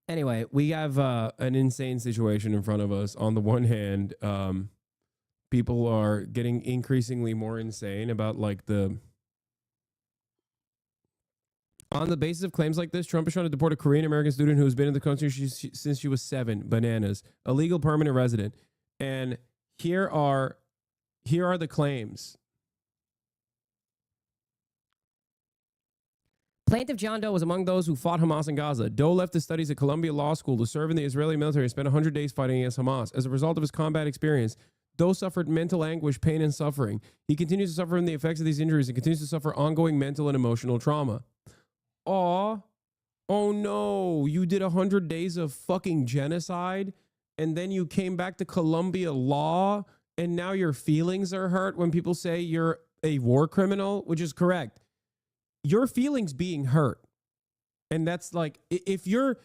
Anyway, we have an insane situation in front of us. On the one hand, people are getting increasingly more insane about like the... On the basis of claims like this, Trump is trying to deport a Korean American student who's been in the country since she was 7. Bananas. A legal permanent resident. And here are the claims. Plaintiff John Doe was among those who fought Hamas in Gaza. Doe left his studies at Columbia Law School to serve in the Israeli military and spent 100 days fighting against Hamas. As a result of his combat experience, Doe suffered mental anguish, pain, and suffering. He continues to suffer from the effects of these injuries and continues to suffer ongoing mental and emotional trauma. Oh no, you did 100 days of fucking genocide and then you came back to Columbia Law and now your feelings are hurt when people say you're a war criminal, which is correct. Your feelings being hurt. And that's like, if your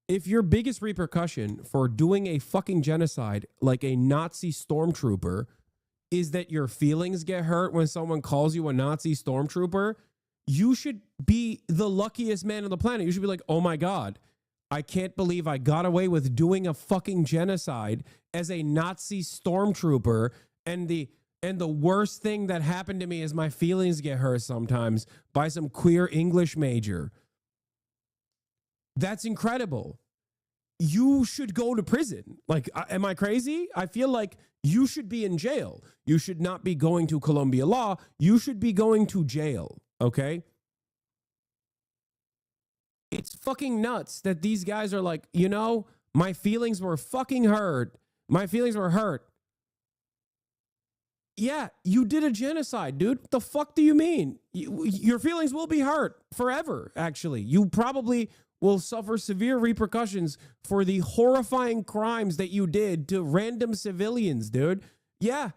biggest repercussion for doing a fucking genocide like a Nazi stormtrooper is that your feelings get hurt when someone calls you a Nazi stormtrooper, you should be the luckiest man on the planet. You should be like, oh my God, I can't believe I got away with doing a fucking genocide as a Nazi stormtrooper. And the worst thing that happened to me is my feelings get hurt sometimes by some queer English major. That's incredible. You should go to prison. Like, am I crazy? I feel like you should be in jail. You should not be going to Columbia Law. You should be going to jail. Okay? It's fucking nuts that these guys are like, you know, my feelings were fucking hurt. My feelings were hurt. Yeah, you did a genocide, dude. What the fuck do you mean? Your feelings will be hurt forever, actually. You probably will suffer severe repercussions for the horrifying crimes that you did to random civilians, dude. Yeah,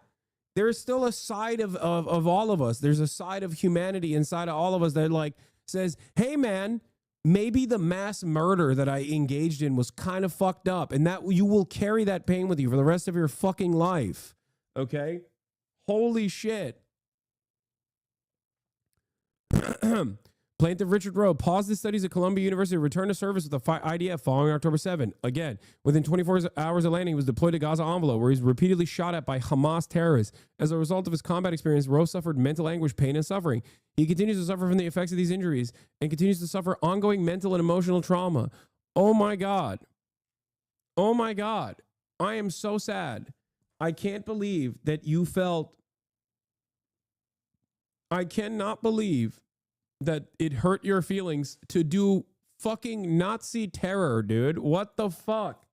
there's still a side of all of us. There's a side of humanity inside of all of us that like says, hey man, maybe the mass murder that I engaged in was kind of fucked up, and that you will carry that pain with you for the rest of your fucking life. Okay? Holy shit. Plaintiff Richard Rowe paused his studies at Columbia University, returned to service with the IDF following October 7. Again, within 24 hours of landing, he was deployed to Gaza envelope, where he was repeatedly shot at by Hamas terrorists. As a result of his combat experience, Rowe suffered mental anguish, pain, and suffering. He continues to suffer from the effects of these injuries and continues to suffer ongoing mental and emotional trauma. Oh my God. Oh my God. I am so sad. I can't believe that you felt. I cannot believe that it hurt your feelings to do fucking Nazi terror, dude. What the fuck?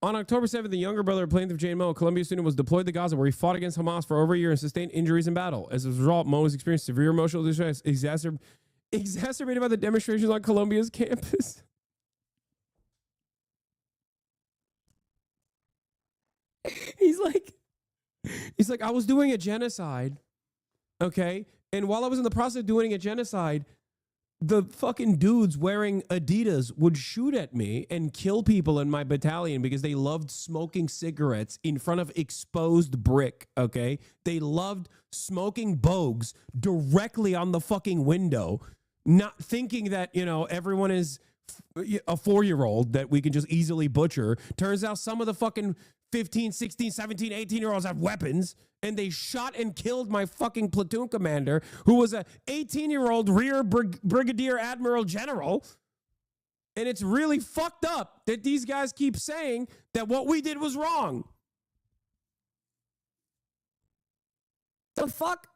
On October 7th, the younger brother of plaintiff Jane Moe, a Columbia student, was deployed to Gaza, where he fought against Hamas for over a year and sustained injuries in battle. As a result, Moe has experienced severe emotional distress exacerbated by the demonstrations on Columbia's campus. He's like, I was doing a genocide, okay? And while I was in the process of doing a genocide, the fucking dudes wearing Adidas would shoot at me and kill people in my battalion because they loved smoking cigarettes in front of exposed brick, okay? They loved smoking bogues directly on the fucking window, not thinking that, you know, everyone is a 4-year-old that we can just easily butcher. Turns out some of the fucking 15, 16, 17, 18-year-olds have weapons, and they shot and killed my fucking platoon commander, who was a 18-year-old rear brigadier admiral general. And it's really fucked up that these guys keep saying that what we did was wrong. The fuck?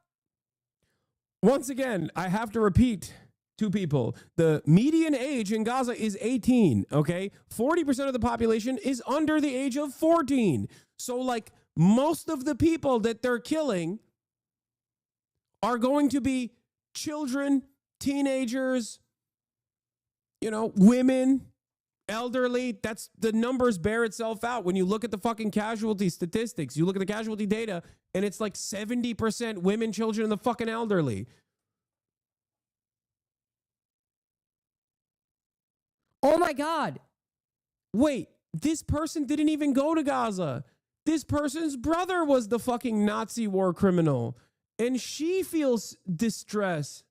Once again, I have to repeat to people, the median age in Gaza is 18, okay? 40% of the population is under the age of 14. So, like, most of the people that they're killing are going to be children, teenagers, you know, women, elderly. That's the numbers bear itself out. When you look at the fucking casualty statistics, you look at the casualty data, and it's like 70% women, children, and the fucking elderly. Oh my God. Wait, this person didn't even go to Gaza. This person's brother was the fucking Nazi war criminal, and she feels distress.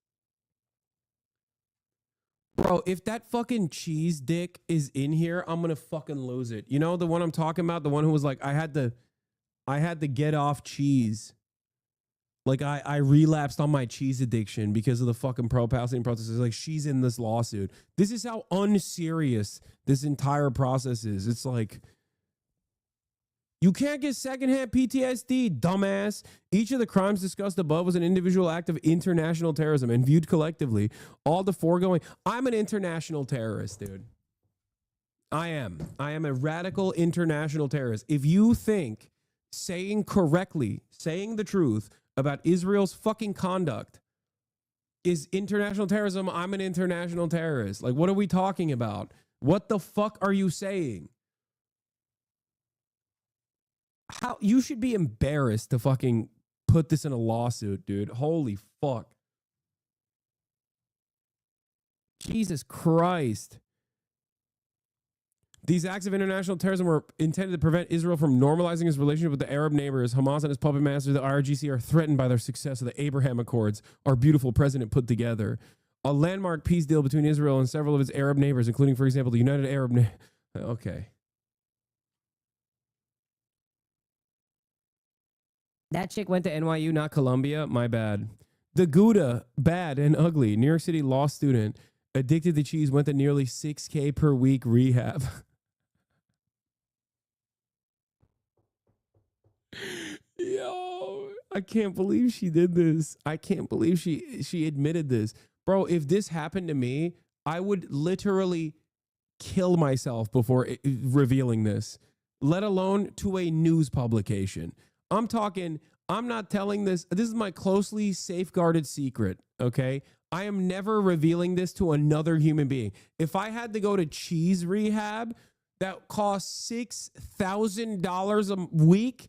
Bro, if that fucking cheese dick is in here, I'm gonna fucking lose it. You know the one I'm talking about? The one who was like, I had to get off cheese. Like I relapsed on my cheese addiction because of the fucking pro-Palestinian protesters. Like, she's in this lawsuit. This is how unserious this entire process is. It's like, you can't get secondhand PTSD, dumbass. Each of the crimes discussed above was an individual act of international terrorism, and viewed collectively, all the foregoing. I'm an international terrorist, dude. I am a radical international terrorist. If you think saying correctly, saying the truth about Israel's fucking conduct is international terrorism, I'm an international terrorist. Like, what are we talking about? What the fuck are you saying? How you should be embarrassed to fucking put this in a lawsuit, dude. Holy fuck. Jesus Christ. These acts of international terrorism were intended to prevent Israel from normalizing its relationship with the Arab neighbors. Hamas and its puppet masters, the IRGC, are threatened by their success of the Abraham Accords our beautiful president put together. A landmark peace deal between Israel and several of its Arab neighbors, including, for example, the United Arab... Okay. That chick went to NYU, not Columbia. My bad. The Gouda, bad and ugly. New York City law student, addicted to cheese, went to nearly $6,000 per week rehab. Yo, I can't believe she did this. I can't believe she admitted this. Bro, if this happened to me, I would literally kill myself before revealing this, let alone to a news publication. I'm not telling this. This is my closely safeguarded secret, okay? I am never revealing this to another human being. If I had to go to cheese rehab that costs $6,000 a week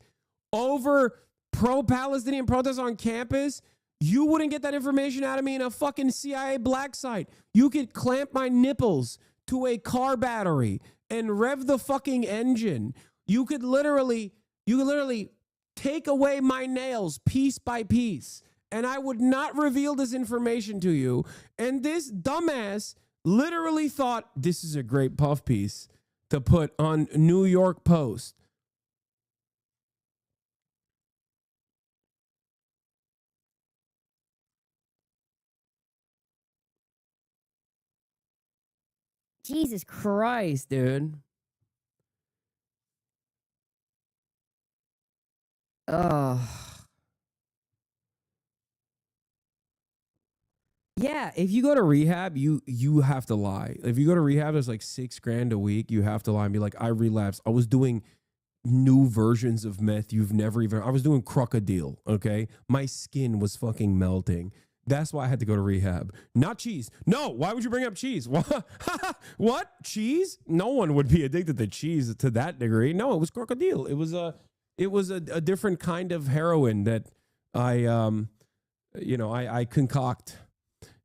over pro-Palestinian protests on campus, you wouldn't get that information out of me in a fucking CIA black site. You could clamp my nipples to a car battery and rev the fucking engine. You could literally take away my nails piece by piece, and I would not reveal this information to you. And this dumbass literally thought this is a great puff piece to put on New York Post. Jesus Christ, dude. Yeah, if you go to rehab, you have to lie. If you go to rehab, there's like $6,000 a week. You have to lie and be like, I relapsed. I was doing new versions of meth you've never even. I was doing crocodile. Okay, my skin was fucking melting. That's why I had to go to rehab. Not cheese. No, why would you bring up cheese? What? What? Cheese? No one would be addicted to cheese to that degree. No, it was crocodile. It was a different kind of heroin that I concoct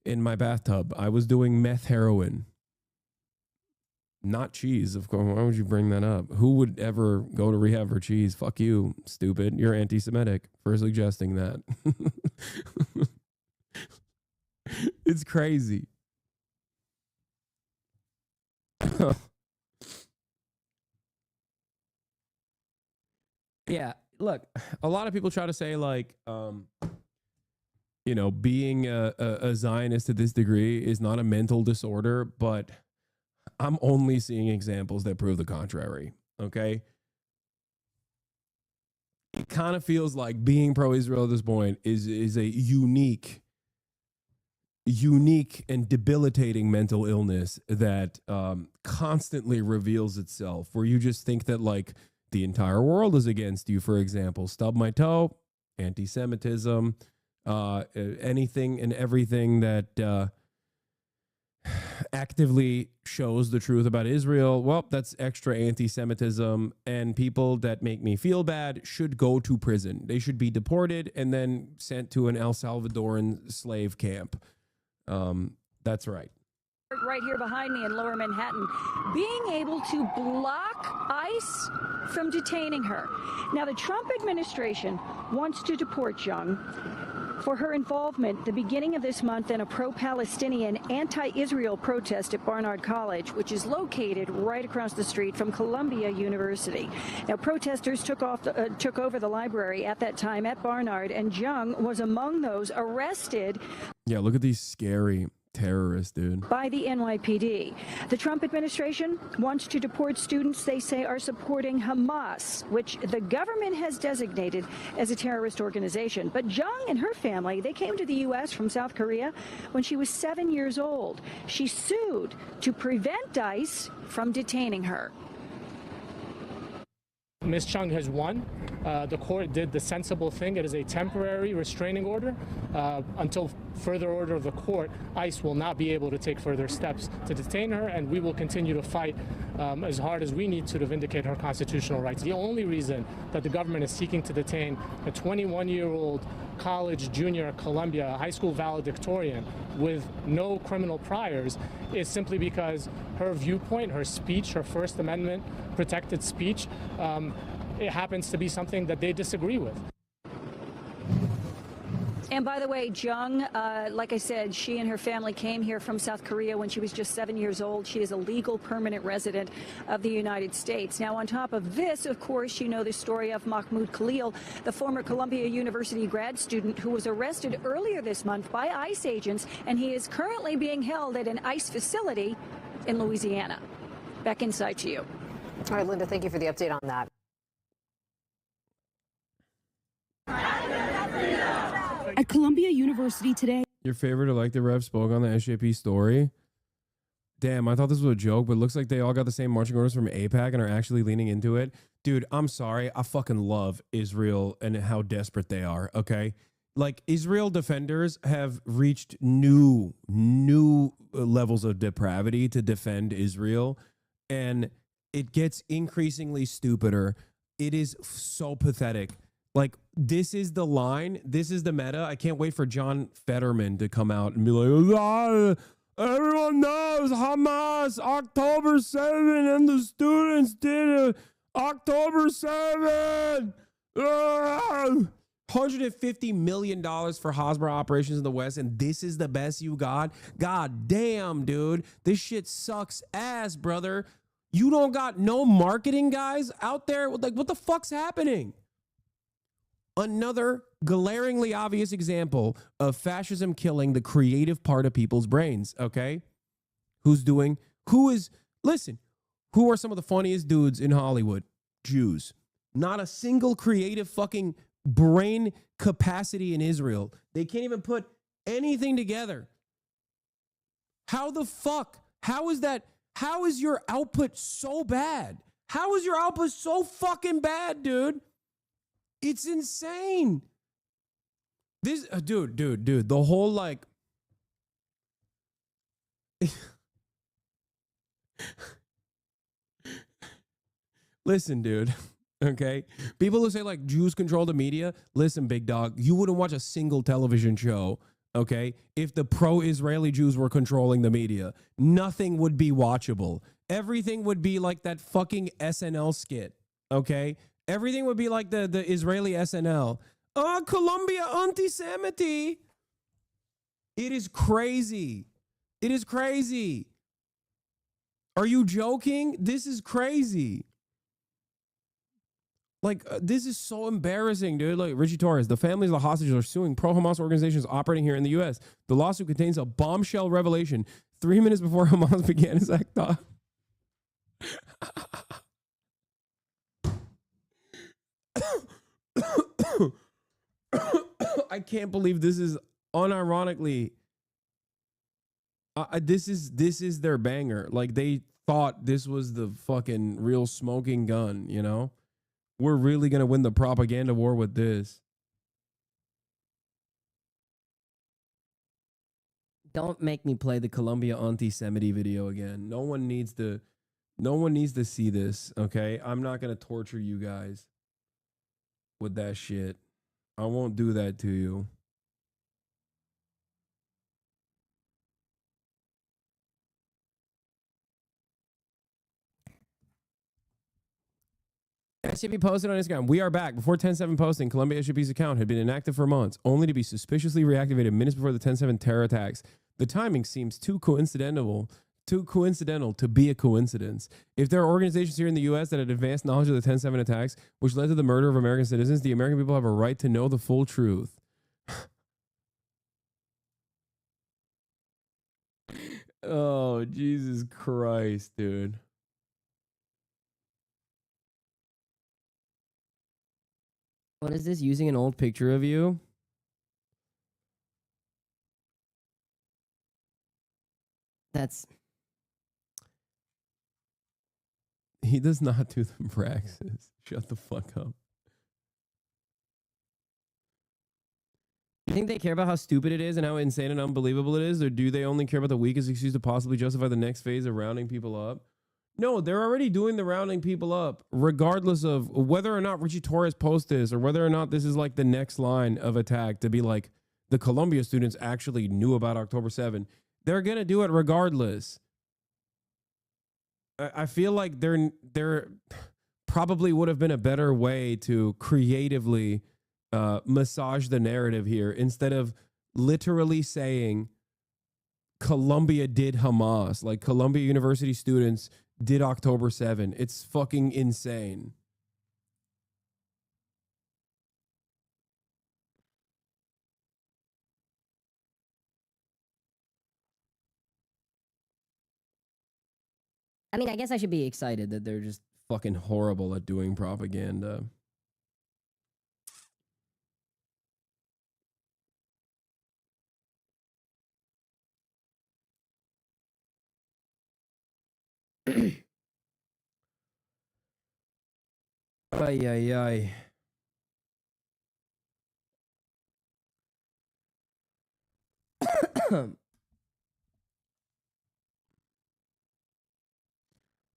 in my bathtub. I was doing meth heroin, not cheese. Of course, why would you bring that up? Who would ever go to rehab for cheese? Fuck you, stupid. You're anti-Semitic for suggesting that. It's crazy. Yeah, look, a lot of people try to say like, being a Zionist to this degree is not a mental disorder, but I'm only seeing examples that prove the contrary. Okay. It kind of feels like being pro-Israel at this point is a unique and debilitating mental illness that constantly reveals itself, where you just think that like the entire world is against you. For example, stub my toe, anti-Semitism, anything and everything that actively shows the truth about Israel, well, that's extra anti-Semitism, and people that make me feel bad should go to prison. They should be deported and then sent to an El Salvadoran slave camp. That's right. Right here behind me in Lower Manhattan, being able to block ICE from detaining her. Now, the Trump administration wants to deport Young for her involvement the beginning of this month in a pro-Palestinian, anti-Israel protest at Barnard College, which is located right across the street from Columbia University. Now, protesters took over the library at that time at Barnard, and Jung was among those arrested. Yeah, look at these scary terrorists, dude. By the NYPD. The Trump administration wants to deport students they say are supporting Hamas, which the government has designated as a terrorist organization. But Jung and her family, they came to the U.S. from South Korea when she was 7 years old. She sued to prevent ICE from detaining her. Ms. Chung has won. The court did the sensible thing. It is a temporary restraining order. Until further order of the court, ICE will not be able to take further steps to detain her, and we will continue to fight as hard as we need to vindicate her constitutional rights. The only reason that the government is seeking to detain a 21-year-old college junior at Columbia, high school valedictorian with no criminal priors, is simply because her viewpoint, her speech, her First Amendment protected speech, it happens to be something that they disagree with. And by the way, Jung, like I said, she and her family came here from South Korea when she was just 7 years old. She is a legal permanent resident of the United States. Now, on top of this, of course, you know the story of Mahmoud Khalil, the former Columbia University grad student who was arrested earlier this month by ICE agents, and he is currently being held at an ICE facility in Louisiana. Back inside to you. All right, Linda, thank you for the update on that. At Columbia University today. Your favorite elected rep spoke on the SJP story. Damn, I thought this was a joke, but it looks like they all got the same marching orders from AIPAC and are actually leaning into it. Dude, I'm sorry. I fucking love Israel and how desperate they are, okay? Like, Israel defenders have reached new levels of depravity to defend Israel, and it gets increasingly stupider. It is so pathetic. Like, this is the line. This is the meta. I can't wait for John Fetterman to come out and be like, everyone knows Hamas, October 7, and the students did it. October 7. $150 million for Hasbro operations in the West, and this is the best you got? God damn, dude. This shit sucks ass, brother. You don't got no marketing guys out there? Like, what the fuck's happening? Another glaringly obvious example of fascism killing the creative part of people's brains, okay? Who are some of the funniest dudes in Hollywood? Jews. Not a single creative fucking brain capacity in Israel. They can't even put anything together. How the fuck? How is that? How is your output so bad? How is your output so fucking bad, dude? It's insane. This, dude, the whole like, listen, dude. Okay. People who say like Jews control the media. Listen, big dog, you wouldn't watch a single television show. Okay. If the pro-Israeli Jews were controlling the media, nothing would be watchable. Everything would be like that fucking SNL skit. Okay. Everything would be like the Israeli SNL. Oh, Colombia anti-Semite. It is crazy. It is crazy. Are you joking? This is crazy. Like, this is so embarrassing, dude. Like, Richie Torres, the families of the hostages are suing pro-Hamas organizations operating here in the U.S. The lawsuit contains a bombshell revelation 3 minutes before Hamas began its act. I can't believe this is unironically. This is their banger. Like, they thought this was the fucking real smoking gun, you know? We're really going to win the propaganda war with this. Don't make me play the Colombia anti-Semite video again. No one needs to see this, okay? I'm not going to torture you guys with that shit. I won't do that to you. SCP posted on Instagram. We are back. Before 10/7 posting, Columbia SCP's account had been inactive for months, only to be suspiciously reactivated minutes before the 10/7 terror attacks. The timing seems too coincidental to be a coincidence. If there are organizations here in the U.S. that had advanced knowledge of the 10/7 attacks, which led to the murder of American citizens, the American people have a right to know the full truth. Oh, Jesus Christ, dude. What is this? Using an old picture of you? That's... He does not do the praxis. Shut the fuck up. You think they care about how stupid it is and how insane and unbelievable it is? Or do they only care about the weakest excuse to possibly justify the next phase of rounding people up? No, they're already doing the rounding people up, regardless of whether or not Richie Torres posts this or whether or not this is like the next line of attack to be like, the Columbia students actually knew about October 7. They're going to do it regardless. I feel like there probably would have been a better way to creatively massage the narrative here instead of literally saying Columbia did Hamas, like Columbia University students did October 7. It's fucking insane. I mean, I guess I should be excited that they're just Fucking horrible at doing propaganda. Ay, ay, ay.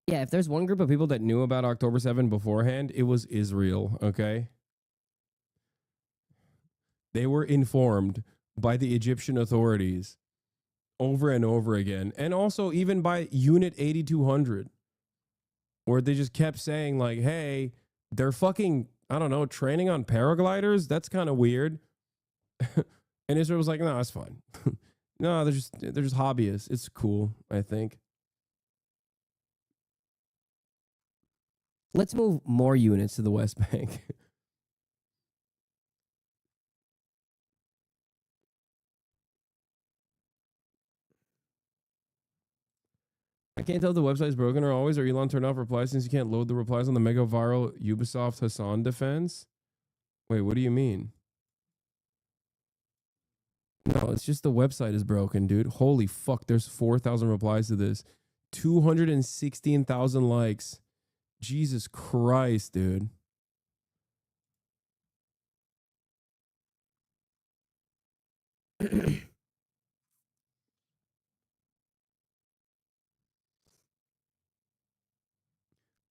Yeah, if there's one group of people that knew about October 7 beforehand, it was Israel, okay? They were informed by the Egyptian authorities over and over again, and also even by Unit 8200, where they just kept saying like, hey, they're fucking, I don't know, training on paragliders? That's kind of weird. And Israel was like, no, it's fine. No, they're just hobbyists. It's cool, I think. Let's move more units to the West Bank. I can't tell if the website's broken or always, or Elon turned off replies since you can't load the replies on the mega viral Ubisoft Hasan defense. Wait, what do you mean? No, it's just the website is broken, dude. Holy fuck, there's 4,000 replies to this. 216,000 likes. Jesus Christ, dude.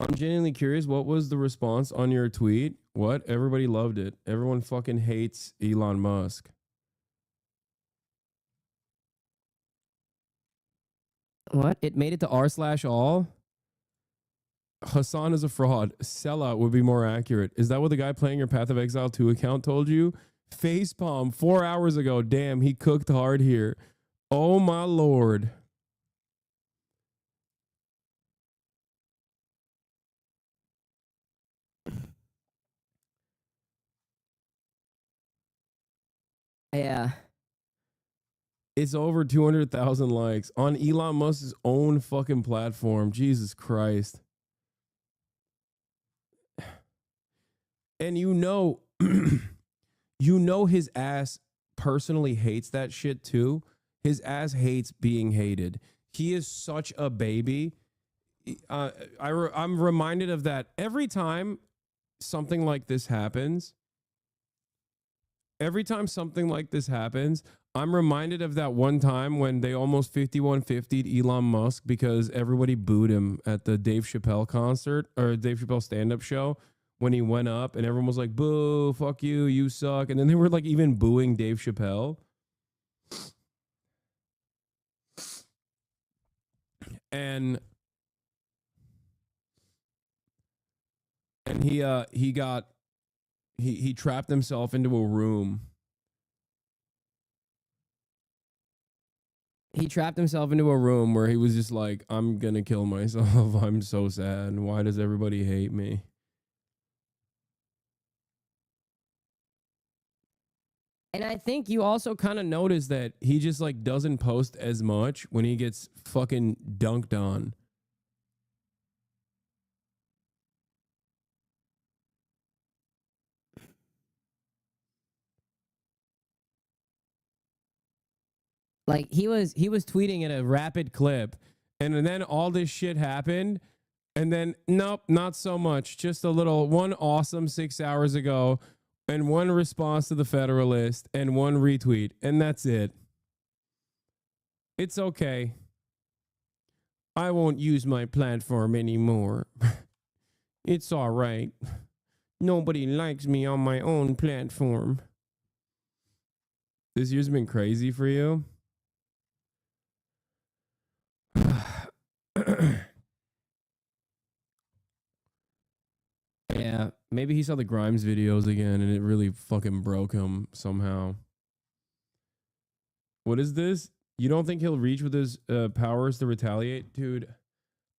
I'm genuinely curious. What was the response on your tweet? What? Everybody loved it. Everyone fucking hates Elon Musk. What? It made it to r/all? Hasan is a fraud. Sellout would be more accurate. Is that what the guy playing your Path of Exile 2 account told you? Facepalm 4 hours ago. Damn, he cooked hard here. Oh my lord. Yeah. It's over 200,000 likes on Elon Musk's own fucking platform. Jesus Christ. And you know, you know his ass personally hates that shit too. His ass hates being hated. He is such a baby. I'm reminded of that every time something like this happens. Every time something like this happens, I'm reminded of that one time when they almost 5150'd Elon Musk because everybody booed him at the Dave Chappelle concert or Dave Chappelle stand-up show when he went up and everyone was like, boo, fuck you, you suck. And then they were like even booing Dave Chappelle. And he trapped himself into a room. He trapped himself into a room where he was just like, I'm gonna kill myself. I'm so sad. Why does everybody hate me? And I think you also kind of notice that he just like doesn't post as much when he gets fucking dunked on. Like he was tweeting at a rapid clip, and then all this shit happened, and then nope, not so much. Just a little one awesome 6 hours ago, and one response to the Federalist, and one retweet, and that's it. It's okay. I won't use my platform anymore. It's all right. Nobody likes me on my own platform. This year's been crazy for you. Yeah, maybe he saw the Grimes videos again and it really fucking broke him somehow. What is this? You don't think he'll reach with his powers to retaliate? Dude,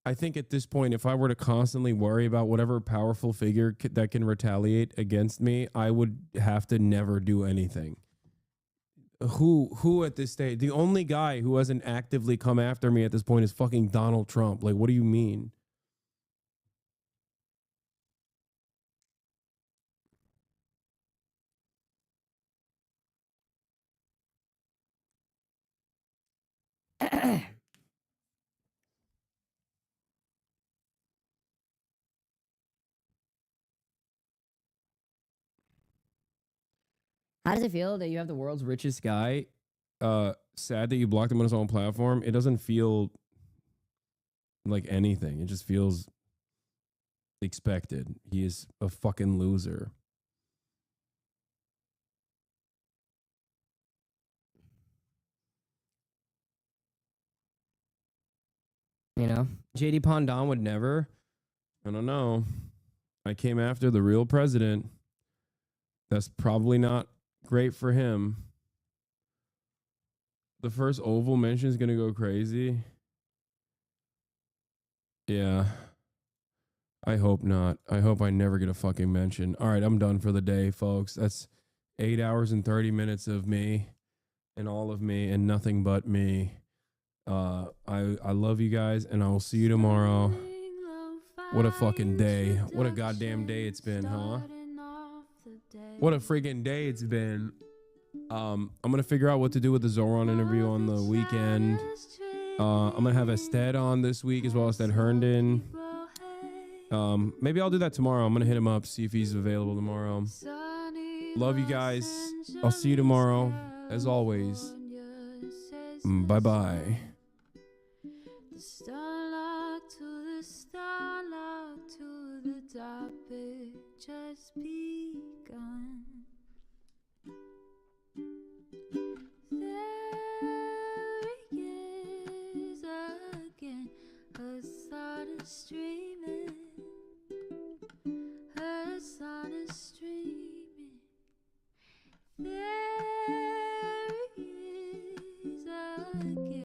I think at this point, if I were to constantly worry about whatever powerful figure that can retaliate against me, I would have to never do anything. Who at this stage? The only guy who hasn't actively come after me at this point is fucking Donald Trump. Like, what do you mean? How does it feel that you have the world's richest guy? Sad that you blocked him on his own platform. It doesn't feel like anything. It just feels expected. He is a fucking loser. You know, JD Pondon would never. I don't know. I came after the real president. That's probably not great for him. The first Oval mention is going to go crazy. Yeah. I hope not. I hope I never get a fucking mention. All right, I'm done for the day, folks. That's 8 hours and 30 minutes of me and all of me and nothing but me. I love you guys, and I will see you tomorrow. What a fucking day. What a goddamn day it's been, huh? What a friggin' day it's been. I'm gonna figure out what to do with the Zoran interview on the weekend. I'm gonna have Ested on this week as well as Ested Herndon. Maybe I'll do that tomorrow. I'm gonna hit him up, see if he's available tomorrow. Love you guys. I'll see you tomorrow, as always. Bye bye. The starlight to the starlight to the topic just begun. There he is again, her sun is streaming, her sun is streaming. There